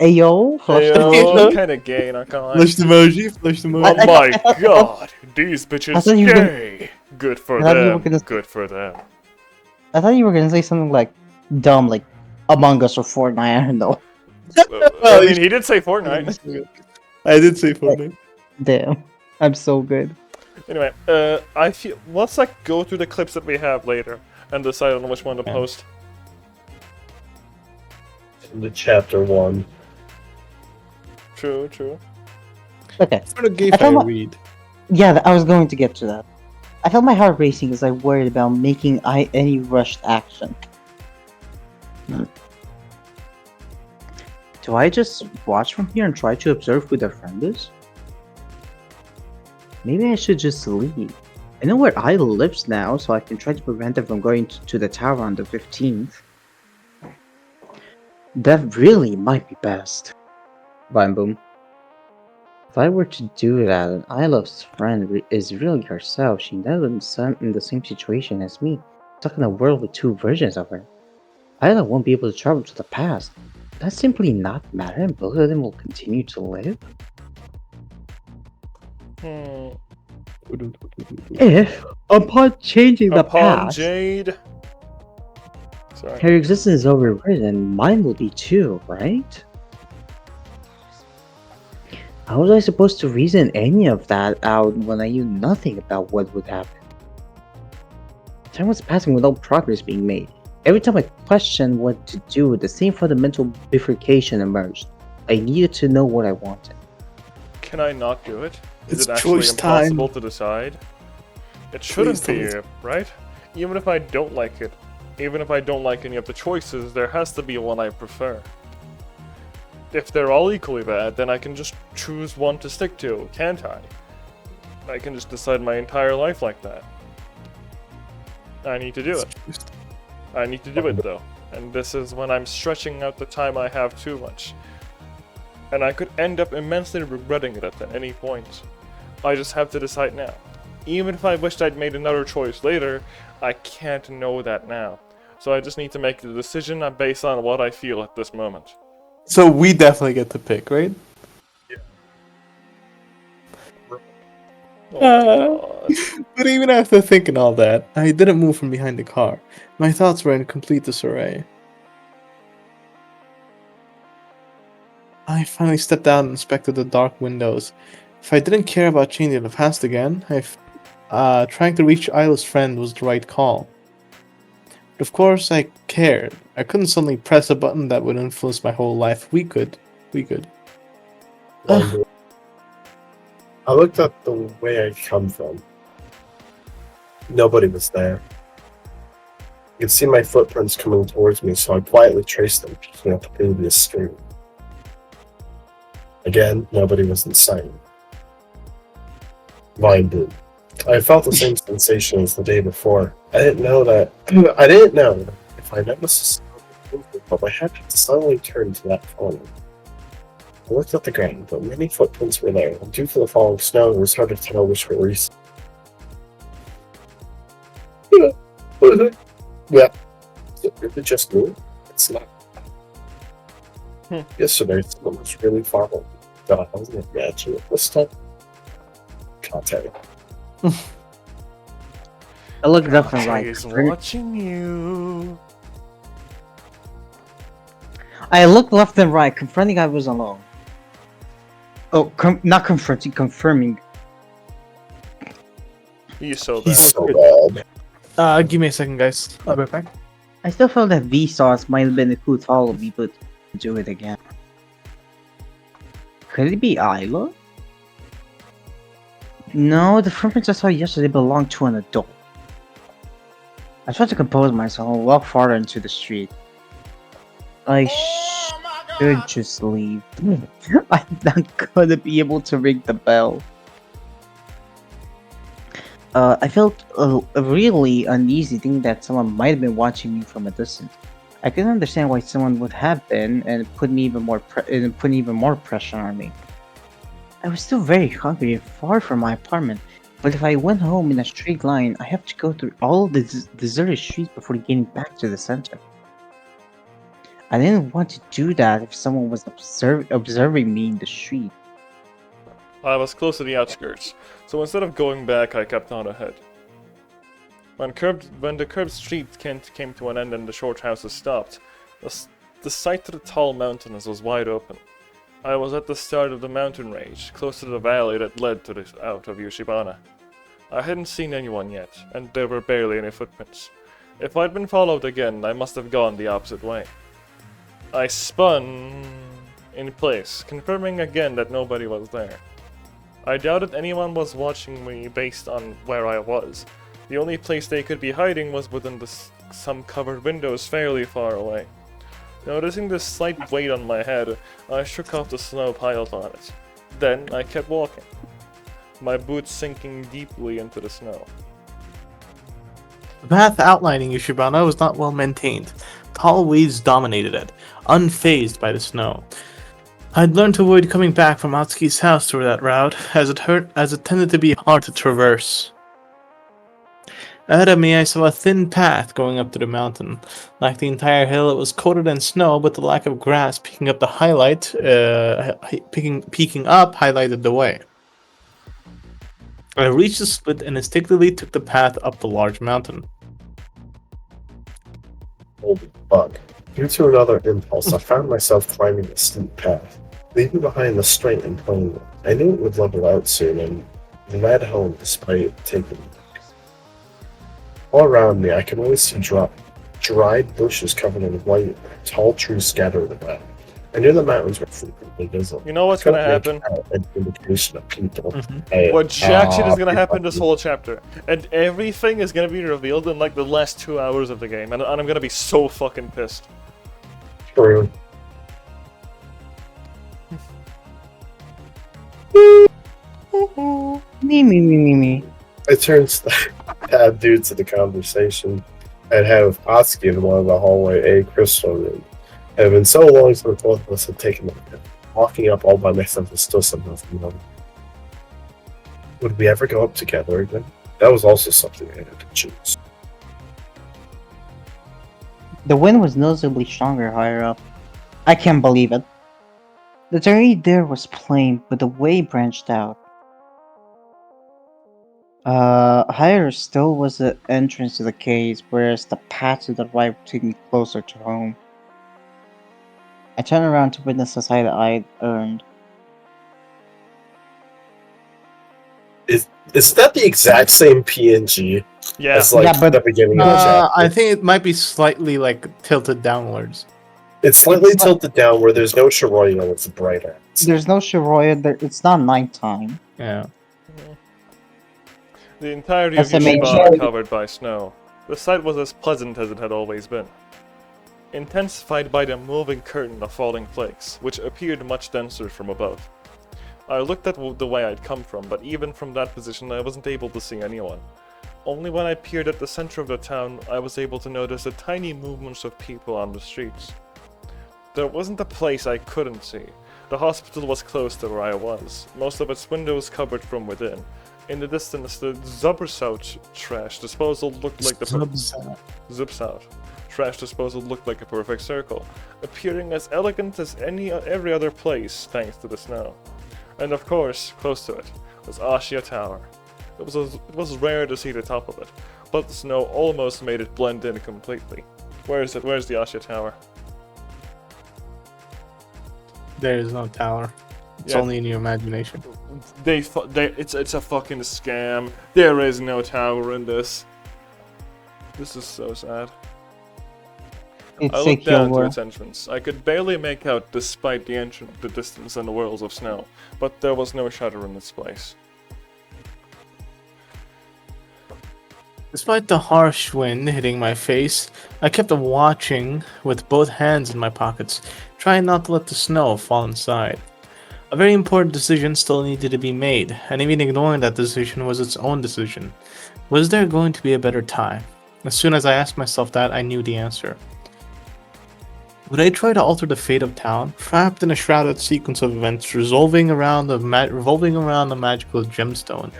Ayo, flush Hey, emoji. kind of gay, not gonna lie. Flush emoji. Flush Oh emoji. my god, these I bitches thought you were gonna- gay. Good for I thought you were them. gonna- Good for them. I thought you were gonna say something like dumb, like Among Us or Fortnite. I don't know. I mean, he did say Fortnite. I did say Fortnite. Damn, I'm so good. Anyway, I feel let's like go through the clips that we have later and decide on which one to post. The chapter 1. True, true. Okay. Inferno gave I thought I my- read. Yeah, I was going to get to that. I felt my heart racing as I worried about making any rushed action. Do I just watch from here and try to observe who their friend is? Maybe I should just leave. I know where Idol lives now, so I can try to prevent them from going to the tower on the 15th. That really might be best. Vine Boom. If I were to do that, and Ilove's friend is really herself, she'd end up in the same situation as me, stuck in a world with two versions of her. Isla won't be able to travel to the past. Does that simply not matter and both of them will continue to live? If, upon changing the Upon past, Jade. Sorry. her existence is overwritten, mine will be too, right? How was I supposed to reason any of that out when I knew nothing about what would happen? Time was passing without progress being made. Every time I questioned what to do, the same fundamental bifurcation emerged. I needed to know what I wanted. Can I not do it? Is It's it actually choice time. impossible to decide? It shouldn't Please be, right? Even if I don't like it, even if I don't like any of the choices, there has to be one I prefer. If they're all equally bad, then I can just choose one to stick to, can't I? I can just decide my entire life like that. I need to do it. I need to do it though. And this is when I'm stretching out the time I have too much. And I could end up immensely regretting it at any point. I just have to decide now. Even if I wished I'd made another choice later, I can't know that now. So I just need to make the decision based on what I feel at this moment. So we definitely get to pick, right? Oh my god. But even after thinking all that, I didn't move from behind the car. My thoughts were in complete disarray. I finally stepped out and inspected the dark windows. If I didn't care about changing the past again, trying to reach Isla's friend was the right call. But of course, I cared. I couldn't suddenly press a button that would influence my whole life. We could. I looked at the way I'd come from. Nobody was there. I could see my footprints coming towards me, so I quietly traced them, picking up the previous street. Again, nobody was in sight. Vine Boom. I felt the same sensation as the day before. I didn't know if I noticed a movement, but my head had suddenly turned to that corner. I looked at the ground, but many footprints were there, and due to the falling snow, it was hard to tell which were recent. Yeah. Is it really just me? It's not. Yesterday, someone was really far away. God, I wasn't imagining it this time. Can't tell you. I looked left and right. He's watching you. I looked left and right, confronting I was alone. Oh, not confronting, confirming. He's so bad. He's so bad. Give me a second, guys. I'll be back. I still felt that Vsauce might have been a cool follow me, but do it again. Could it be Isla? No, the footprints I saw yesterday belonged to an adult. I tried to compose myself and walk farther into the street. I should just leave. I'm not gonna be able to ring the bell. I felt really uneasy thinking that someone might have been watching me from a distance. I could understand why someone would have been, and it put even more pressure on me. I was still very hungry and far from my apartment, but if I went home in a straight line, I have to go through all the deserted streets before getting back to the center. I didn't want to do that if someone was observing me in the street. I was close to the outskirts, so instead of going back, I kept on ahead. When the curved street came to an end and the short houses stopped, the sight to the tall mountains was wide open. I was at the start of the mountain range, close to the valley that led to out of Yoshibana. I hadn't seen anyone yet, and there were barely any footprints. If I'd been followed again, I must have gone the opposite way. I spun in place, confirming again that nobody was there. I doubted anyone was watching me based on where I was. The only place they could be hiding was within some covered windows fairly far away. Noticing the slight weight on my head, I shook off the snow piled on it. Then I kept walking, my boots sinking deeply into the snow. The path outlining Yoshibana was not well maintained. Tall weeds dominated it, unfazed by the snow. I'd learned to avoid coming back from Atsuki's house through that route, as it tended to be hard to traverse. Ahead of me, I saw a thin path going up to the mountain. Like the entire hill, it was coated in snow, but the lack of grass peeking up highlighted the way. I reached the split and instinctively took the path up the large mountain. Holy fuck. Due to another impulse, I found myself climbing the steep path, leaving behind the straight and plain one. I knew it would level out soon and led home despite taking me. All around me, I could only see dried bushes covered in white, tall trees scattered around. I knew the mountains were frequently visible. You know what's gonna happen? An indication of people. What jack shit is gonna happen this whole chapter. And everything is gonna be revealed in like the last 2 hours of the game. And I'm gonna be so fucking pissed. True. Me. It turns to add dude to the conversation and have Atsuki in one of the hallway A crystal room. It had been so long since both of us had taken a look. Walking up all by myself was still something from Would we ever go up together again? That was also something I had to choose. The wind was noticeably stronger higher up. I can't believe it. The terrain there was plain, but the way branched out. Higher still was the entrance to the caves, whereas the path to the right took me closer to home. I turned around to witness the sight I'd earned. Is that the exact same PNG Yeah. as like Yeah, but, the beginning of the chapter? I think it might be slightly tilted downwards. It's slightly It's not- tilted down where there's no Shiroya, it's brighter. There's no Shiroya there. It's not nighttime. Yeah. The entirety of SMH. Yoshibana covered by snow. The sight was as pleasant as it had always been. Intensified by the moving curtain of falling flakes, which appeared much denser from above. I looked at the way I'd come from, but even from that position I wasn't able to see anyone. Only when I peered at the center of the town, I was able to notice the tiny movements of people on the streets. There wasn't a place I couldn't see. The hospital was close to where I was, most of its windows covered from within. In the distance, the Zubbersout trash disposal looked like the Zubsout trash disposal looked like a perfect circle, appearing as elegant as every other place thanks to the snow. And of course, close to it was Ashia Tower. It was rare to see the top of it, but the snow almost made it blend in completely. Where is it? Where's the Ashia Tower? There is no tower. It's Yeah. only in your imagination. It's a fucking scam. There is no tower in this. This is so sad. It's I looked down to secure. its entrance. I could barely make out despite the distance and the whirls of snow, but there was no shutter in its place. Despite the harsh wind hitting my face, I kept watching with both hands in my pockets, trying not to let the snow fall inside. A very important decision still needed to be made, and even ignoring that decision was its own decision. Was there going to be a better time? As soon as I asked myself that, I knew the answer. Would I try to alter the fate of town, trapped in a shrouded sequence of events revolving around the magical gemstone?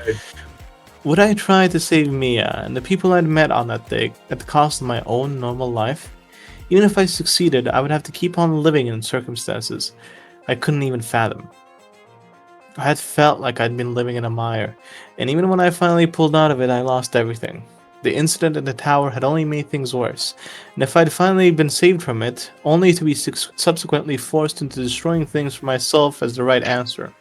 Would I try to save Mia and the people I'd met on that day at the cost of my own normal life? Even if I succeeded, I would have to keep on living in circumstances I couldn't even fathom. I had felt like I'd been living in a mire, and even when I finally pulled out of it, I lost everything. The incident in the tower had only made things worse, and if I'd finally been saved from it, only to be subsequently forced into destroying things for myself as the right answer.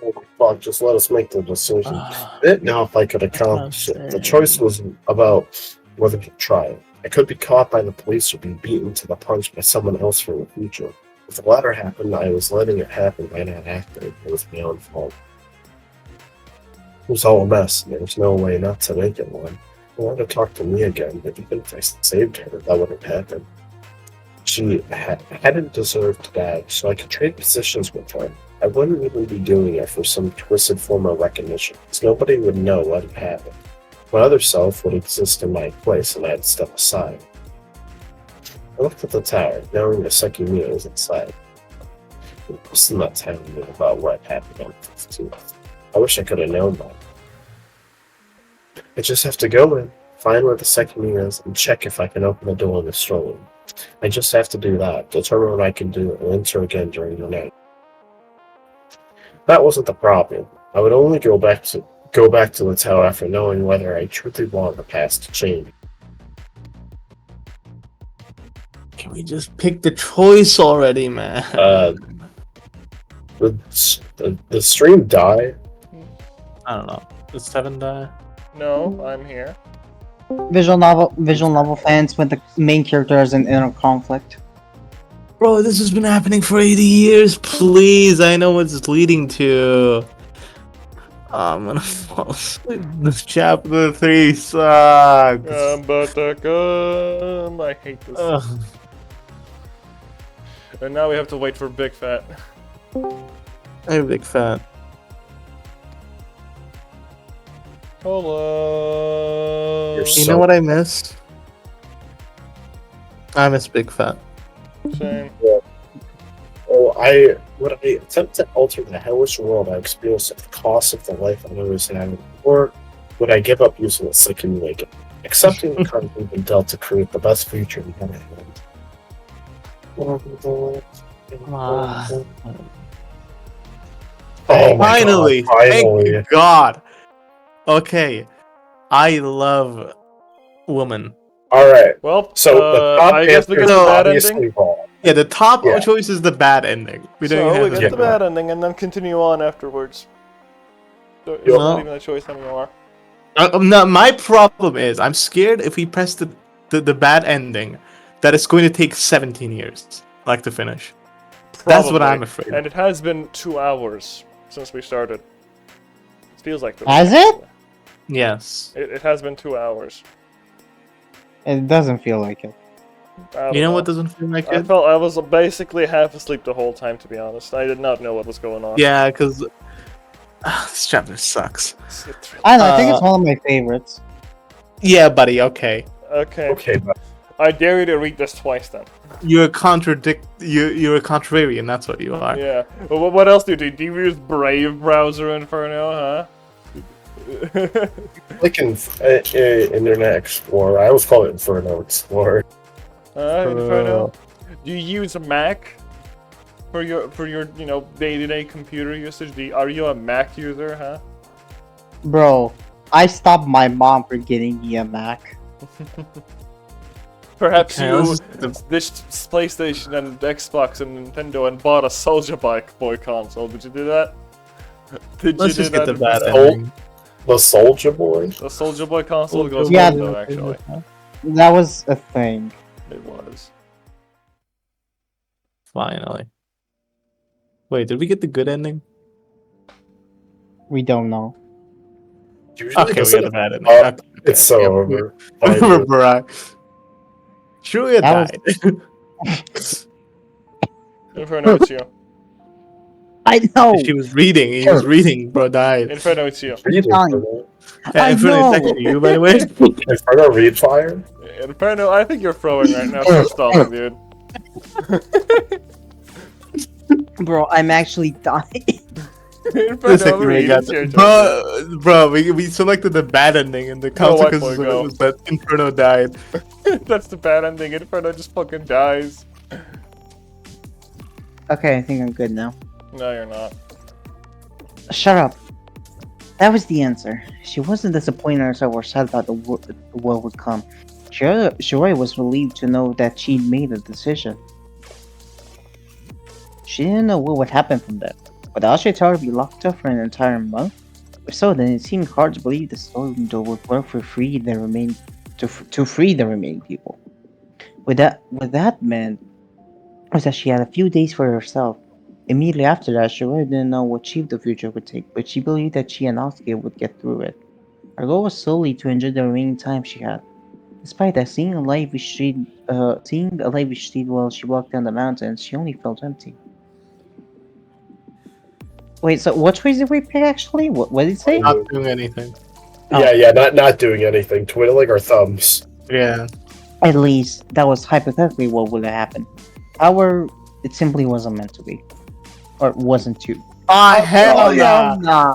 Oh, fuck, just let us make the decision. I didn't know if I could accomplish it. The choice was about whether to try it. I could be caught by the police or be beaten to the punch by someone else for the future. If the latter happened, I was letting it happen by not acting. It was my own fault. It was all a mess, and there was no way not to make it one. I wanted to talk to me again, but even if I saved her, that wouldn't happen. She hadn't deserved to die, so I could trade positions with her. I wouldn't even be doing it for some twisted form of recognition, because nobody would know what had happened. My other self would exist in my place, and I'd step aside. I looked at the tower, knowing the Sekimeiya was inside. Most of not telling me about what happened on 15th. I wish I could have known that. I just have to go in, find where the Sekimeiya is, and check if I can open the door and destroy him. I just have to do that, determine what I can do, and enter again during the night. That wasn't the problem. I would only go back to the tower after knowing whether I truly wanted the past to change. Can we just pick the choice already, man? The stream died. I don't know. Did 7 die? No, I'm here. Visual novel fans with the main character as an inner conflict. Bro, this has been happening for 80 years. Please, I know what it's leading to. I'm gonna fall asleep. This chapter 3 sucks. But I hate this. Ugh. And now we have to wait for Big Fat. I'm a big fan. Hello. You're You know what I miss? I miss Big Fat. Same. Oh, would I attempt to alter the hellish world I experienced at the cost of the life I was having, or would I give up using the Sekimeiya, accepting the cards we've been dealt to create the best future we can have? Oh my Finally! God, finally! Thank God! Okay. I love woman. Alright, Well, so the top I guess we answer get is the bad obviously ending. wrong. Yeah, the top Yeah. choice is the bad ending. We don't So we even get have the to bad ending and then continue on afterwards. So it's Well- not even a choice anymore. No, my problem is I'm scared if we press the bad ending that it's going to take 17 years like to finish. That's what Probably. I'm afraid of. And it has been 2 hours since we started. It feels like Has it? Yes. It has been 2 hours. It doesn't feel like it. I don't You know what doesn't feel like I it? felt I was basically half asleep the whole time, to be honest. I did not know what was going on. Yeah, because this chapter sucks. It's really- I don't know, I think it's one of my favorites. Yeah, buddy. Okay, Okay. Okay, but I dare you to read this twice then. you're a contrarian. That's what you are. Yeah. Well, what else do you do? Do you use Brave Browser Inferno, huh? like in Internet Explorer, I always call it Inferno Explorer. Inferno. Do you use a Mac for your day-to-day computer usage? Are you a Mac user, huh? Bro, I stopped my mom from getting me a Mac. Perhaps Okay, you let's ditched PlayStation and Xbox and Nintendo and bought a Soldier Boy console. Did you do that? Let's just get the bad Oh. ending. The Soldier Boy? The Soldier Boy console goes Yeah, well though, actually. That was a thing. It was. Finally. Wait, did we get the good ending? We don't know. Usually Okay, we doesn't got the it? bad ending. Oh, Okay, it's so yeah, over. Over, bro. Julia That was- died. Inferno, it's you. I know. She was reading. He was reading. Bro died. Inferno, it's you. Fine. Yeah, I Infinite know. text you, by the way. Inferno read fire? Inferno, I think you're throwing right now. Stop stalling, dude. Bro, I'm actually dying. Inferno, read. It's your turn. Bro, we selected the bad ending, and the Go, white consequences boy, of it go. was that Inferno died. That's the bad ending. Inferno just fucking dies. Okay, I think I'm good now. No, you're not. Shut up. That was the answer. She wasn't disappointed in herself or sad about what would come. Shiroya was relieved to know that she'd made a decision. She didn't know what would happen from there. Would Ashe Tower be locked up for an entire month? If so, then it seemed hard to believe the storm door would work for free to free the remaining people. What that meant was that she had a few days for herself. Immediately after that, Shiroya didn't know what shape the future would take, but she believed that she and Asuke would get through it. Her goal was solely to enjoy the remaining time she had. Despite that, seeing a lively street while she walked down the mountains, she only felt empty. Wait, so what choice did we pick actually? What did it say? Not doing anything. Oh. Yeah, not doing anything. Twiddling our thumbs. Yeah. At least, that was hypothetically what would have happened. However, it simply wasn't meant to be. Or wasn't to. Oh, hell yeah. Nah.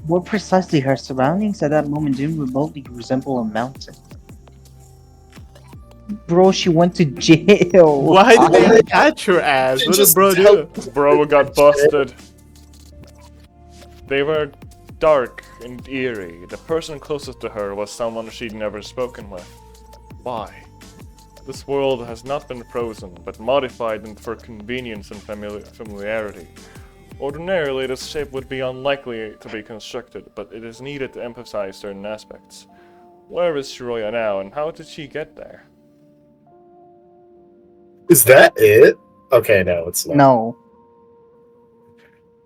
More precisely, her surroundings at that moment didn't remotely resemble a mountain. Bro, she went to jail. Why did they catch her ass? What did bro do? Bro got busted. They were dark and eerie. The person closest to her was someone she'd never spoken with. Why? This world has not been frozen, but modified for convenience and familiarity. Ordinarily, this shape would be unlikely to be constructed, but it is needed to emphasize certain aspects. Where is Shiroya now, and how did she get there? Is that it? Okay, no, it's not. No.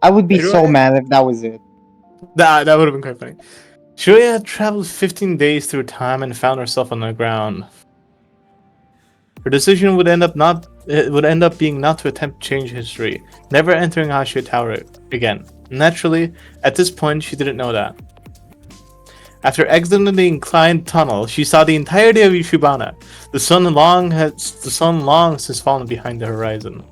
I would be so Shiroya- mad if that was it. That would have been quite funny. Shiroya had traveled 15 days through time and found herself on the ground. Her decision would end up being not to attempt to change history, never entering Ashia Tower again. Naturally, at this point, she didn't know that. After exiting the inclined tunnel, she saw the entirety of Ishibana. The sun long since fallen behind the horizon.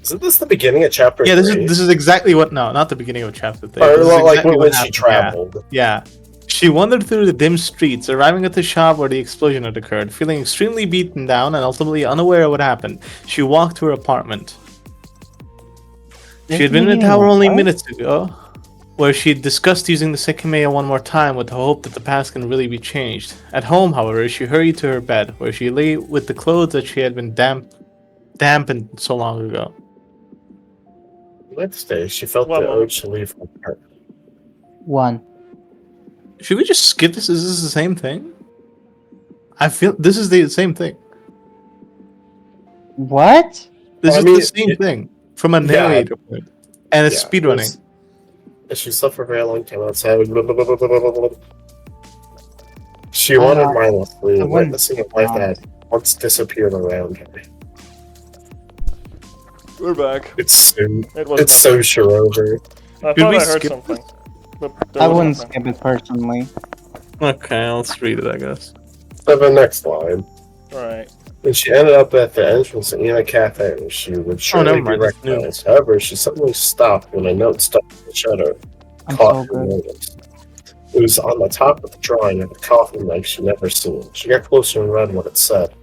Isn't this the beginning of chapter Yeah, 3? this is exactly what. No, not the beginning of chapter 3. Or This is well, like exactly when what she happened, traveled. Yeah. She wandered through the dim streets, arriving at the shop where the explosion had occurred, feeling extremely beaten down and ultimately unaware of what happened. She walked to her apartment. She had been in the tower only minutes ago, where she had discussed using the Sekimeiya one more time with the hope that the past can really be changed. At home, however, she hurried to her bed, where she lay with the clothes that she had been dampened so long ago. Next day, she felt One the moment. urge to leave her apartment. One. Should we just skip this? Is this the same thing? I feel this is the same thing. What? This I is mean, the same thing from a narrator point, and it's speedrunning. She slept for a very long time outside. She wandered mindlessly, I wouldn't- witnessing a life that had once disappeared around her. We're back. It's so, It was it's so sure over. I Did thought we I heard skip something. But there I was wouldn't nothing. skip it personally. Okay, let's read it, I guess. So the next line. Alright. When she ended up at the entrance in a cafe, she would surely never be mind, it's new. recognized. However, she suddenly stopped when a note stuck in the shadow I'm caught so her good. notice. It was on the top of the drawing of a coffin like she'd never seen. She got closer and read what it said.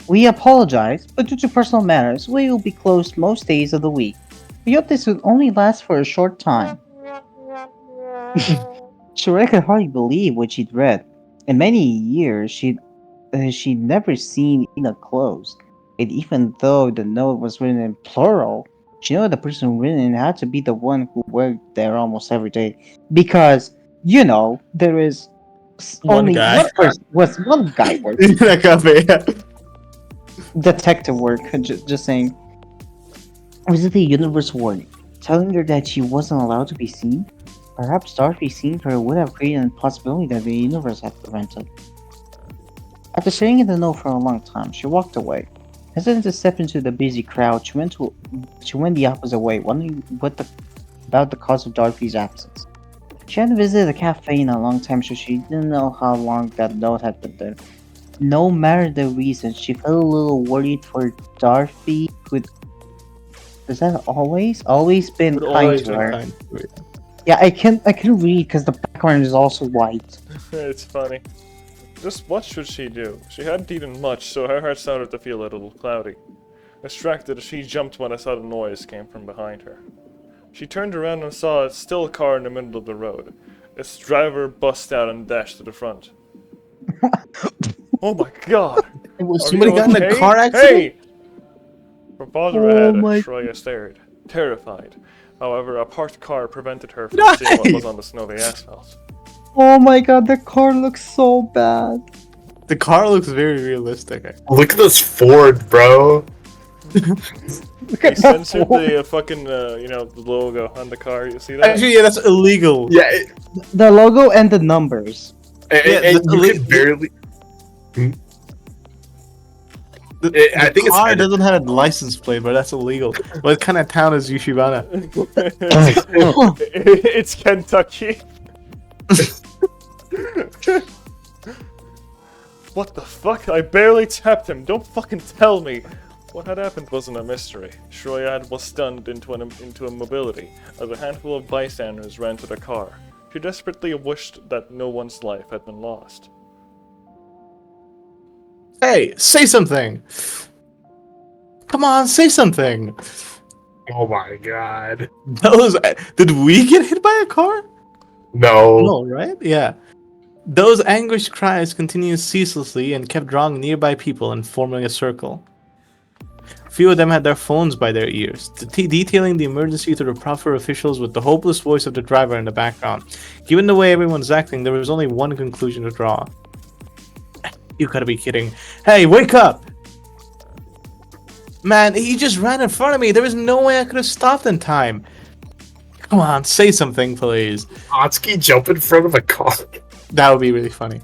We apologize, but due to personal matters, we will be closed most days of the week. We hope this will only last for a short time. Shiroya could hardly believe what she'd read. In many years, she'd never seen Ina closed. And even though the note was written in plural, she knew the person who written it had to be the one who worked there almost every day. Because, there is One only guy. one person, was one guy working. That cafe, yeah. Detective work, just saying. Was it the universe warning, telling her that she wasn't allowed to be seen? Perhaps Dorothy seeing her would have created a possibility that the universe had prevented. After sitting in the know for a long time, she walked away. Hesitant to step into the busy crowd, she went the opposite way, wondering about the cause of Dorothy's absence. She hadn't visited a cafe in a long time, so she didn't know how long that note had been there. No matter the reason, she felt a little worried for Dorothy, who is that always been kind Always to been her. kind to her. Yeah, I can read because the background is also white. It's funny. Just what should she do? She hadn't eaten much, so her heart started to feel a little cloudy. Distracted, she jumped when a sudden noise came from behind her. She turned around and saw a still car in the middle of the road. Its driver bust out and dashed to the front. Oh my god! Was Are somebody you got in a okay? car accident? Hey! Her father Oh ahead, my- and Shreya stared, terrified. However, a parked car prevented her from seeing what was on the snowy asphalt. Oh my god, the car looks so bad. The car looks very realistic. Look at this Ford, bro. Look They at that. censored the fucking, the logo on the car. You see that? Actually, yeah, that's illegal. Yeah, The logo and the numbers. and that's you ille- can barely. I The think it's car kind of- doesn't have a license plate, but that's illegal. What kind of town is Yushibana? It's Kentucky. What the fuck? I barely tapped him. Don't fucking tell me. What had happened wasn't a mystery. Shroyad was stunned into immobility as a handful of bystanders ran to the car. She desperately wished that no one's life had been lost. Hey, say something! Come on, say something! Oh my god. Did we get hit by a car? No. No, right? Yeah. Those anguished cries continued ceaselessly and kept drawing nearby people and forming a circle. Few of them had their phones by their ears, detailing the emergency to the proper officials with the hopeless voice of the driver in the background. Given the way everyone's acting, there was only one conclusion to draw. You gotta be kidding. Hey, wake up! Man, he just ran in front of me. There was no way I could have stopped in time. Come on, say something, please. Atsuki jump in front of a car. That would be really funny.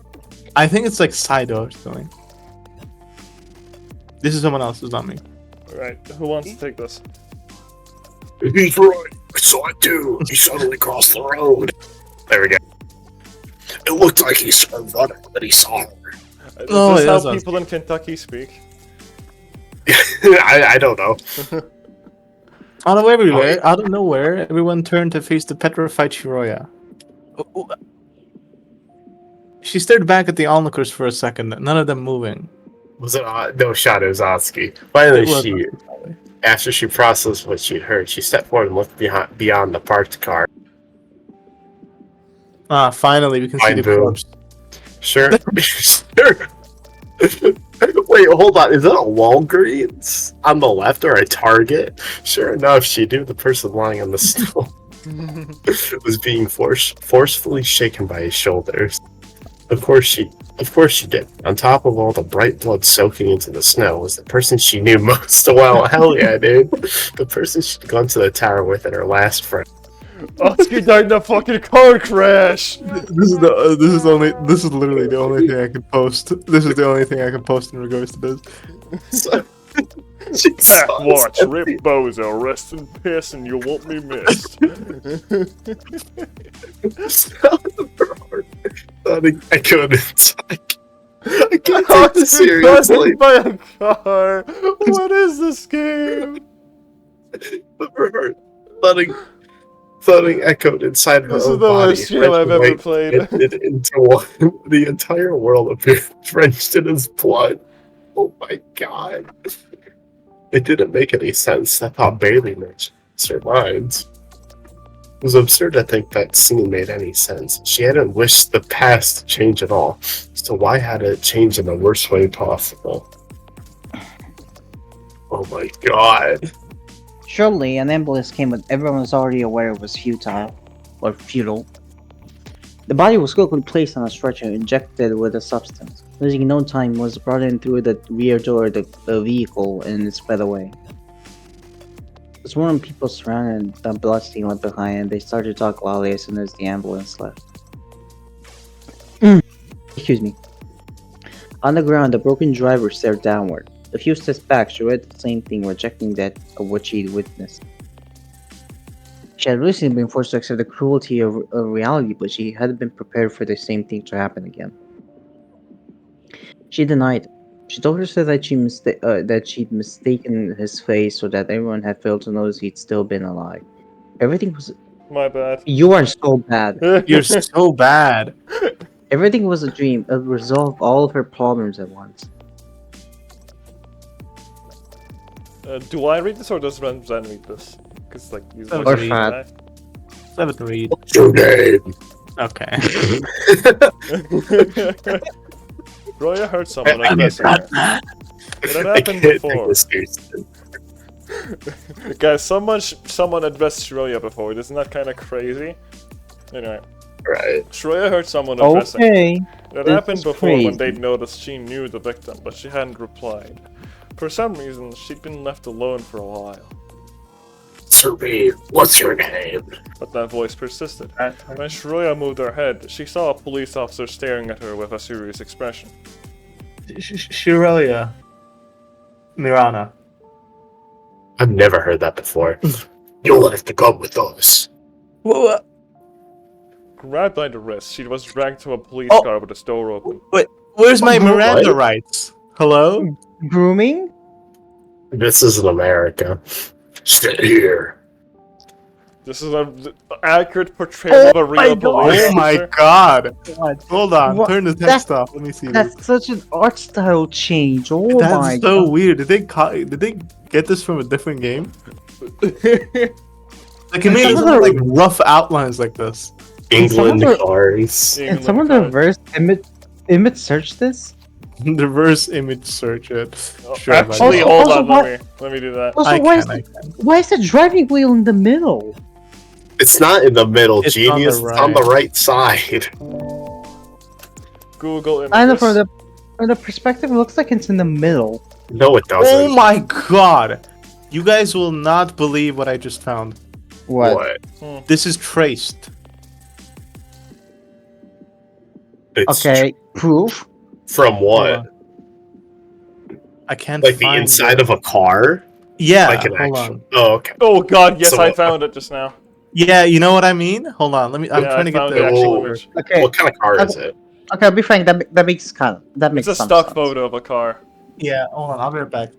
I think it's like Saido or something. This is someone else, it's not me. Alright, who wants to take this? He's right. I saw it too. He suddenly crossed the road. There we go. It looked like he started running, but he saw her. Is Oh, this it how is us. people in Kentucky speak? I don't know. Out of nowhere, everyone turned to face the petrified Shiroya. She stared back at the onlookers for a second, none of them moving. Was it no shot? It was Atsuki. Finally, It was she, after she processed what she'd heard, she stepped forward and looked beyond the parked car. Ah, finally, we can see Fine, the boom. corpse. Sure. Sure. Wait, hold on. Is that a Walgreens on the left or a Target? Sure enough, she knew the person lying on the stool was being forcefully shaken by his shoulders. Of course she did. On top of all the bright blood soaking into the snow was the person she knew most well. Hell yeah, dude. The person she'd gone to the tower with and her last friend. Atsuki died in a fucking car crash! This is literally the only thing I can post. This is the only thing I can post in regards to this. So, she Back saw watch, this Rip Bozo, rest in piss and you won't be missed. I couldn't. I can't take this seriously. Atsuki by a car! What is this game? Thudding echoed inside her This is own the body. worst game I've ever Right played. ended into one. The entire world appeared drenched in his blood. Oh my god. It didn't make any sense. I thought Bailey mentioned her minds. It was absurd to think that scene made any sense. She hadn't wished the past to change at all. So why had it changed in the worst way possible? Oh my god. Surely, an ambulance came when everyone was already aware it was futile. The body was quickly placed on a stretcher and injected with a substance. Losing no time, was brought in through the rear door of the vehicle and sped away. A swarm of people surrounded the bloodstain left behind, and they started to talk loudly as soon as the ambulance left. Excuse me. On the ground, the broken driver stared downward. A few steps back, she read the same thing, rejecting that of what she'd witnessed. She had recently been forced to accept the cruelty of reality, but she hadn't been prepared for the same thing to happen again. She denied it. She told herself that that she'd mistaken his face, so that everyone had failed to notice he'd still been alive. Everything was. My bad. You are so bad. You're so bad. Everything was a dream. It resolved all of her problems at once. Do I read this or does Ren read this? Because like he's Or voicing Fat. it, Let it read. What's your name? Okay. Roya hurt someone I aggressing her. It had happened before. Guys, someone addressed Shroya before. Isn't that kind of crazy? Anyway, Right. Shroya heard someone addressing her. Okay. It This happened is before when crazy. they'd noticed she knew the victim, but she hadn't replied. For some reason, she'd been left alone for a while. Serene, what's your name? But that voice persisted. When Shroya moved her head, she saw a police officer staring at her with a serious expression. Shirelia. Mirana. I've never heard that before. You'll have to come with us. What? Grabbed by the wrist, she was dragged to a police Oh. car with its door open. Where's my Oh, Miranda what? rights? Hello? Grooming? This isn't America. Stay here. This is an accurate portrayal of a real police Oh my officer. god. God. Hold on. What? Turn the text off. Let me see. That's such an art style change. Oh my That's so god. weird. Did they get this from a different game? Like, it made Some of the- like rough outlines like this. England Someone- cars. England Can someone card. reverse image search this? Reverse image search it. Oh, Sure, actually, Also- hold also on. what- Let me do that. Also, I why can. is the driving wheel in the middle? It's not in the middle, It's on the genius. It's on the right side. Google images. I know from the perspective, it looks like it's in the middle. No, it doesn't. Oh my god! You guys will not believe what I just found. What? This is traced. It's Okay, proof. From Hold what? on. I can't Like the find inside of a car? Yeah, Like an hold actual. on. Oh, okay. Oh god, yes, So I what- found it just now. Yeah, you know what I mean? Hold on, let me. I'm Yeah, trying to I get found the the actual Oh. image. Okay, What kind of car is it? okay, I'll be frank. That makes It's a some stock sense. photo of a car. Yeah, hold on, I'll be right back.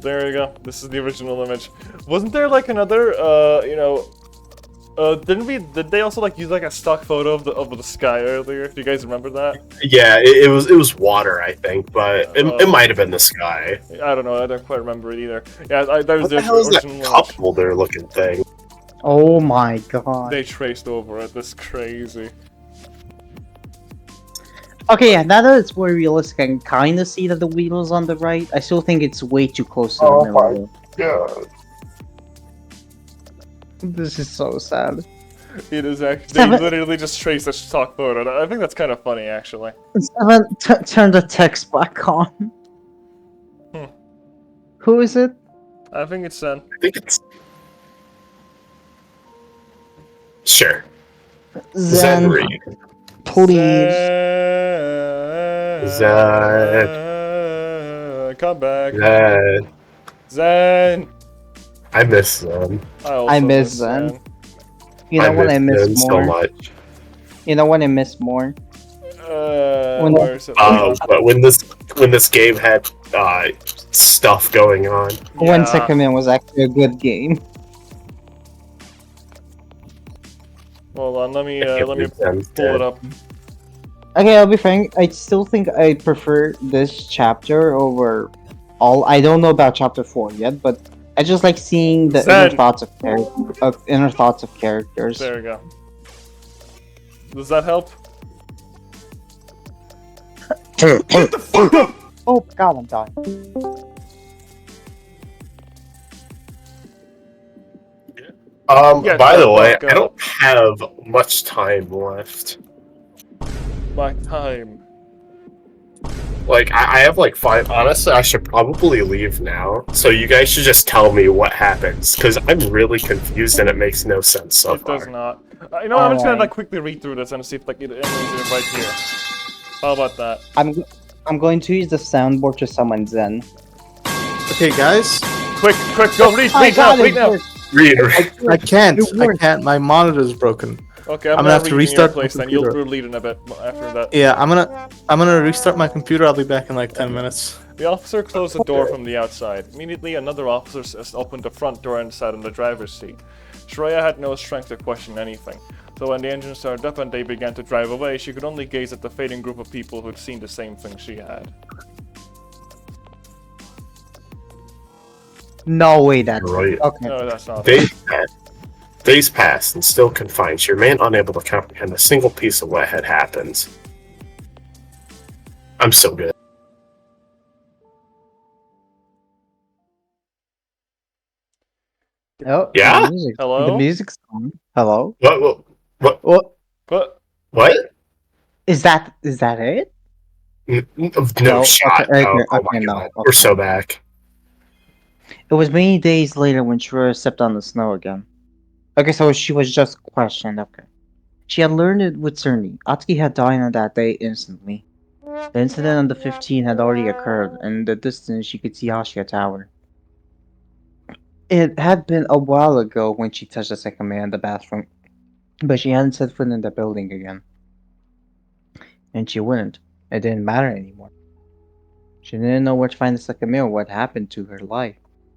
There you go. This is the original image. Wasn't there like another, did they also like use like a stock photo of the sky earlier? Do you guys remember that? Yeah, it was water, I think, but it Oh. might have been the sky. I don't know. I don't quite remember it either. Yeah, that was What the the hell is that original cup image. holder looking thing? Oh my god. They traced over it. That's crazy. Okay, yeah, now that it's more realistic, I can kind of see that the wheel is on the right. I still think it's way too close to the middle. God. This is so sad. It is actually. They Seven- literally just traced a stock photo. I think that's kind of funny, actually. Seven, turn the text back on. Hmm. Who is it? I think it's I think it's. Sure. Zen. Zenreed. Please. Come back. Zen. Zen. I miss them. Also I miss Zen. You know what I miss them more? so much. You know what I miss more? When- Where's it? But when this game had stuff going on. When Yeah. Sekimeiya was actually a good game. Hold on, let me I can't pull believe Zen's dead. it up. Okay, I'll be frank. I still think I prefer this chapter over all. I don't know about chapter 4 yet, but I just like seeing the Zen. inner thoughts of characters. There we go. Does that help? Oh god, I'm dying. Yeah, By the go, way, go. I don't have much time left. My time. Like, I have like 5. Honestly, I should probably leave now. So you guys should just tell me what happens, because I'm really confused and it makes no sense so It does far. not. You know, I'm just gonna Alright. like quickly read through this and see if like it ends it right here. How about that? I'm going to use the soundboard to summon Zen. Okay, guys. Quick, go read I now, got read it. now. Read. I can't. It I worked. can't. My monitor's broken. Okay, I'm I'm gonna have to read in your restart my place then. You'll computer. read in a bit after that. Yeah, I'm gonna restart my computer. I'll be back in like 10 minutes. The officer closed the door from the outside. Immediately, another officer opened the front door and sat in the driver's seat. Shreya had no strength to question anything, so when the engine started up and they began to drive away, she could only gaze at the fading group of people who'd seen the same thing she had. No way, that's Right. okay. No, that's not it. Days passed, and still confined, she remained unable to comprehend a single piece of what had happened. I'm so good. Oh, Yeah? The music. Hello? The music's on. Hello. What? But What? Is that it? No No, shot. okay, Oh, oh okay, my no, god. okay. We're so back. It was many days later when Shura stepped on the snow again. Okay, so she was just questioned. Okay. She had learned it with certainty. Atsuki had died on that day instantly. The incident on the 15th had already occurred, and in the distance she could see Ashiya Tower. It had been a while ago when she touched the Sekimeiya in the bathroom, but she hadn't set foot in the building again. And she wouldn't. It didn't matter anymore. She didn't know where to find the Sekimeiya or what happened to her life.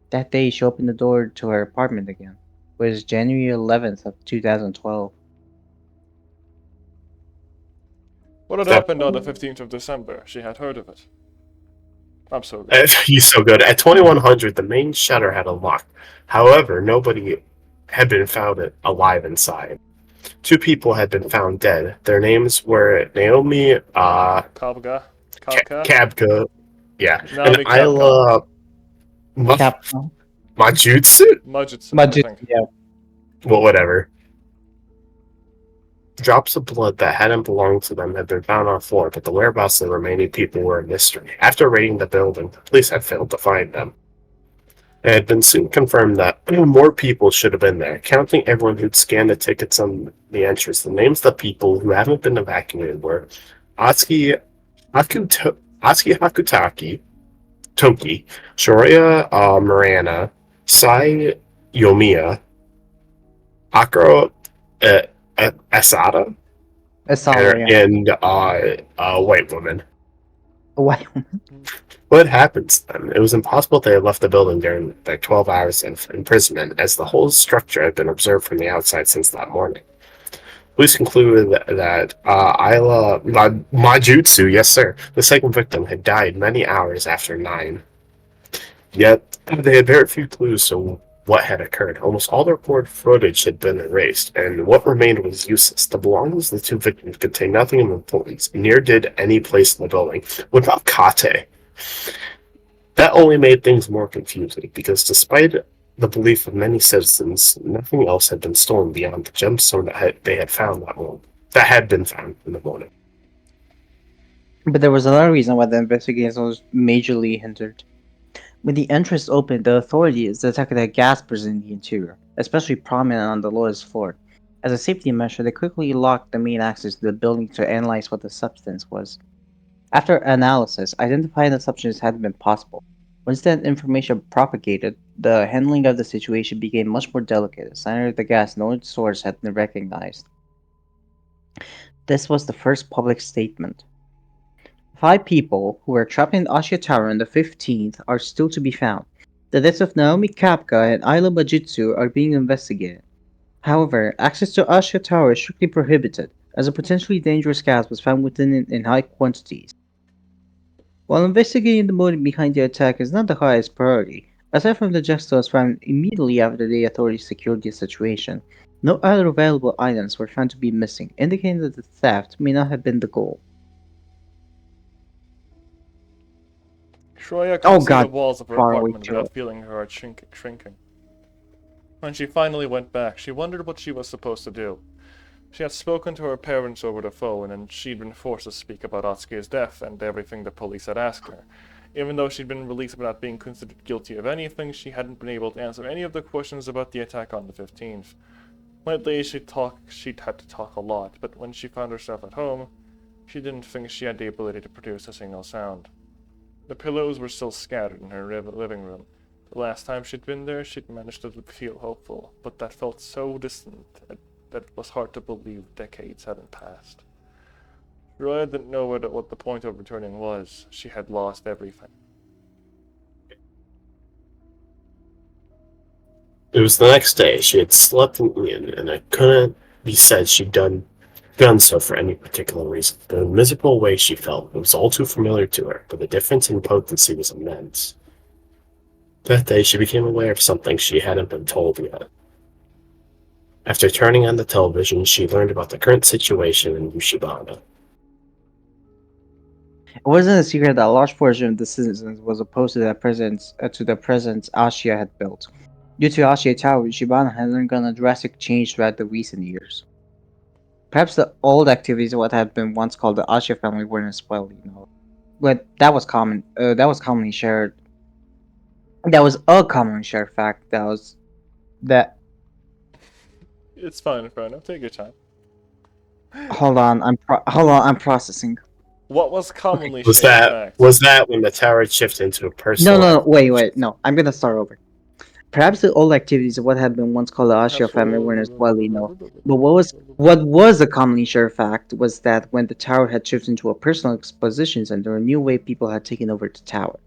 That day, she opened the door to her apartment again. It was January 11th of 2012. what had That- happened on the 15th of December? She had heard of it. I'm so good. He's so good. At 2100, the main shutter had unlocked. However, nobody had been found alive inside. 2 people had been found dead. Their names were Naomi Kabka. Kabka, yeah, Naomi and Isla Capcom. Majutsu? Majutsu, I Majid, think. yeah. Well, whatever. Drops of blood that hadn't belonged to them had been found on the floor, but the whereabouts of the remaining people were a mystery. After raiding the building, the police had failed to find them. It had been soon confirmed that more people should have been there, counting everyone who'd scanned the tickets on the entrance. The names of the people who haven't been evacuated were Atsuki Hakutaki, Toki, Shoraya Marana, Sai Yomiya, Akira Asada, Asala, yeah. and a white woman. A white woman. What happened to them? It was impossible they had left the building during the 12 hours of imprisonment, as the whole structure had been observed from the outside since that morning. Police concluded that Isla Majutsu, yes sir, the second victim, had died many hours after 9. Yet, they had very few clues to what had occurred. Almost all the recorded footage had been erased, and what remained was useless. The belongings of the 2 victims contained nothing of importance, near did any place in the building. What about Kate? That only made things more confusing, because despite the belief of many citizens, nothing else had been stolen beyond the gemstone they had found that morning. That had been found in the morning. But there was another reason why the investigation was majorly hindered. When the entrance opened, the authorities detected a gas burst in the interior, especially prominent on the lowest floor. As a safety measure, they quickly locked the main access to the building to analyze what the substance was. After analysis, identifying the substance hadn't been possible. Once that information propagated, the handling of the situation became much more delicate, as neither the gas nor its source had been recognized. This was the first public statement. 5 people who were trapped in Ashiya Tower on the 15th are still to be found. The deaths of Naomi Kapka and Isla Bajutsu are being investigated. However, access to Ashiya Tower is strictly prohibited, as a potentially dangerous gas was found within it in high quantities. While investigating the motive behind the attack is not the highest priority, aside from the gemstones found immediately after the authorities secured the situation, no other available items were found to be missing, indicating that the theft may not have been the goal. Shreya Oh could see the god, walls of her far away apartment to without feeling her heart shrinking. When she finally went back, she wondered what she was supposed to do. She had spoken to her parents over the phone, and she'd been forced to speak about Atsuki's death and everything the police had asked her. Even though she'd been released without being considered guilty of anything, she hadn't been able to answer any of the questions about the attack on the 15th. Lately, she'd had to talk a lot, but when she found herself at home, she didn't think she had the ability to produce a single sound. The pillows were still scattered in her living room. The last time she'd been there, she'd managed to feel hopeful, but that felt so distant that it was hard to believe decades hadn't passed. Roya didn't know what the point of returning was. She had lost everything. It was the next day. She had slept in Ian, and it couldn't be said she'd done so for any particular reason. The miserable way she felt was all too familiar to her, but the difference in potency was immense. That day, she became aware of something she hadn't been told yet. After turning on the television, she learned about the current situation in Yushibana. It wasn't a secret that a large portion of the citizens was opposed to the presence Ashia had built. Due to Ashia Tower, Shibana had undergone a drastic change throughout the recent years. Perhaps the old activities of what had been once called the Ashia family weren't as well, but that was common. That was commonly shared. That was a commonly shared fact. That. It's fine, Inferno. Take your time. Hold on, I'm processing. What was commonly Was shared that fact? when the tower shifted into a personal? No, wait, no. I'm gonna start over. Perhaps the old activities of what had been once called the Ashia family weren't as widely known, but what was a commonly shared fact was that when the tower had shifted into a personal exposition center, a new way people had taken over the tower.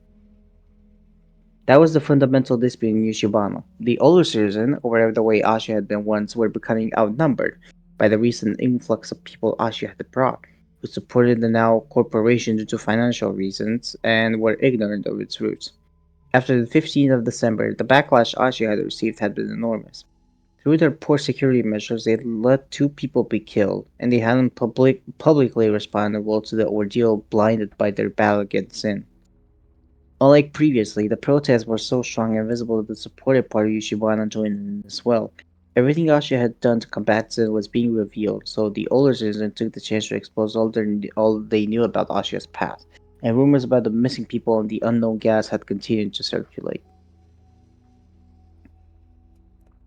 That was the fundamental dispute in Yushibana. The older citizens, or whatever the way Ashia had been once, were becoming outnumbered by the recent influx of people Ashia had brought, who supported the now corporation due to financial reasons and were ignorant of its roots. After the 15th of December, the backlash Ashia had received had been enormous. Through their poor security measures, they had let 2 people be killed, and they hadn't publicly responded well to the ordeal, blinded by their battle against sin. Unlike previously, the protests were so strong and visible that the supported party Yushibana joined in as well. Everything Ashia had done to combat sin was being revealed, so the older citizens took the chance to expose all they knew about Ashia's past, and rumors about the missing people and the unknown gas had continued to circulate.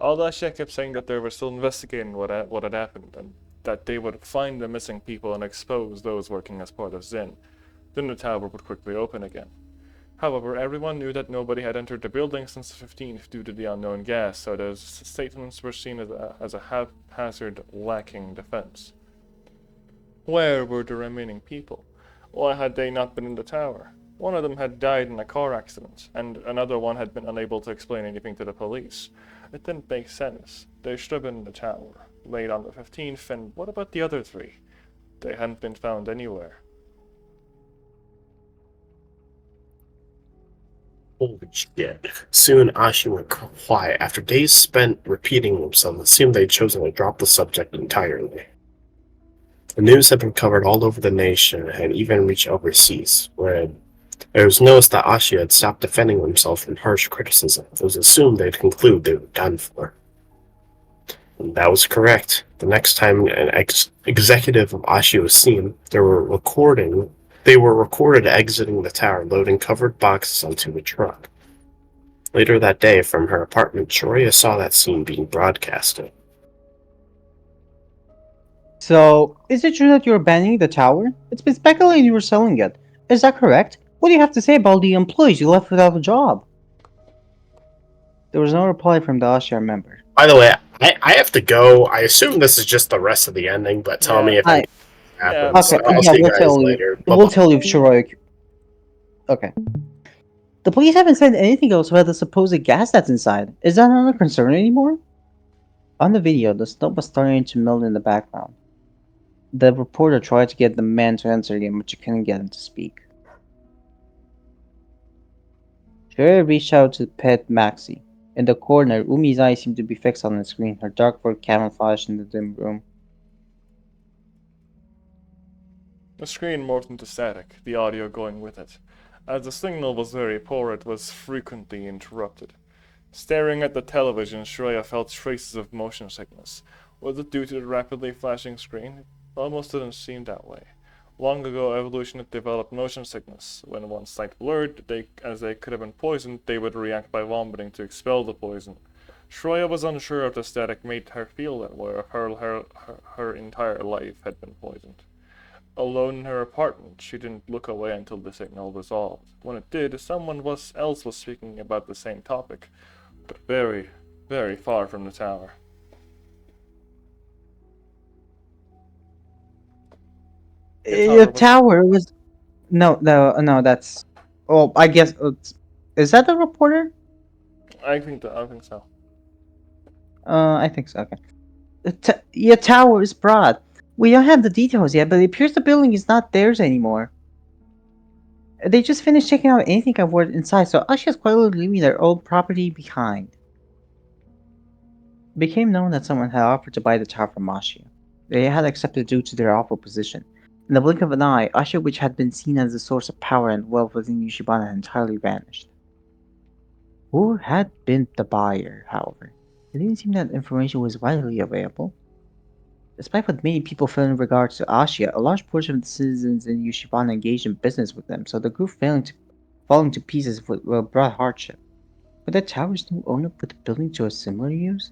Aldashia kept saying that they were still investigating what had happened, and that they would find the missing people and expose those working as part of Zin. Then the tower would quickly open again. However, everyone knew that nobody had entered the building since the 15th due to the unknown gas, so those statements were seen as a haphazard, lacking defense. Where were the remaining people? Why had they not been in the tower? One of them had died in a car accident, and another one had been unable to explain anything to the police. It didn't make sense. They should have been in the tower, late on the 15th, and what about the other 3? They hadn't been found anywhere. Holy shit. Soon Ashi went quiet. After days spent repeating themselves, it seemed they'd chosen to drop the subject entirely. The news had been covered all over the nation and even reached overseas, where it was noticed that Ashi had stopped defending himself from harsh criticism. It was assumed they'd conclude they were done for. And that was correct. The next time an executive of Ashi was seen, they were recorded exiting the tower, loading covered boxes onto a truck. Later that day, from her apartment, Shoraya saw that scene being broadcasted. So, is it true that you're abandoning the tower? It's been speculated you were selling it. Is that correct? What do you have to say about the employees you left without a job? There was no reply from the Ashia member. By the way, I have to go. I assume this is just the rest of the ending, but tell me if anything happens. Okay, I'll yeah, see you we'll guys tell you. later. We'll tell you if Shiroi. Okay. The police haven't said anything else about the supposed gas that's inside. Is that not a concern anymore? On the video, the snow was starting to melt in the background. The reporter tried to get the man to answer again, but she couldn't get him to speak. Shiroi reached out to pet Maxie. In the corner, Umi's eyes seemed to be fixed on the screen, her dark fur camouflaged in the dim room. The screen morphed into static, the audio going with it. As the signal was very poor, it was frequently interrupted. Staring at the television, Shreya felt traces of motion sickness. Was it due to the rapidly flashing screen? It almost didn't seem that way. Long ago, evolution had developed motion sickness. When one's sight blurred, as they could have been poisoned, they would react by vomiting to expel the poison. Shreya was unsure if the static made her feel that way, or if her entire life had been poisoned. Alone in her apartment, she didn't look away until the signal resolved. When it did, someone else was speaking about the same topic, but very, very far from the tower. The tower was no. That's oh, I guess is that the reporter? I think so. I think so. Okay. Your tower is broad. We don't have the details yet, but it appears the building is not theirs anymore. They just finished checking out anything I've worked inside, so Ashia's quietly leaving their old property behind. It became known that someone had offered to buy the tower from Ashia. They had accepted due to their awful position. In the blink of an eye, Ashia, which had been seen as the source of power and wealth within Yushibana, had entirely vanished. Who had been the buyer, however? It didn't seem that information was widely available. Despite what many people felt in regards to Ashia, a large portion of the citizens in Yushibana engaged in business with them, so the group falling to pieces brought hardship. Would the tower's new owner put the building to a similar use?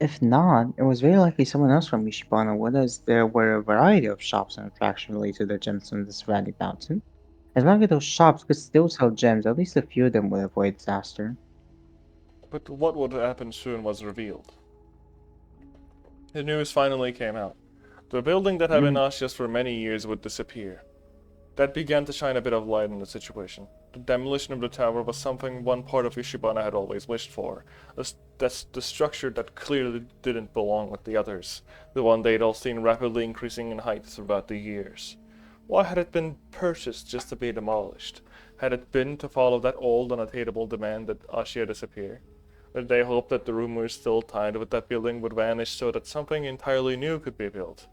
If not, it was very likely someone else from Yushibana, as there were a variety of shops and attractions related to the gems from the surrounding mountain. As long as those shops could still sell gems, at least a few of them would avoid disaster. But what would happen soon was revealed. The news finally came out. The building that had been Ashia's for many years would disappear. That began to shine a bit of light on the situation. The demolition of the tower was something one part of Yushibana had always wished for. That's the structure that clearly didn't belong with the others, the one they'd all seen rapidly increasing in height throughout the years. Why had it been purchased just to be demolished? Had it been to follow that old unattainable demand that Ashia disappear? Did they hope that the rumors still tied with that building would vanish so that something entirely new could be built?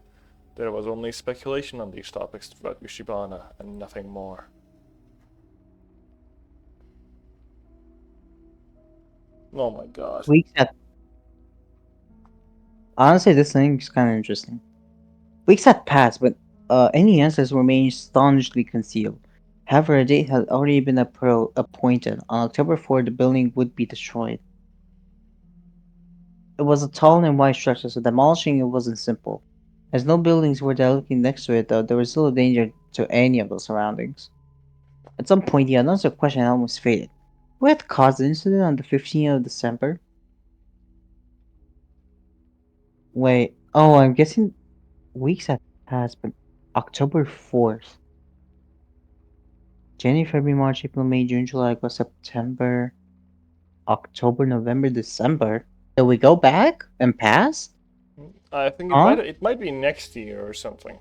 There was only speculation on these topics throughout Yushibana, and nothing more. Oh my god. Weeks had Honestly, this thing is kind of interesting. Weeks had passed, but any answers remained staunchly concealed. However, a date had already been appointed. On October 4th, the building would be destroyed. It was a tall and wide structure, so demolishing it wasn't simple. As no buildings were directly next to it, though, there was still a danger to any of the surroundings. At some point, the unanswered question had almost faded. Who had caused the incident on the 15th of December? Wait, oh, I'm guessing weeks had passed, but October 4th. January, February, March, April, May, June, July, August, September, October, November, December. Did we go back and pass? I think Huh? it might be next year or something.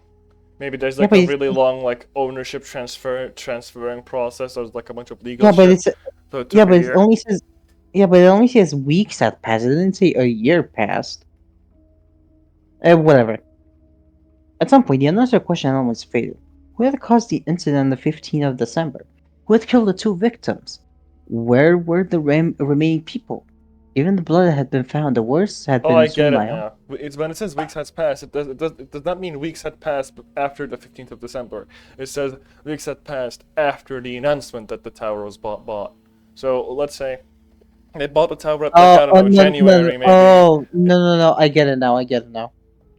Maybe there's Yeah, like but a it's, really long like ownership transferring process. There's like a bunch of legal yeah, but shit. it's So it yeah, took a but it year. only says yeah, but it only says weeks had passed. It didn't say a year passed. Whatever. At some point, the unanswered question almost faded. Who had caused the incident on the 15th of December? Who had killed the two victims? Where were the remaining people? Even the blood had been found. The worst had Oh, been I get assumed it by all. now. It's when it says weeks has passed. It does not mean weeks had passed after the 15th of December. It says weeks had passed after the announcement that the tower was bought. So let's say they bought the tower at like I don't know No, no, no. January maybe. Oh, no. I get it now. I get it now.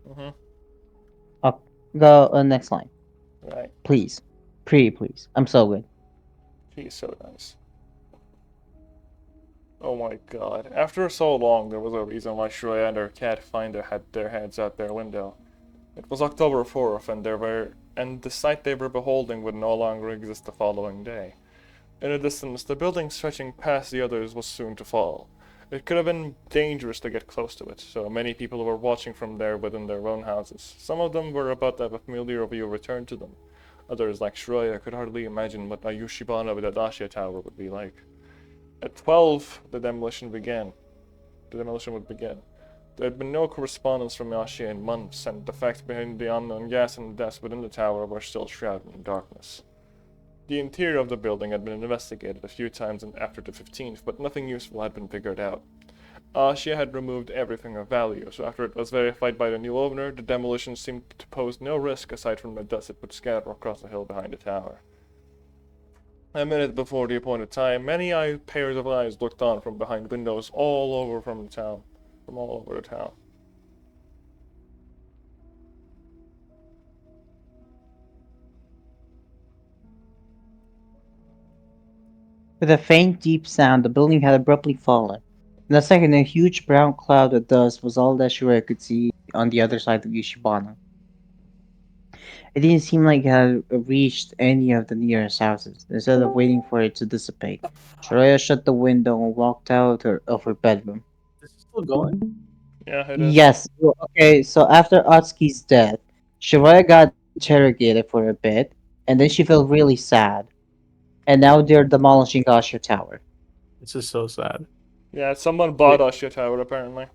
Mhm. Oh, go next line, Right. please. Pretty, please. I'm so good. He's so nice. Oh my god. After so long, there was a reason why Shreya and her cat finder had their heads out their window. It was October 4th, and the sight they were beholding would no longer exist the following day. In the distance, the building stretching past the others was soon to fall. It could have been dangerous to get close to it, so many people were watching from there within their own houses. Some of them were about to have a familiar view return to them. Others, like Shreya, could hardly imagine what a Yushibana with a Dacia tower would be like. At 12, the demolition began. The demolition would begin. There had been no correspondence from Yashi in months, and the facts behind the unknown gas and deaths within the tower were still shrouded in darkness. The interior of the building had been investigated a few times after the 15th, but nothing useful had been figured out. Asia had removed everything of value, so after it was verified by the new owner, the demolition seemed to pose no risk aside from the dust it would scatter across the hill behind the tower. A minute before the appointed time, many pairs of eyes looked on from behind windows all over the town. With a faint, deep sound, the building had abruptly fallen. In a second, a huge brown cloud of dust was all that Shiraya could see on the other side of Yushibana. It didn't seem like it had reached any of the nearest houses. Instead of waiting for it to dissipate, Shiraya shut the window and walked out of her bedroom. This is still going. Yeah, it is. Yes, okay, so after Atsuki's death, Shiraya got interrogated for a bit, and then she felt really sad. And now they're demolishing Gosher Tower. This is so sad. Yeah, someone bought Asia Tower apparently.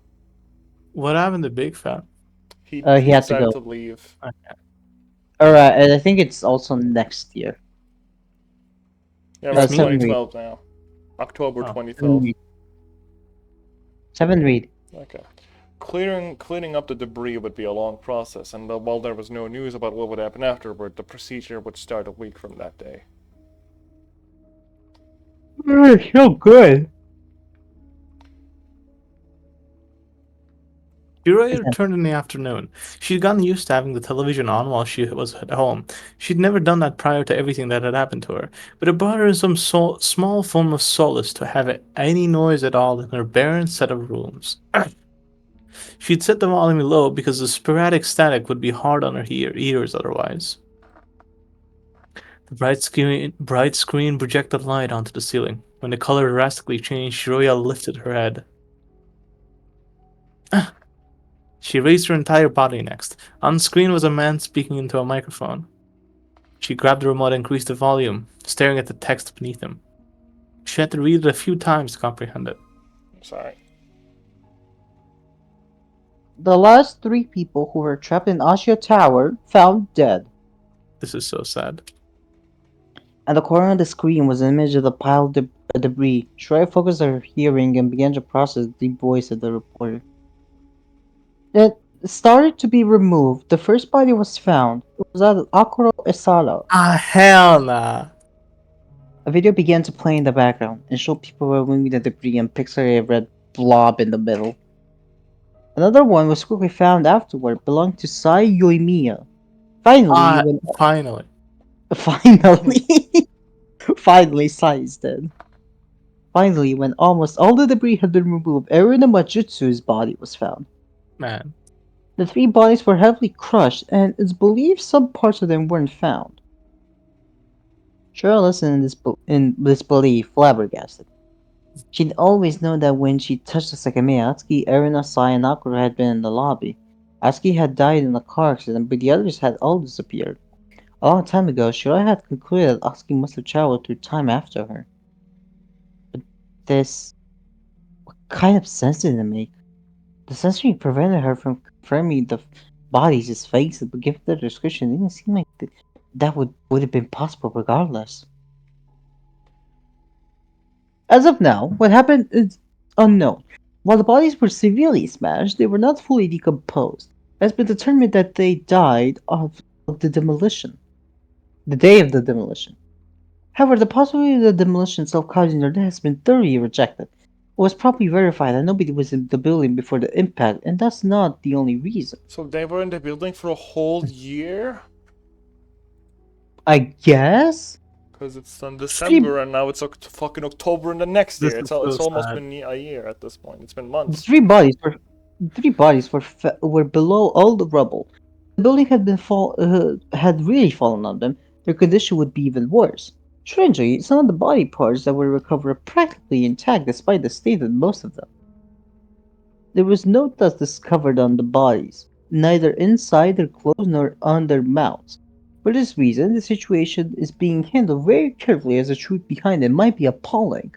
What happened to Big Fat? He He had to decided go. to leave. Alright, and I think it's also next year. Yeah, we're in 7 read. 2012 now. October Oh. 2012. 7 read. Okay. Cleaning up the debris would be a long process, and while there was no news about what would happen afterward, the procedure would start a week from that day. So good. Shiraya returned in the afternoon. She'd gotten used to having the television on while she was at home. She'd never done that prior to everything that had happened to her, but it brought her some small form of solace to have any noise at all in her barren set of rooms. She'd set the volume low because the sporadic static would be hard on her ears otherwise. The bright screen projected light onto the ceiling. When the color drastically changed, Shiraya lifted her head. She raised her entire body next. On screen was a man speaking into a microphone. She grabbed the remote and increased the volume, staring at the text beneath him. She had to read it a few times to comprehend it. Sorry. The last 3 people who were trapped in Asia Tower found dead. This is so sad. At the corner of the screen was an image of the pile of debris. Shiraya focused her hearing and began to process the deep voice of the reporter. It started to be removed. The first body was found. It was at Akuro Esala. Ah, hell nah. A video began to play in the background and showed people removing the debris and pixelated a red blob in the middle. Another one was quickly found afterward, belonging to Sekimeiya. Finally, Finally. finally, Sai's dead. Finally, when almost all the debris had been removed, Erina Majutsu's body was found. Man. The 3 bodies were heavily crushed, and it's believed some parts of them weren't found. Cheryl listened in disbelief, flabbergasted. She'd always known that when she touched the Sekimeiya, Atsuki, Erina, Sai, and Nakura had been in the lobby. Atsuki had died in a car accident, but the others had all disappeared. A long time ago, Shirai had concluded that Atsuki must have traveled through time after her. But this... what kind of sense did it make? The censoring prevented her from confirming the bodies' faces, but given the description, it didn't seem like that would have been possible regardless. As of now, what happened is unknown. While the bodies were severely smashed, they were not fully decomposed. It has been determined that they died of the demolition. The day of the demolition. However, the possibility of the demolition itself causing their death has been thoroughly rejected. It was properly verified that nobody was in the building before the impact, and that's not the only reason. So they were in the building for a whole year? I guess? Because it's on December and now it's fucking October in the next year. It's almost been a year at this point. It's been The months. 3 bodies were below all the rubble. The building had really fallen on them. Their condition would be even worse. Strangely, some of the body parts that were recovered are practically intact despite the state of most of them. There was no dust discovered on the bodies, neither inside their clothes nor on their mouths. For this reason, the situation is being handled very carefully as the truth behind it might be appalling.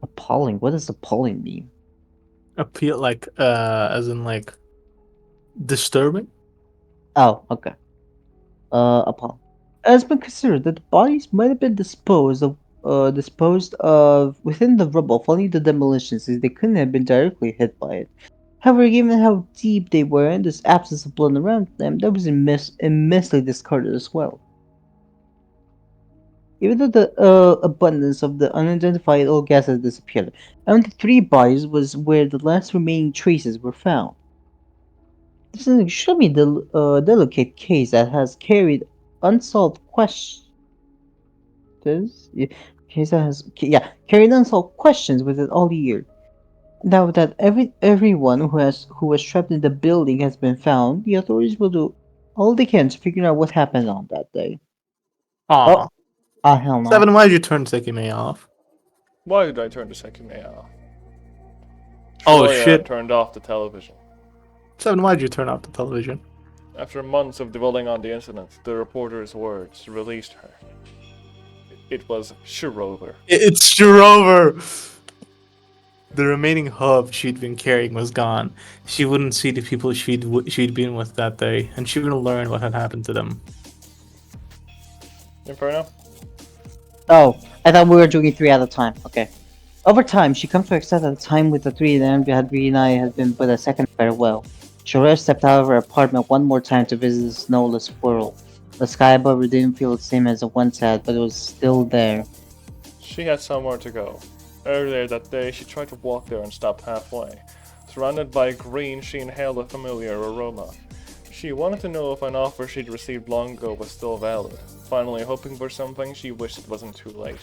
Appalling? What does appalling mean? Appeal like as in like disturbing? Oh, okay. Appalling. It has been considered that the bodies might have been disposed of disposed of within the rubble following the demolitions, since they couldn't have been directly hit by it. However, given how deep they were and this absence of blood around them, that was immensely discarded as well. Even though the abundance of the unidentified oil gas has disappeared, and the three bodies was where the last remaining traces were found. This is an extremely delicate case that has carried unsolved questions. Yeah, case that has carried unsolved questions with it all year. Now that everyone who was trapped in the building has been found, the authorities will do all they can to figure out what happened on that day. Aw. Oh, hell no. Seven, why did you turn Sekimeiya off? Why did I turn to Sekimeiya off? Oh, Shiroya shit. had turned off the television. Seven, why did you turn off the television? After months of dwelling on the incident, the reporter's words released her. It was Shirover. It's Shirover! The remaining hub she'd been carrying was gone. She wouldn't see the people she'd been with that day, and she wouldn't learn what had happened to them. Inferno? Oh, I thought we were doing 3 at a time. Okay. Over time, she comes to accept that the time with the three of them had reunited had been but a second farewell. Shiraya stepped out of her apartment one more time to visit the snowless world. The sky above her didn't feel the same as it once had, but it was still there. She had somewhere to go. Earlier that day, she tried to walk there and stopped halfway. Surrounded by green, she inhaled a familiar aroma. She wanted to know if an offer she'd received long ago was still valid. Finally, hoping for something, she wished it wasn't too late.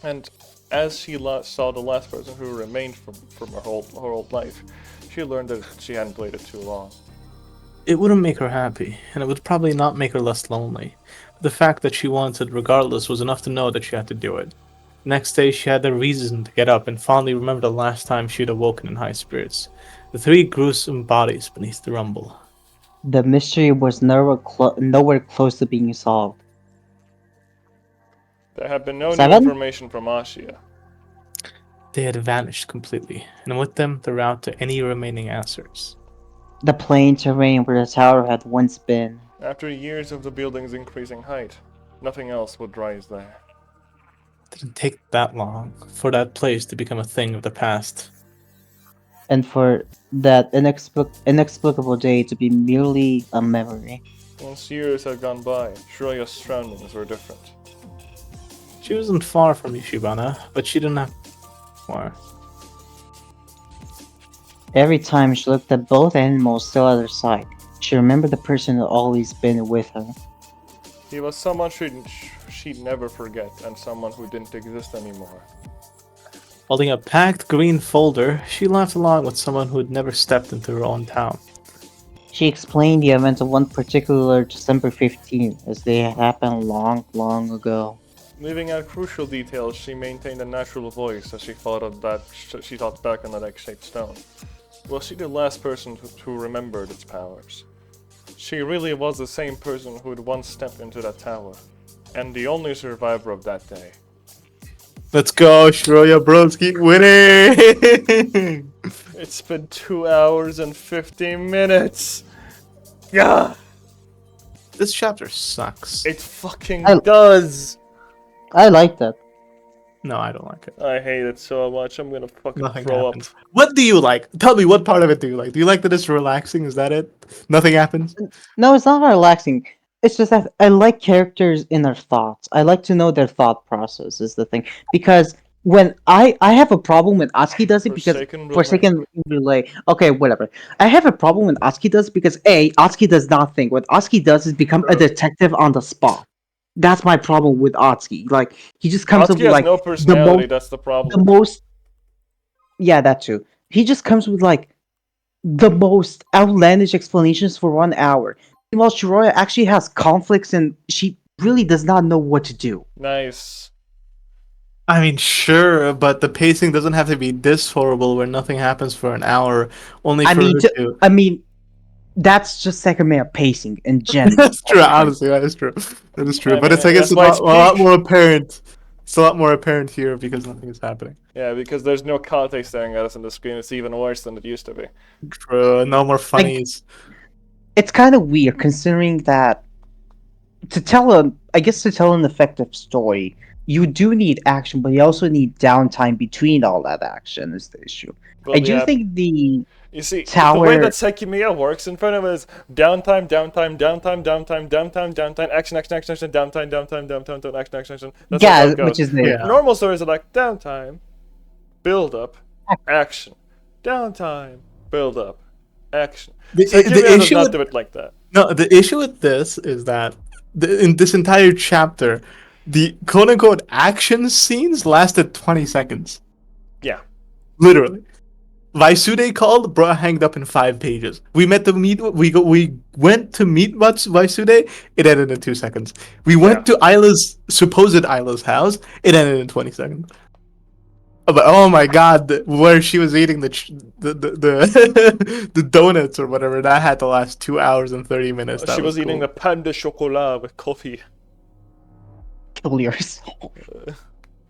And as she saw the last person who remained from her whole life, she learned that she hadn't waited too long. It wouldn't make her happy, and it would probably not make her less lonely. But the fact that she wanted it regardless was enough to know that she had to do it. Next day, she had the reason to get up and fondly remember the last time she'd awoken in high spirits. The three gruesome bodies beneath the rumble. The mystery was nowhere close to being solved. There had been no new 7? information from Ashia. They had vanished completely, and with them the route to any remaining answers. The plain terrain where the tower had once been. After years of the building's increasing height, nothing else would rise there. It didn't take that long for that place to become a thing of the past. And for that inexplicable day to be merely a memory. Once years had gone by, Shiraya's surroundings were different. She wasn't far from Ishibana, but she didn't have more. Every time she looked at both animals still at her side, she remembered the person who had always been with her. He was someone she'd never forget, and someone who didn't exist anymore. Holding a packed green folder, she laughed along with someone who had never stepped into her own town. She explained the events of one particular December 15th as they had happened long, long ago. Leaving out crucial details, she maintained a natural voice as she thought back on that egg-shaped stone. Was she the last person who remembered its powers? She really was the same person who had once stepped into that tower, and the only survivor of that day. Let's go, Shiroya bros, keep winning! It's been 2 hours and 50 minutes! Yeah! This chapter sucks. It fucking does! I like that. No, I don't like it. I hate it so much, I'm gonna fucking Nothing throw happens. up. What do you like? Tell me, what part of it do you like? Do you like that it's relaxing? Is that it? Nothing happens? No, it's not relaxing. It's just that I like characters in their thoughts. I like to know their thought process is the thing. Because when I have a problem when Atsuki does it because Forsaken Relay. Okay, whatever. I have a problem when Atsuki does it because Atsuki does not think. What Atsuki does is become a detective on the spot. That's my problem with Atsuki. Like he just comes up Atsuki with has like no personality, that's the problem. the most. Yeah, that too. He just comes with like the most outlandish explanations for 1 hour. Meanwhile, Shiroya actually has conflicts and she really does not know what to do. Nice. I mean, sure, but the pacing doesn't have to be this horrible where nothing happens for an hour, only for her to... I mean, that's just Sekimeiya pacing in general. That's true, honestly, that is true. That is true, I but mean, it's, I guess, that's a why lot, it's a lot peak. more apparent. It's a lot more apparent here because nothing is happening. Yeah, because there's no Kate staring at us on the screen, it's even worse than it used to be. True, no more funnies. It's kind of weird considering that to tell an effective story, you do need action, but you also need downtime between all that action. Is the issue? I Well, do yeah. think the You see, the way tower. that Sekimeiya works in front of it is downtime, downtime, downtime, downtime, downtime, downtime, action, action, action, action, downtime, downtime, downtime, downtime, action, action, action. That's how Yeah, it which goes. is the Yeah. Normal stories are like downtime, build up, action, downtime, build up, action. The Sekimeiya does issue not with do it like that. no, the issue with this is that in this entire chapter, the quote unquote action scenes lasted 20 seconds. Yeah. Literally. Vaisude called, bro hanged up in 5 pages. We met to meet we went to meet Vaisude, it ended in 2 seconds. We went to Isla's supposed Isla's house, it ended in 20 seconds. But oh my god, where she was eating the the donuts or whatever, that had to last 2 hours and 30 minutes. That She was eating cool. the pain de chocolat with coffee. Kill yourself.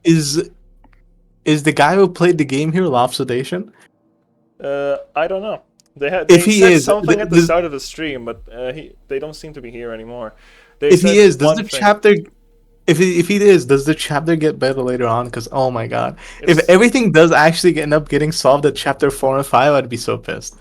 Is the guy who played the game here Lobsodation? I don't know. They If he said is, something at the does- start of the stream, but they don't seem to be here anymore. They if he said is, does one the thing. chapter if he is, does the chapter get better later on? Because oh my god, if It's- everything does actually end up getting solved at chapter 4 and 5, I'd be so pissed.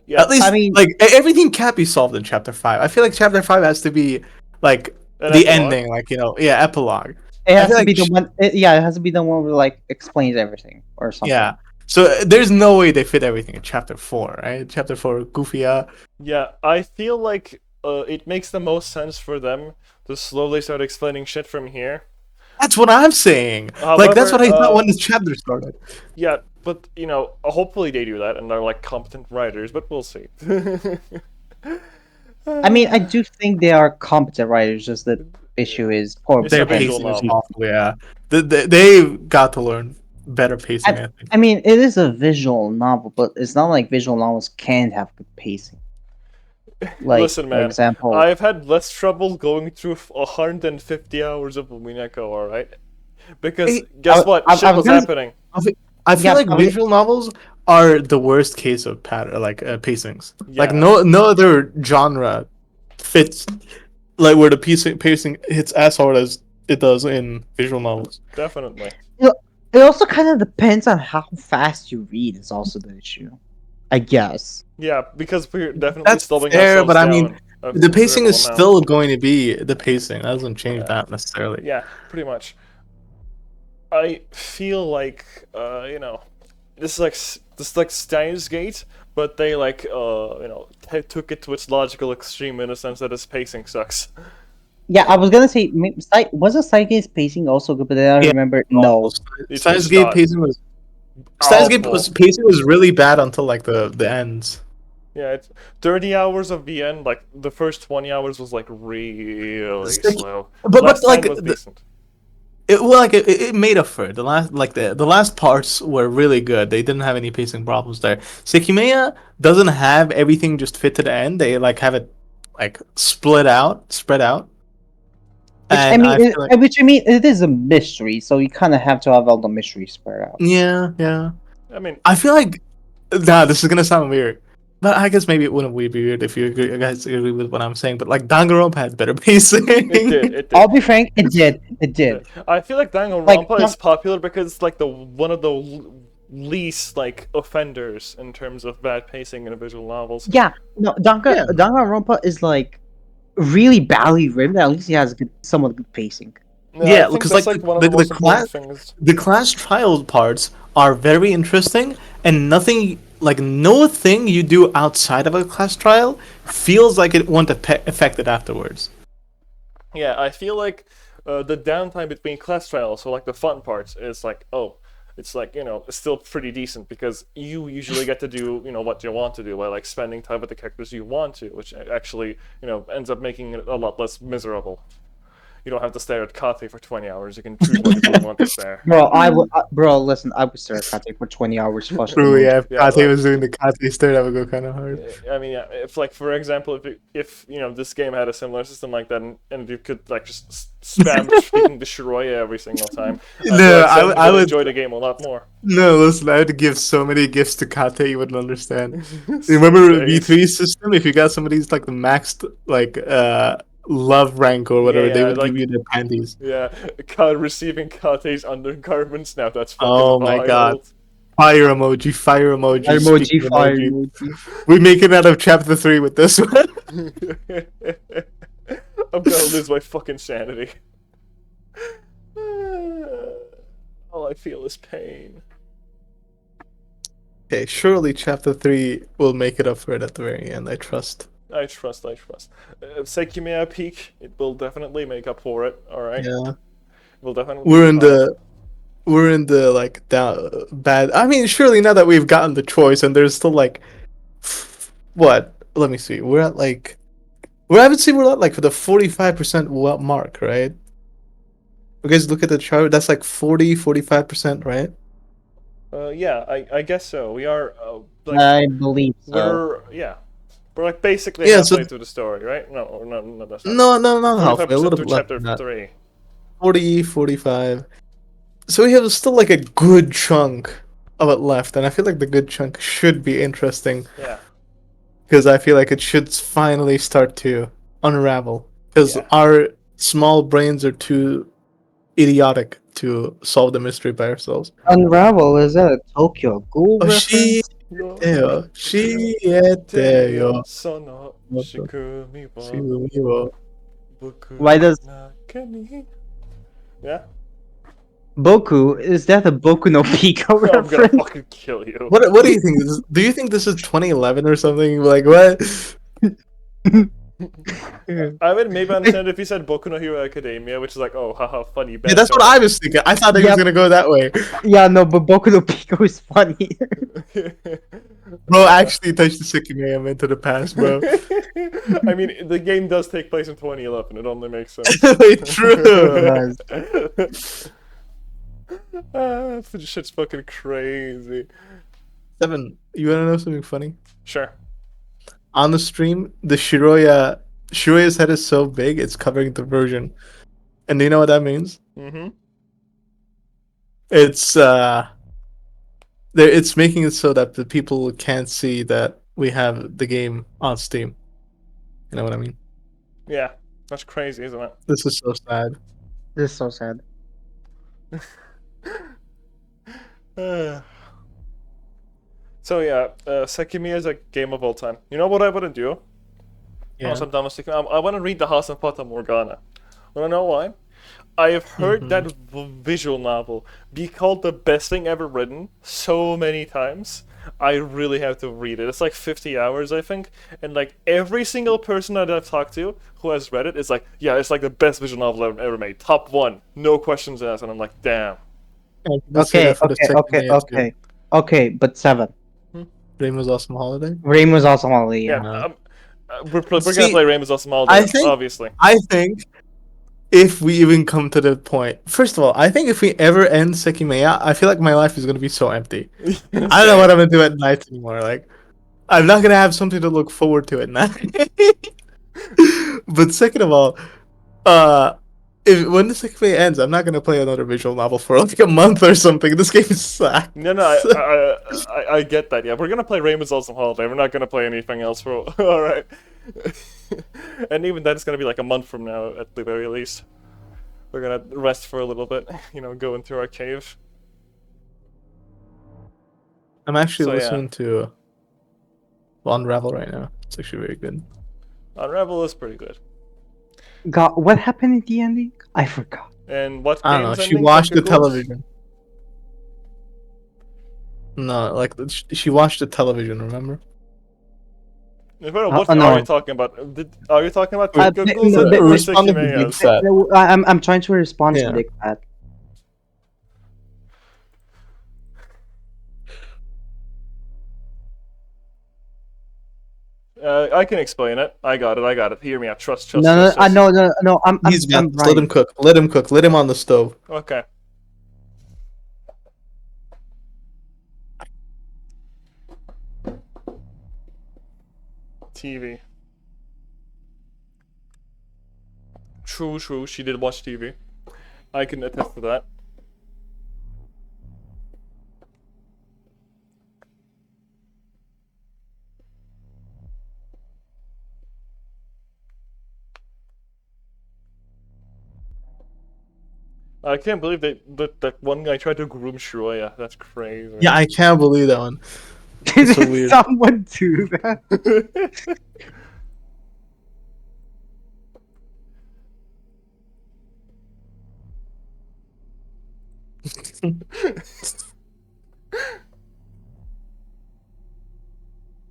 Yeah, At least, I mean- like everything can't be solved in chapter 5. I feel like chapter 5 has to be like An the epilogue? ending, like yeah, epilogue. It I has feel to be like the one. It has to be the one where like explains everything or something. Yeah. So there's no way they fit everything in chapter 4, right? Chapter 4, Goofia. Yeah, I feel like it makes the most sense for them to slowly start explaining shit from here. That's what I'm saying. Like that's what I thought when this chapter started. Yeah, but you know, hopefully they do that and they're like competent writers, but we'll see. I mean, I do think they are competent writers. Just the issue is poor. It's a Their visual pacing is novel. awful. Yeah, they've got to learn better pacing. I think. I mean, it is a visual novel, but it's not like visual novels can't have good pacing. Like, Listen, man, for example, I've had less trouble going through 150 hours of Mineko, alright? Because, Hey, guess what? I Shit was was gonna- happening. I feel Yeah, like I mean- visual novels are the worst case of pattern, like pacings. Like Yeah. no other genre fits like where the pacing hits as hard as it does in visual novels. Definitely. it also kind of depends on how fast you read. Is also the issue, I guess. Yeah, because we're definitely That's slowing fair, ourselves but I down. mean, a the pacing is considerable amount. still going to be the pacing. That doesn't change Yeah. that necessarily. Yeah, pretty much. I feel like, you know, this is like Steins Gate, but they like, you know, took it to its logical extreme in a sense that its pacing sucks. Yeah, I was gonna say, wasn't Psyche's pacing also good? But then I Yeah. remember no. It's Steins Gate not. pacing was Steins Gate Awful. pacing was really bad until like the ends. Yeah, it's 30 hours of the end. Like the first 20 hours was like really It's like- slow. but Last like time was the- decent. It made up for it. The last parts were really good. They didn't have any pacing problems there. Sekimeiya doesn't have everything just fit to the end. They like have it like spread out. Which I And mean, feel like- which I mean, it is a mystery, so you kind of have to have all the mysteries spread out. yeah. I mean, I feel like this is gonna sound weird, but I guess maybe it wouldn't be weird if you guys agree with what I'm saying. But like Danganronpa had better pacing. it did. It did. I'll be frank, it did. It did. I feel like Danganronpa Like, is popular because it's like the one of the least like offenders in terms of bad pacing in visual novels. Yeah, no, Yeah. Danganronpa is like really badly written. At least he has somewhat good pacing. Yeah, I think because, that's like, like one of the the most important class- things. The class trial parts are very interesting, and no thing you do outside of a class trial feels like it won't affect it afterwards. Yeah, I feel like the downtime between class trials, so like the fun parts, is like, oh, it's like, you know, it's still pretty decent because you usually get to do, you know, what you want to do by like spending time with the characters you want to, which actually, you know, ends up making it a lot less miserable. You don't have to stare at Kate for 20 hours. You can choose what you want to stare. Bro, listen, I would stare at Kate for 20 hours. Flush the True, mood. yeah. If Yeah, Kate was doing the Kate stare, that would go kind of hard. I mean, yeah, if like for example, if you know this game had a similar system like that, and you could like just spam speaking to Shiroya every single time, No, I would enjoy the game a lot more. No, listen, I had to give so many gifts to Kate, you wouldn't understand. You remember Days. V3 system? If you got some of these like the maxed like love rank or whatever, they Yeah, would like give you their panties. yeah, receiving Kate's undergarments. Now that's fucking Oh my god. wild. Fire emoji, fire emoji, Fire emoji, speaking fire emoji. emoji. We make it out of chapter 3 with this one. I'm gonna lose my fucking sanity. All I feel is pain. Okay, surely chapter 3 will make it up for it at the very end, I trust. I trust. Sekimeiya peak, it will definitely make up for it. All right, Yeah. we'll definitely. We're be in fine. the like down bad. I mean, surely now that we've gotten the choice and there's still like what? Let me see. We're at like I would say we're at like for the 45% mark, right? You guys look at the chart, that's like 45%, right? Yeah, I guess so. We are like I believe so. we're like basically Yeah, so halfway through the story, right? No, that's not. no, not halfway, a 45% little through bit less chapter than that. 3. 40, 45. So we have still like a good chunk of it left, and I feel like the good chunk should be interesting Yeah. because I feel like it should finally start to unravel because Yeah. our small brains are too idiotic to solve the mystery by ourselves. Unravel, is that a Tokyo Ghoul Oh, reference? shiete yo, Sono moto, shikumi wa shigumi wo. boku Why does no naka ni. Yeah. Boku, is that a Boku no Pico I'm gonna reference? fucking kill you. What do you think? Do you think this is 2011 or something? Like what? I would maybe understand if he said Boku no Hero Academia, which is like, oh, haha, funny Yeah, bad that's what joke. I was thinking. I thought he was Yep. gonna go that way. Yeah, no, but Boku no Pico is funny. Bro actually touched the Sekimeiya into the past, bro. I mean, the game does take place in 2011. It only makes sense. True. This shit's fucking crazy. Seven, you wanna know something funny? Sure. On the stream, the Shiroya's head is so big it's covering the version. And do you know what that means? Mm-hmm. It's making it so that the people can't see that we have the game on Steam. You know what I mean? Yeah, that's crazy, isn't it? This is so sad. This is so sad. So yeah, Sekimeiya is a game of all time. You know what I want to do? Yeah. Once I'm done with Sekimeiya, I want to read The House of Fata Morgana. Wanna know why? I have heard that visual novel be called the best thing ever written so many times. I really have to read it. It's like 50 hours, I think. And like every single person that I've talked to who has read it is like, yeah, it's like the best visual novel ever made. Top one. No questions asked. And I'm like, damn. Okay, but 7. Rainbow's Awesome Holiday. Rain was also Molly, Yeah, yeah. we're gonna See, play Rainbow's Awesome Holiday, obviously. I think if we even come to the point, first of all, I think if we ever end Sekimeiya, I feel like my life is gonna be so empty. I don't know what I'm gonna do at night anymore. Like, I'm not gonna have something to look forward to at night. But second of all, when the Sekimeiya ends, I'm not gonna play another visual novel for like a month or something. This game sucks. No, I get that. Yeah, we're gonna play Rainbow's Awesome Holiday. We're not gonna play anything else for. All right. And even then, it's gonna be like a month from now at the very least. We're gonna rest for a little bit. You know, go into our cave. I'm actually So, yeah. listening to Unravel right now. It's actually very good. Unravel is pretty good. God, what happened at the ending? I forgot. And what I don't know. game's She ending? watched the Tokyo Ghouls? television. No, like she watched the television. Remember? What no. are you talking about? Are you talking about Tokyo b- Ghouls no, ending or respond to the big Sekimeiya's? fat. I'm trying to respond to Yeah. Big Fat. I can explain it. I got it. Hear me out. Trust. No, I'm He's got I'm this. Let him cook. Let him cook. Let him on the stove. Okay. TV. True. She did watch TV. I can attest to that. I can't believe that one guy tried to groom Shroya. That's crazy. Yeah, I can't believe that one. Did so weird. someone do that?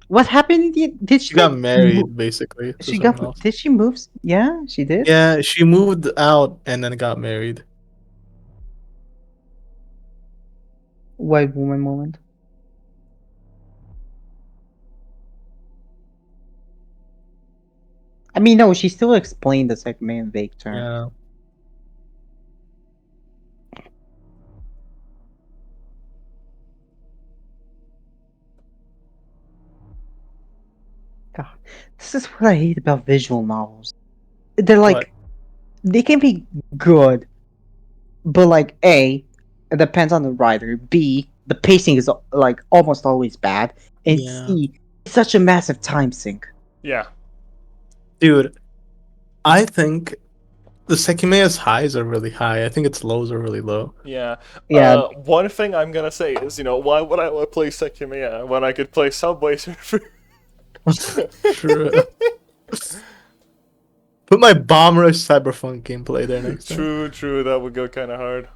What happened? Did she She got like married basically to she got someone else. did she move? Yeah, she did. Yeah, she moved out and then got married. White woman moment. I mean, no, she still explained the segment in vague terms. Yeah. God, this is what I hate about visual novels. They're like, What? they can be good, but like A, it depends on the writer. B, the pacing is like almost always bad, and Yeah. C, it's such a massive time sink. Yeah. Dude, I think the Sekimeiya's highs are really high. I think its lows are really low. Yeah. Yeah. One thing I'm gonna say is, why would I want to play Sekimeiya when I could play Subway Surfer? True. Put my Bomb Rush Cyberpunk gameplay there next time. True, that would go kind of hard.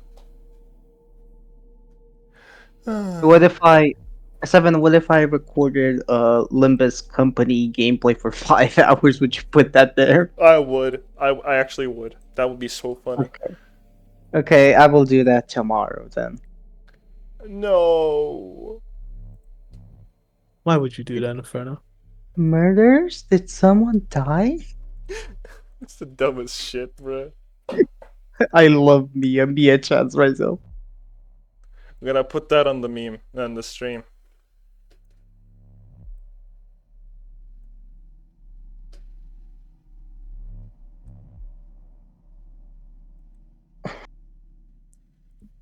What if I, Seven? What if I recorded Limbus Company gameplay for 5 hours? Would you put that there? I would. I actually would. That would be so funny. Okay. Okay, I will do that tomorrow then. No. Why would you do that, Inferno? Murders? Did someone die? It's the dumbest shit, bruh. I love me and be a chance myself. I'm gonna put that on the meme and the stream.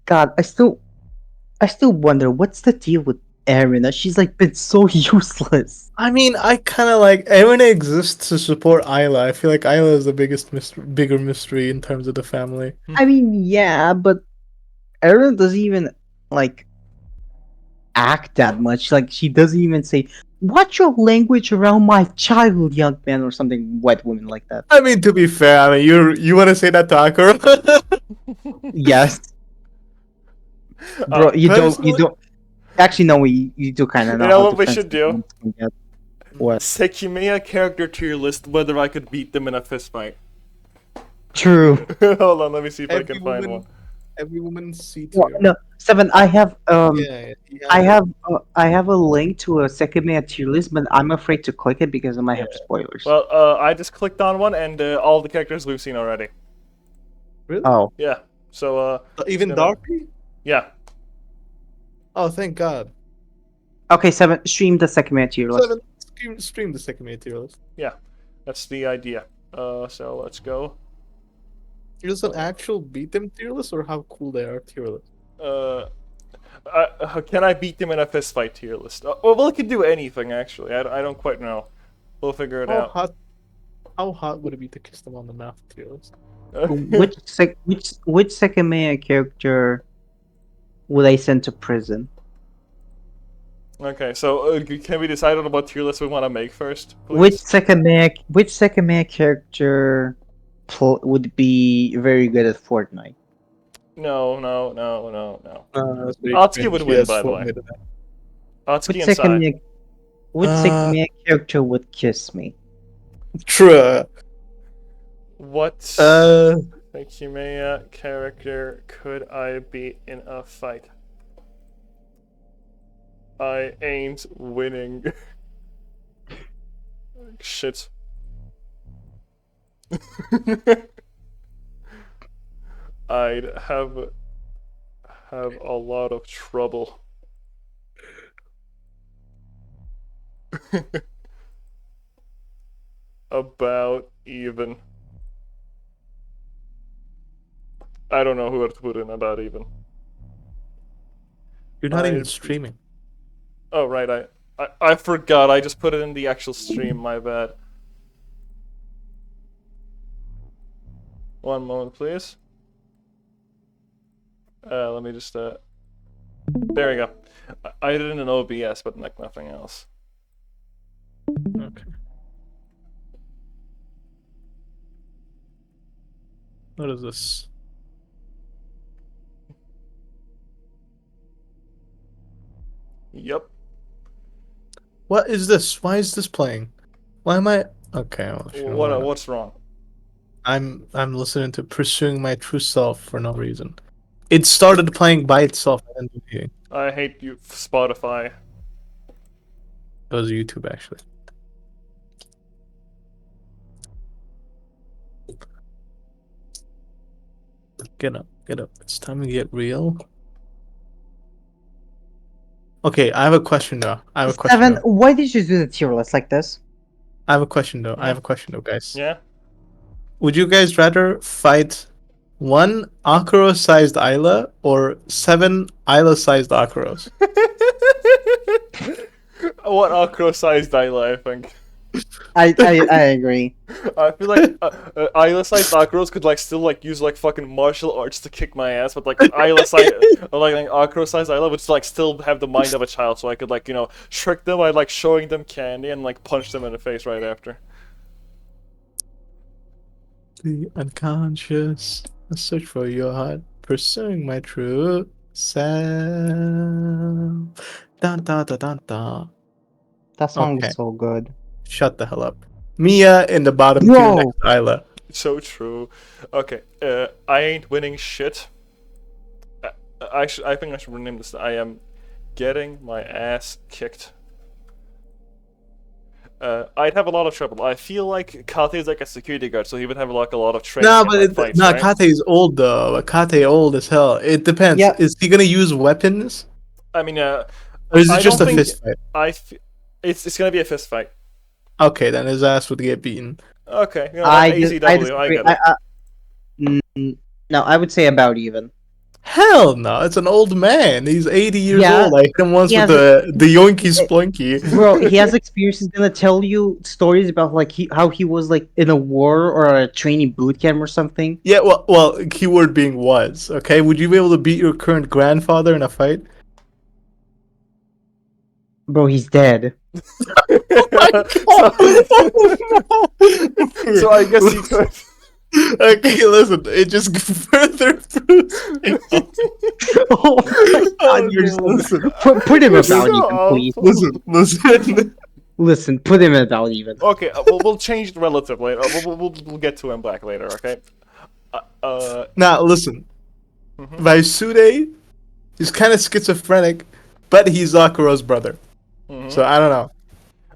God, I still wonder what's the deal with Erin. She's like been so useless. I mean, I kind of like Aaron exists to support Isla. I feel like Isla is the bigger mystery in terms of the family. I mean, yeah, but Erin doesn't even like act that much. Like she doesn't even say, "Watch your language around my child, young man," or something white woman like that. I mean, to be fair, I mean, you want to say that to Akira? Yes, bro. You don't. Actually, no. You do kind of know. You know How what we should defensive do? ones can get. What? Sekimeiya character tier list, whether I could beat them in a fist fight. True. Hold on, let me see if I can find woman, one. every woman C Well, tier. no, Seven. I have Yeah, I have a link to a Sekimeiya tier list, but I'm afraid to click it because I might have spoilers. Well, I just clicked on one, and all the characters we've seen already. Really? Oh, Yeah. So Even gonna- Darky? yeah. Oh, thank God. okay. Seven. Stream the Sekimeiya tier list. Stream the Sekimeiya tier list. Yeah. That's the idea. So let's go. Is this an actual beat them tier list or how cool they are tier list? Can I beat them in a fist fight tier list? Well, it could do anything actually. I don't quite know. We'll figure it out. How hot would it be to kiss them on the mouth tier list? which Sekimeiya character would I send to prison? Okay, so can we decide on what tier list we want to make first, please? Which Sekimeiya character would be very good at Fortnite? No. That's pretty Atsuki would cringe. win, Yes, by the full way. mid of that. Atsuki and Sai. Which Sekimeiya character would kiss me? True. What Sekimeiya character could I beat in a fight? I ain't winning. Shit. I'd have a lot of trouble. About even. I don't know who to put in about even. You're not even I'd- streaming. Oh right, I forgot. I just put it in the actual stream. My bad. One moment, please. Let me just there we go. I did it in OBS, but like nothing else. Okay. What is this? Yep. What is this? Why is this playing? Why am I? Okay, well, you know what? What's wrong? I'm listening to "Pursuing My True Self" for no reason. It started playing by itself. I didn't do anything. I hate you, Spotify. It was YouTube actually. Get up, get up. It's time to get real. Okay, I have a question though. Seven, why did you do the tier list like this? I have a question though. Yeah. Guys. Yeah. Would you guys rather fight one Akuro-sized Isla or 7 Isla-sized Akuros? What acro-sized Isla, I think. I agree. I feel like Isla-sized acros could like still like use like fucking martial arts to kick my ass, but like Isla-sized, like acro-sized Isla would like still have the mind of a child, so I could like trick them by like showing them candy and like punch them in the face right after. The unconscious, a search for your heart, pursuing my true self. Dun, dun, dun, dun, dun. That song Okay. is so good. Shut the hell up. Mia in the bottom Yo! tier next to Isla. So true. Okay, I ain't winning shit. I think I should rename this. I am getting my ass kicked. I'd have a lot of trouble. I feel like Kate is like a security guard, so he would have like a lot of training. Nah, in, but like, fights, right? Kate is old though. Kate old as hell. It depends. Yeah. Is he gonna use weapons? I mean, Or is it I just a don't think- fist fight? It's gonna be a fist fight. Okay, then his ass would get beaten. Okay, I ACW, disagree. get it. No, I would say about even. Hell no, it's an old man. He's 80 years Yeah, old. I hit him once he with has the yoinky splunky. Bro, he has experience. He's gonna tell you stories about like how he was like in a war or a training boot camp or something. Yeah, well, keyword being was. Okay, would you be able to beat your current grandfather in a fight? Bro, he's dead. So I guess he could. Okay, listen, it just further proves. Oh my god, you're so... listen, Put him You're about so even, please. listen. Listen, put him about even. Okay, we'll change the relative later. We'll get to him back later. Okay. Now listen, Mhm. Vaisude, he's kind of schizophrenic, but he's Akuro's brother. Mhm. So I don't know.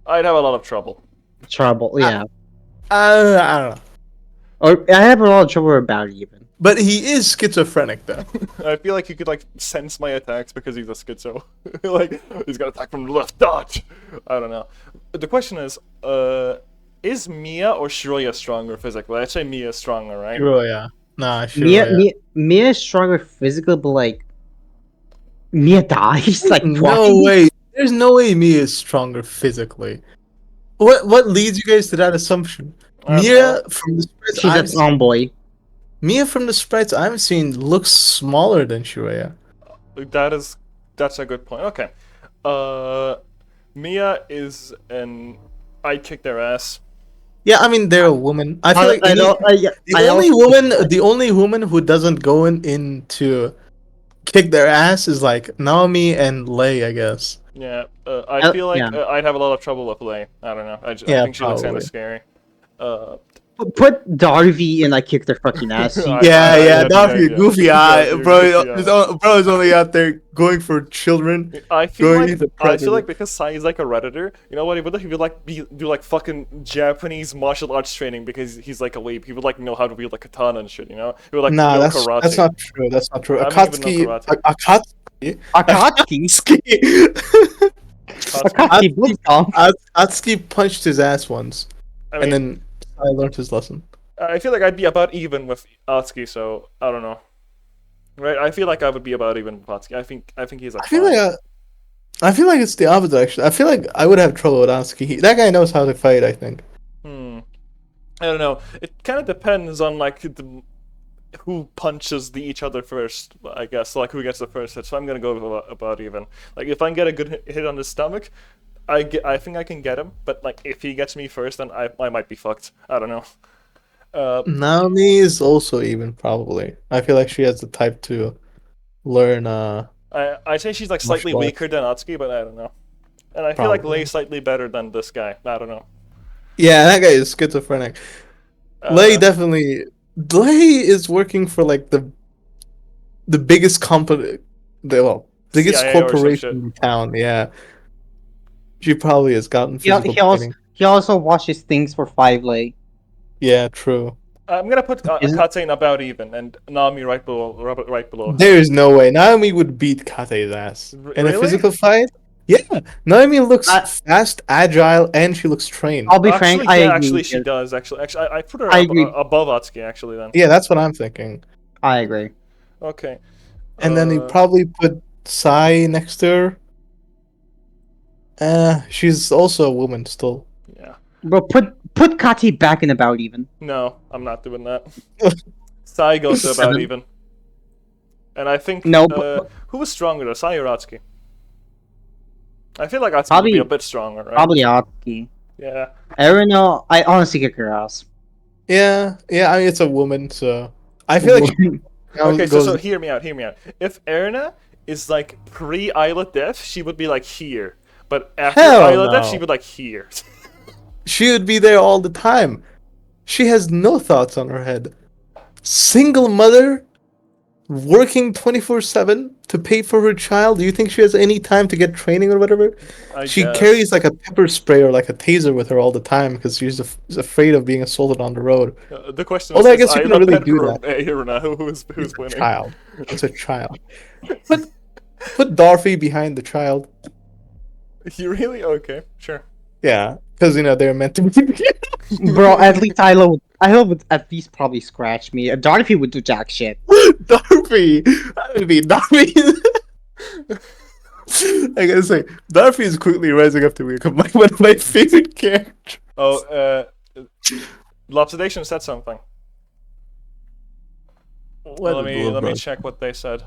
I'd have a lot of trouble. Trouble, yeah. I don't know. Or I have a lot of trouble about even. But he is schizophrenic though. I feel like he could like sense my attacks because he's a schizo. Like he's gonna attack from the left. Dodge. I don't know. The question is Mia or Shiroya stronger physically? I'd say Mia is stronger, right? Shiroya. Nah, Shiroya. Mia is stronger physically, but like Mia dies like No twice. way. There's no way Mia is stronger physically. What leads you guys to that assumption? I don't Mia know. from the sprites She's a I've seen, tomboy. Mia from the sprites I've seen looks smaller than Shiroya. That's a good point. Okay. Mia is an I kick their ass. Yeah, I mean they're a woman. I feel like the only woman who doesn't go into kick their ass is like Naomi and Lei, I guess. Yeah. I feel like yeah. I'd have a lot of trouble with Lei. I don't know. I Yeah, think she looks kind probably. of scary. Put Darby and I kick their fucking ass. Yeah, Daffy, yeah. goofy Yeah, eye, dude, bro. goofy eye. Bro is only out there going for children. I feel Going like into predator. because Sai is like a redditor, you know what he would do? He would like do like fucking Japanese martial arts training because he's like a weeb. He would like know how to wield a katana and shit, you know? He would like Nah, know that's karate. not true. That's not true. I don't even know Akatsuki, Akatsuki Blitzkrieg. Akatsuki punched his ass once, I mean, and then I learned his lesson. I feel like I'd be about even with Atsuki, so I don't know. Right? I feel like I would be about even with Atsuki. I think he's like I feel like it's the opposite. Actually, I feel like I would have trouble with Atsuki. That guy knows how to fight. I think. I don't know. It kind of depends on like who punches each other first, I guess. Like who gets the first hit. So I'm gonna go with about even. Like if I can get a good hit on the stomach, I think I can get him. But like if he gets me first, then I might be fucked. I don't know. Naomi is also even probably. I feel like she has the type to learn I'd say she's like slightly martial arts. weaker than Atsuki, but I don't know. And I feel like Probably. Lei's slightly better than this guy. I don't know. Yeah, that guy is schizophrenic. Lei definitely. Lei is working for like the biggest company, biggest CIA or some shit. corporation in town. Yeah, she probably has gotten physical training. He also watches things for 5 late. Yeah, true. I'm gonna put Is it- Kate in about even, and Nami right below her. There is no way Naomi would beat Kate's ass in a Really? physical fight. Yeah, Naomi looks fast, agile, and she looks trained. I'll be frank, I agree. Actually, she does. Actually, I put her I agree. above Atsuki. Actually, then. Yeah, that's what I'm thinking. I agree. Okay. And then you probably put Sai next to her. She's also a woman still. Yeah. Bro, put Kati back in about even. No, I'm not doing that. Sai goes to about even. And I think No, who was stronger, though, Sai or Atsuki? I feel like Atsuki would be a bit stronger, right? Probably Atsuki. Yeah. Erina, I honestly kick her ass. Yeah, I mean, it's a woman, so I feel like. Okay, so hear me out. If Erina is like pre-Islet Death, she would be like here, but after Islet Death, she would like here. She would be there all the time. She has no thoughts on her head. Single mother, working 24/7 to pay for her child. Do you think she has any time to get training or whatever? She guess. carries like a pepper spray or like a taser with her all the time because she's afraid of being assaulted on the road. The question Although is, I guess you couldn't really do that. Erina, who's winning? Child. It's a child. Put Dorothy behind the child. You really? Okay, sure. Yeah, because they're meant to be. Bro, at least Isla would at least probably scratch me. Dorothy would do jack shit. Dorothy! That would be Dorothy. I gotta say, Dorothy is quickly rising up to become one of my favorite characters. Oh, Lobsedation said something. Let me check what they said.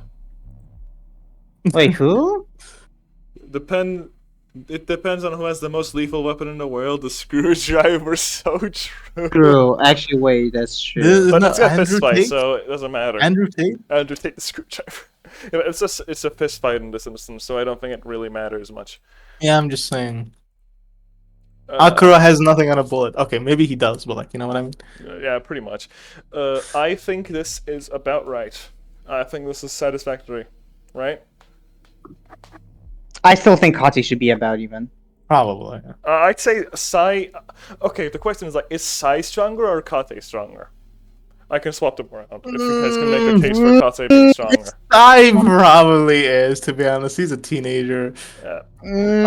Wait, who? It depends on who has the most lethal weapon in the world. The screwdriver. So true. True. Actually, wait, that's true. But it's a fist fight, so it doesn't matter. Andrew Tate? Andrew Tate the screwdriver. It's a fist fight in this instance, so I don't think it really matters much. Yeah, I'm just saying. Akira has nothing on a bullet. Okay, maybe he does, but you know what I mean? Yeah, pretty much. I think this is about right. I think this is satisfactory, right? I still think Kati should be about even. Probably. I'd say Sai. Okay, the question is is Sai stronger or Kate stronger? I can swap them around if you guys can make a case for Kate being stronger. Sai probably is, to be honest. He's a teenager. Yeah.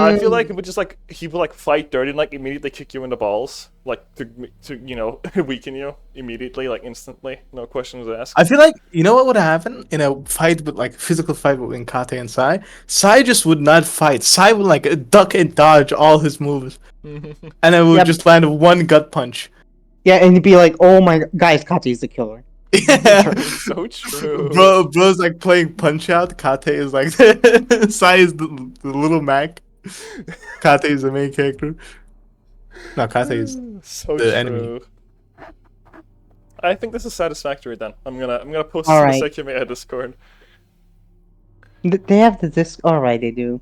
I feel like it would just he would fight dirty and immediately kick you in the balls, to weaken you immediately, instantly, no questions asked. I feel like what would happen in a fight with physical fight between Kate and Sai? Sai just would not fight. Sai would duck and dodge all his moves, and it would just land one gut punch. Yeah, and he'd be like, "Oh my guys, Kati is the killer." Yeah, so true. Bro's playing Punch Out. Kate is Sai is the little Mac. Kate is the main character. No, Kate is so the true. enemy. I think this is satisfactory. Then I'm gonna post All this right. in the Sekimeiya Discord. They have the disc. All right, they do.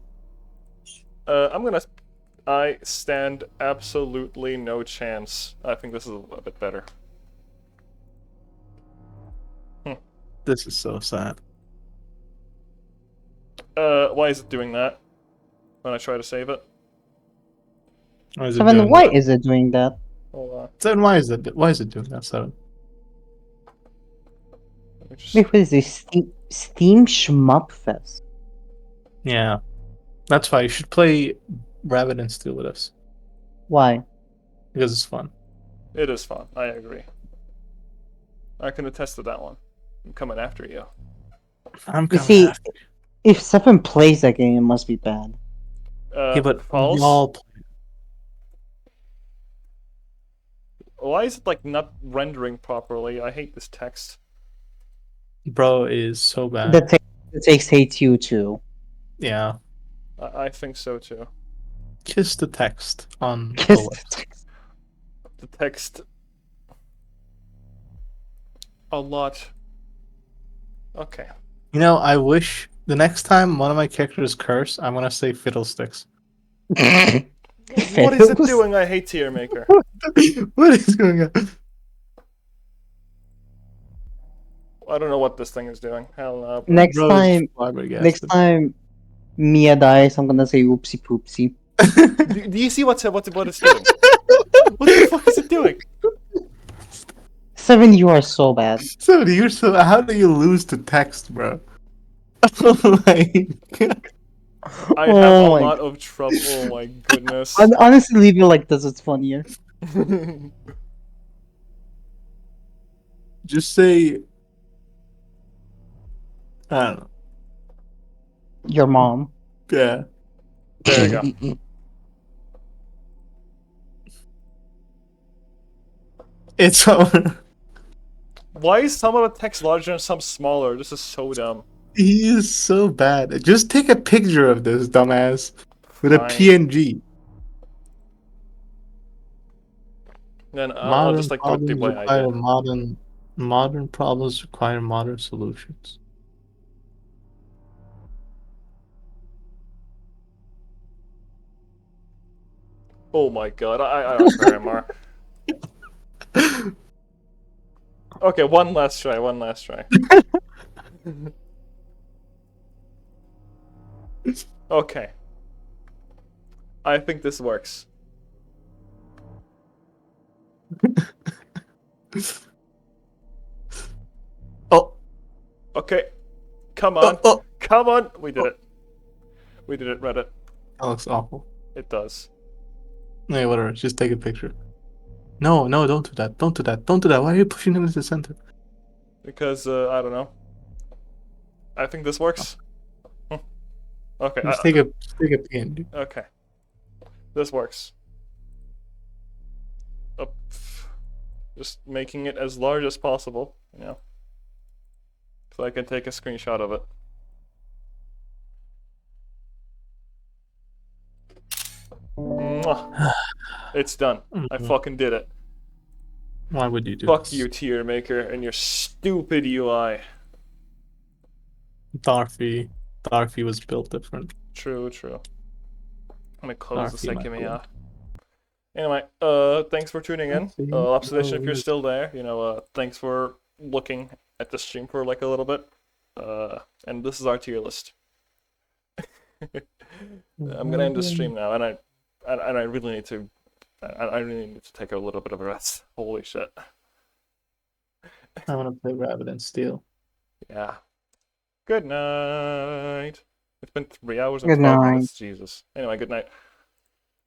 I stand absolutely no chance. I think this is a bit better. This is so sad. Why is it doing that? When I try to save it? Seven, why is it doing that? Hold on. Seven, why is it doing that, Seven? Wait, what is this? Steam Shmup Fest? Yeah. That's why you should play Rabbit and Steel with us. Why? Because it's fun. It is fun. I agree. I can attest to that one. I'm coming after you. I'm You coming see, after. if Seven plays that game, it must be bad. Yeah, but false. we all play. Why is it not rendering properly? I hate this text. Bro is so bad. The text hates you too. Yeah. I think so too. Kiss the text on Kiss OS. the text. The text a lot. Okay. You know, I wish the next time one of my characters curse, I'm gonna say fiddlesticks. What is it doing? I hate Tier Maker. What is going on? I don't know what this thing is doing. Hell no. Bro. Next Bro is time, flabbergasted. Mia dies, I'm gonna say oopsie poopsie. Do you see what it's doing? What the fuck is it doing? 7, you are so bad. So you're so. How do you lose to text, bro? Oh my god. I have a Oh my lot of trouble. Oh my goodness. Honestly, leave it like this, it's funnier. Just say. I don't know. Your mom. Yeah. There you go. It's over. Why is some of the text larger and some smaller? This is so dumb. He is so bad. Just take a picture of this, dumbass, with a Fine. PNG. Then I'll Modern just like put the problems way I require did. modern problems require modern solutions. Oh my god, I don't care anymore. Okay, one last try. Okay. I think this works. Oh. Okay. Come on. Oh. Come on. We did it. We did it, Reddit. That looks awful. It does. Hey, whatever. Just take a picture. No, don't do that. Don't do that. Don't do that. Why are you pushing him into the center? Because, I don't know. I think this works. Okay. Just take a PNG. Okay. This works. Just making it as large as possible, you know. So I can take a screenshot of it. Mwah. It's done. I fucking did it. Why would you do Fuck this? you, Tier Maker, and your stupid UI. Darfy was built different. True. I'm gonna close the Darfy, my Sekimeiya. Anyway, thanks for tuning in. Observation, if you're still there, you know, thanks for looking at the stream for like a little bit. And this is our tier list. I'm gonna end the stream now, and I really need to. I really need to take a little bit of a rest. Holy shit. I want to play Rabbit and Steel. Yeah. Good night. It's been 3 hours and Good 12 night. minutes. Jesus. Anyway, good night.